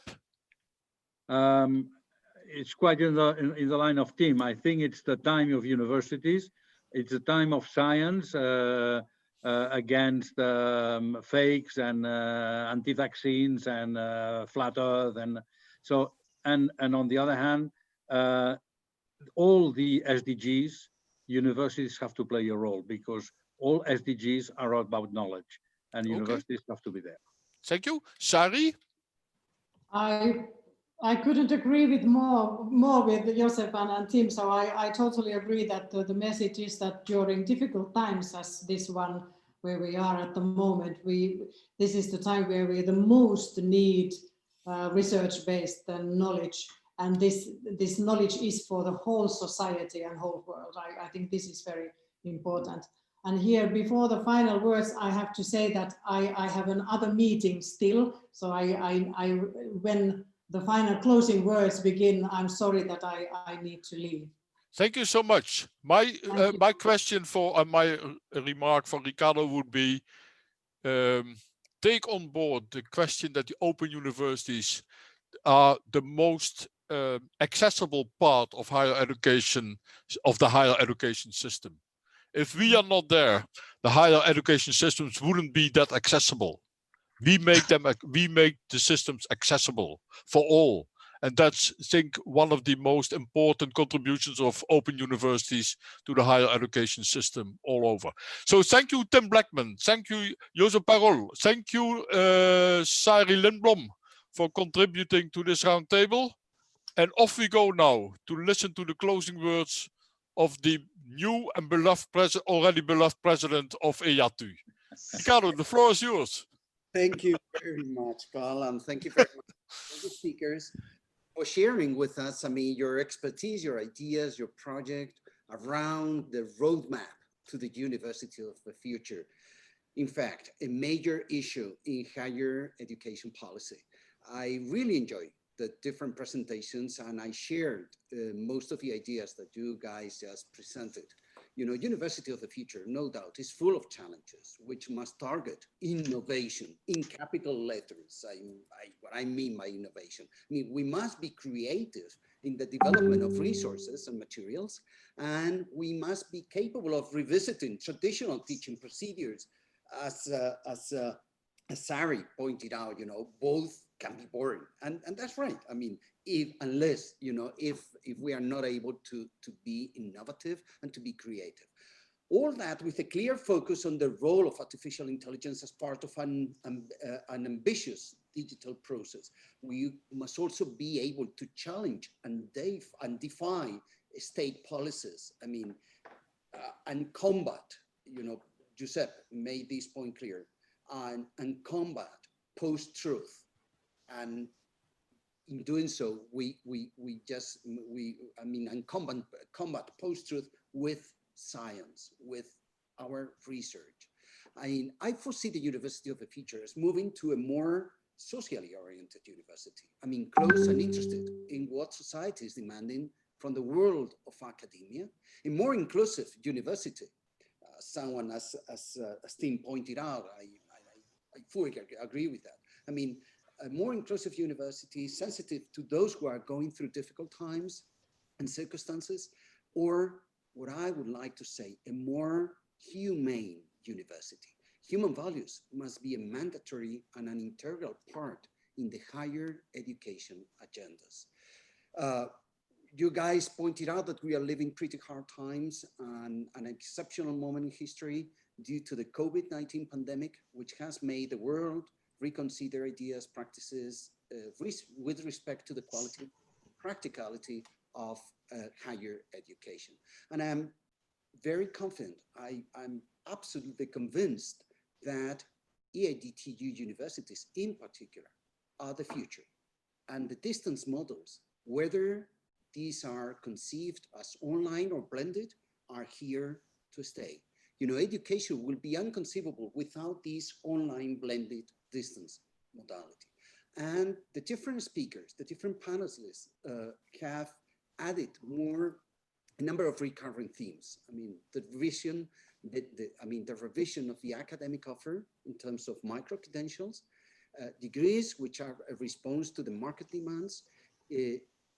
It's quite in the line of Tim. I think it's the time of universities. It's a time of science. against fakes and anti-vaccines and flat Earth, and so and on the other hand, all the SDGs, universities have to play a role because all SDGs are about knowledge, and universities have to be there. Thank you, Sari. I couldn't agree with more with Joseph and Tim. So I totally agree that the message is that during difficult times as this one where we are at the moment, this is the time where we the most need research-based knowledge, and this knowledge is for the whole society and whole world. I think this is very important. And here, before the final words, I have to say that I have another meeting still. So when the final closing words begin, I'm sorry that I need to leave. Thank you so much. My question for my remark for Ricardo would be, take on board the question that the open universities are the most accessible part of higher education, of the higher education system. If we are not there, the higher education systems wouldn't be that accessible. We make the systems accessible for all. And that's, I think, one of the most important contributions of open universities to the higher education system all over. So thank you, Tim Blackman. Thank you, Josep Parol. Thank you, Sari Lindblom, for contributing to this roundtable. And off we go now to listen to the closing words of the new and already beloved president of IHE2020. Ricardo, the floor is yours. Thank you very much, Carl, and thank you very much to all the speakers for sharing with us, your expertise, your ideas, your project around the roadmap to the University of the Future. In fact, a major issue in higher education policy. I really enjoyed the different presentations, and I shared most of the ideas that you guys just presented. University of the Future, no doubt, is full of challenges, which must target innovation in capital letters. What I mean by innovation, we must be creative in the development of resources and materials, and we must be capable of revisiting traditional teaching procedures. As Sari pointed out, both can be boring, and that's right. Unless if we are not able to be innovative and to be creative, all that with a clear focus on the role of artificial intelligence as part of an ambitious digital process. We must also be able to challenge and defy state policies. And combat. Giuseppe made this point clear, and combat post-truth. And in doing so, combat post-truth with science, with our research. I foresee the University of the Future as moving to a more socially oriented university. Close and interested in what society is demanding from the world of academia, a more inclusive university. Someone, as Tim pointed out, I fully agree with that. A more inclusive university, sensitive to those who are going through difficult times and circumstances, or what I would like to say, a more humane university. Human values must be a mandatory and an integral part in the higher education agendas. You guys pointed out that we are living pretty hard times and an exceptional moment in history due to the COVID-19 pandemic, which has made the world reconsider ideas, practices with respect to the quality, practicality of higher education. And I'm very confident, I'm absolutely convinced that IHE2020 universities in particular are the future. And the distance models, whether these are conceived as online or blended, are here to stay. Education will be inconceivable without this online blended distance modality. And the different speakers, the different panelists have added a number of recurring themes. The revision, the revision of the academic offer in terms of micro-credentials, degrees which are a response to the market demands,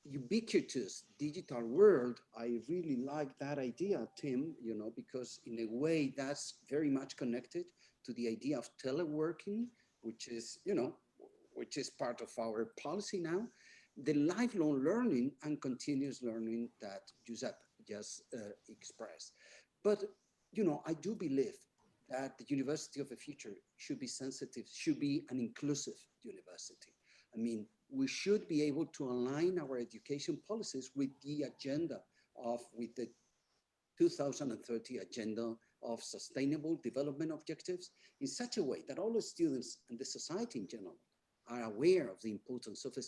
ubiquitous digital world, I really like that idea, Tim, because in a way that's very much connected to the idea of teleworking, which is, which is part of our policy now, the lifelong learning and continuous learning that Giuseppe just expressed. But, I do believe that the University of the Future should be sensitive, should be an inclusive university. I mean, we should be able to align our education policies with the agenda with the 2030 agenda of sustainable development objectives in such a way that all the students and the society in general are aware of the importance of the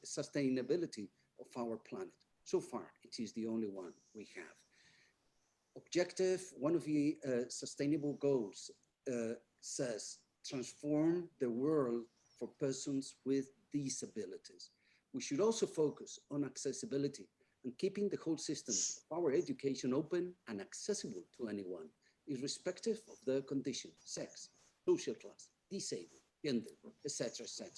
sustainability of our planet. So far, it is the only one we have. One of the sustainable goals says, transform the world for persons with disabilities. We should also focus on accessibility and keeping the whole system of our education open and accessible to anyone, irrespective of their condition, sex, social class, disabled, gender, etc., etc.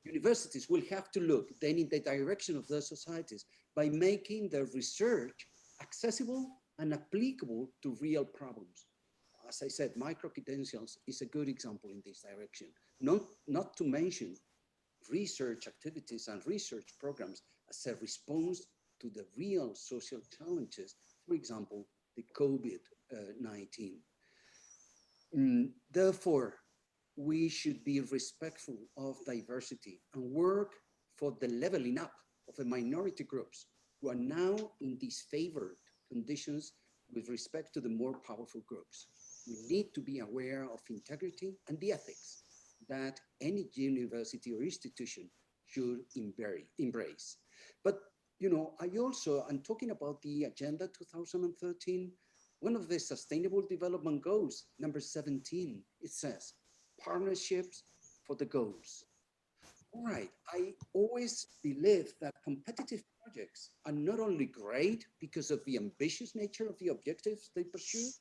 Universities will have to look then in the direction of their societies by making their research accessible and applicable to real problems. As I said, micro-credentials is a good example in this direction, not to mention research activities and research programs as a response to the real social challenges, for example, the COVID-19. Therefore, we should be respectful of diversity and work for the leveling up of the minority groups who are now in disfavored conditions with respect to the more powerful groups. We need to be aware of integrity and the ethics that any university or institution should embrace. But, I'm talking about the Agenda 2013, one of the Sustainable Development Goals, number 17, it says, partnerships for the goals. All right, I always believe that competitive projects are not only great because of the ambitious nature of the objectives they pursue,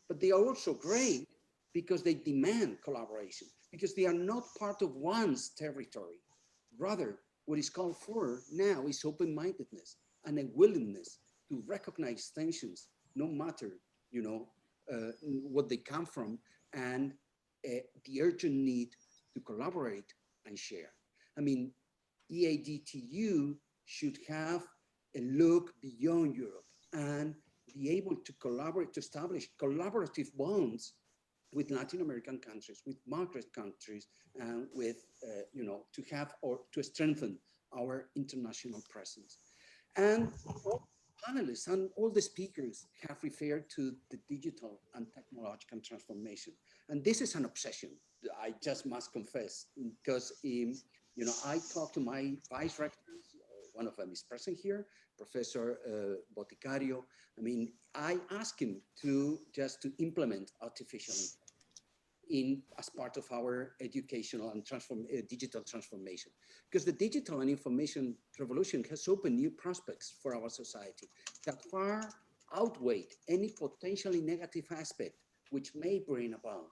but they are also great because they demand collaboration, because they are not part of one's territory. Rather, what is called for now is open-mindedness and a willingness to recognize tensions, no matter, what they come from, and the urgent need to collaborate and share. I mean, EADTU should have a look beyond Europe and be able to collaborate, to establish collaborative bonds with Latin American countries, with Maghreb countries, and with, to have or to strengthen our international presence. And all panelists and all the speakers have referred to the digital and technological transformation. And this is an obsession, I just must confess, because, I talked to my vice rectors, one of them is present here, Professor Boticario. I mean, I asked him to implement artificial intelligence as part of our educational and digital transformation. Because the digital and information revolution has opened new prospects for our society that far outweigh any potentially negative aspect which may bring about.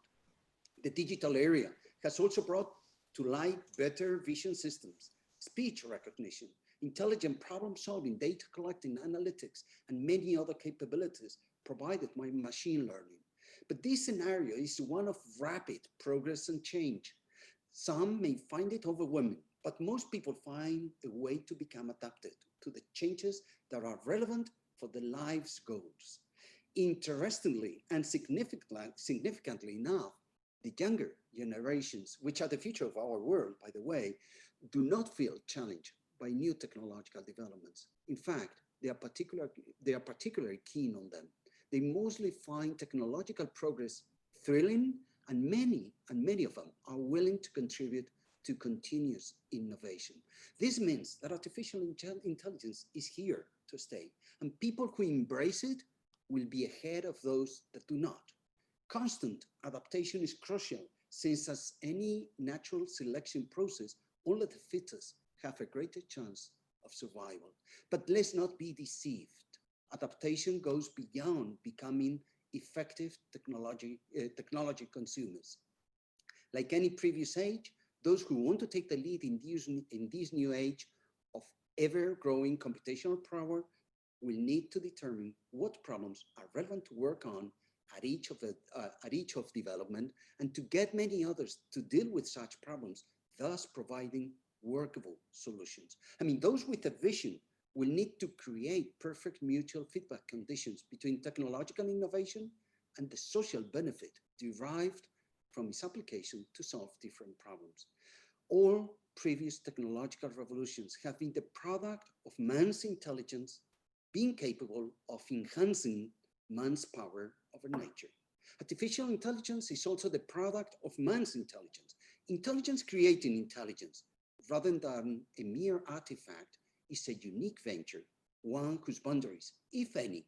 The digital area has also brought to light better vision systems, speech recognition, intelligent problem solving, data collecting, analytics, and many other capabilities provided by machine learning. But this scenario is one of rapid progress and change. Some may find it overwhelming, but most people find a way to become adapted to the changes that are relevant for their life's goals. Interestingly and significantly enough, the younger generations, which are the future of our world, by the way, do not feel challenged by new technological developments. In fact, they are particularly keen on them. They mostly find technological progress thrilling, and many of them are willing to contribute to continuous innovation. This means that artificial intelligence is here to stay, and people who embrace it will be ahead of those that do not. Constant adaptation is crucial, since as any natural selection process, only the fittest have a greater chance of survival. But let's not be deceived. Adaptation goes beyond becoming effective technology consumers. Like any previous age, those who want to take the lead in this new age of ever-growing computational power will need to determine what problems are relevant to work on at each of development, and to get many others to deal with such problems, thus providing workable solutions. I mean, those with a vision will need to create perfect mutual feedback conditions between technological innovation and the social benefit derived from its application to solve different problems. All previous technological revolutions have been the product of man's intelligence being capable of enhancing man's power over nature. Artificial intelligence is also the product of man's intelligence. Intelligence creating intelligence, rather than a mere artifact, is a unique venture, one whose boundaries, if any,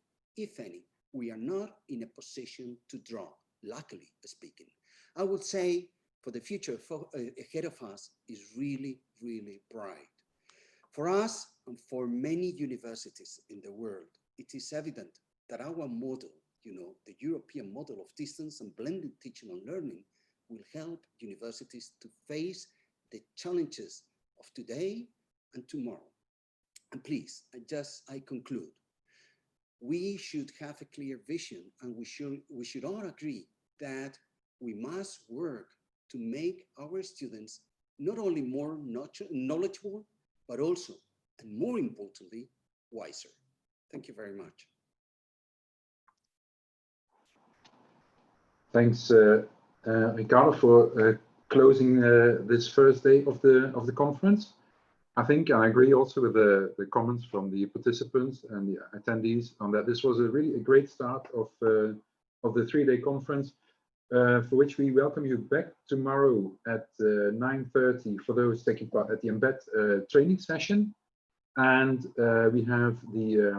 we are not in a position to draw, luckily speaking. I would say for the future ahead of us is really, really bright. For us and for many universities in the world, it is evident that our model, the European model of distance and blended teaching and learning, will help universities to face the challenges of today and tomorrow. And please, I conclude. We should have a clear vision, and we should all agree that we must work to make our students not only more knowledgeable, but also, and more importantly, wiser. Thank you very much. Thanks, Ricardo, for closing this first day of the conference. I think I agree also with the comments from the participants and the attendees on that this was really a great start of the 3-day conference, for which we welcome you back tomorrow at 9:30 for those taking part at the Embed training session. And we have the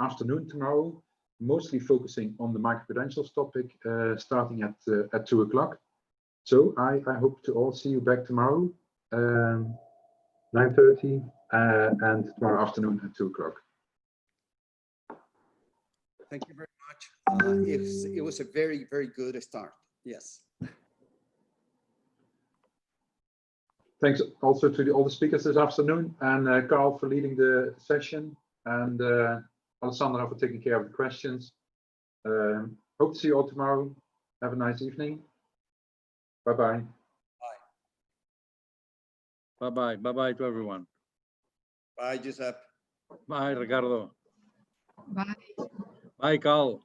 afternoon tomorrow, mostly focusing on the microcredentials topic, starting at 2 o'clock. So I hope to all see you back tomorrow, 9:30, and tomorrow afternoon at 2 o'clock. Thank you very much. It was a very, very good start. Yes. Thanks also to all the speakers this afternoon, and Carl for leading the session, and Alessandra for taking care of the questions. Hope to see you all tomorrow. Have a nice evening. Bye-bye. Bye-bye. Bye-bye to everyone. Bye, Giuseppe. Bye, Ricardo. Bye. Bye, Carl.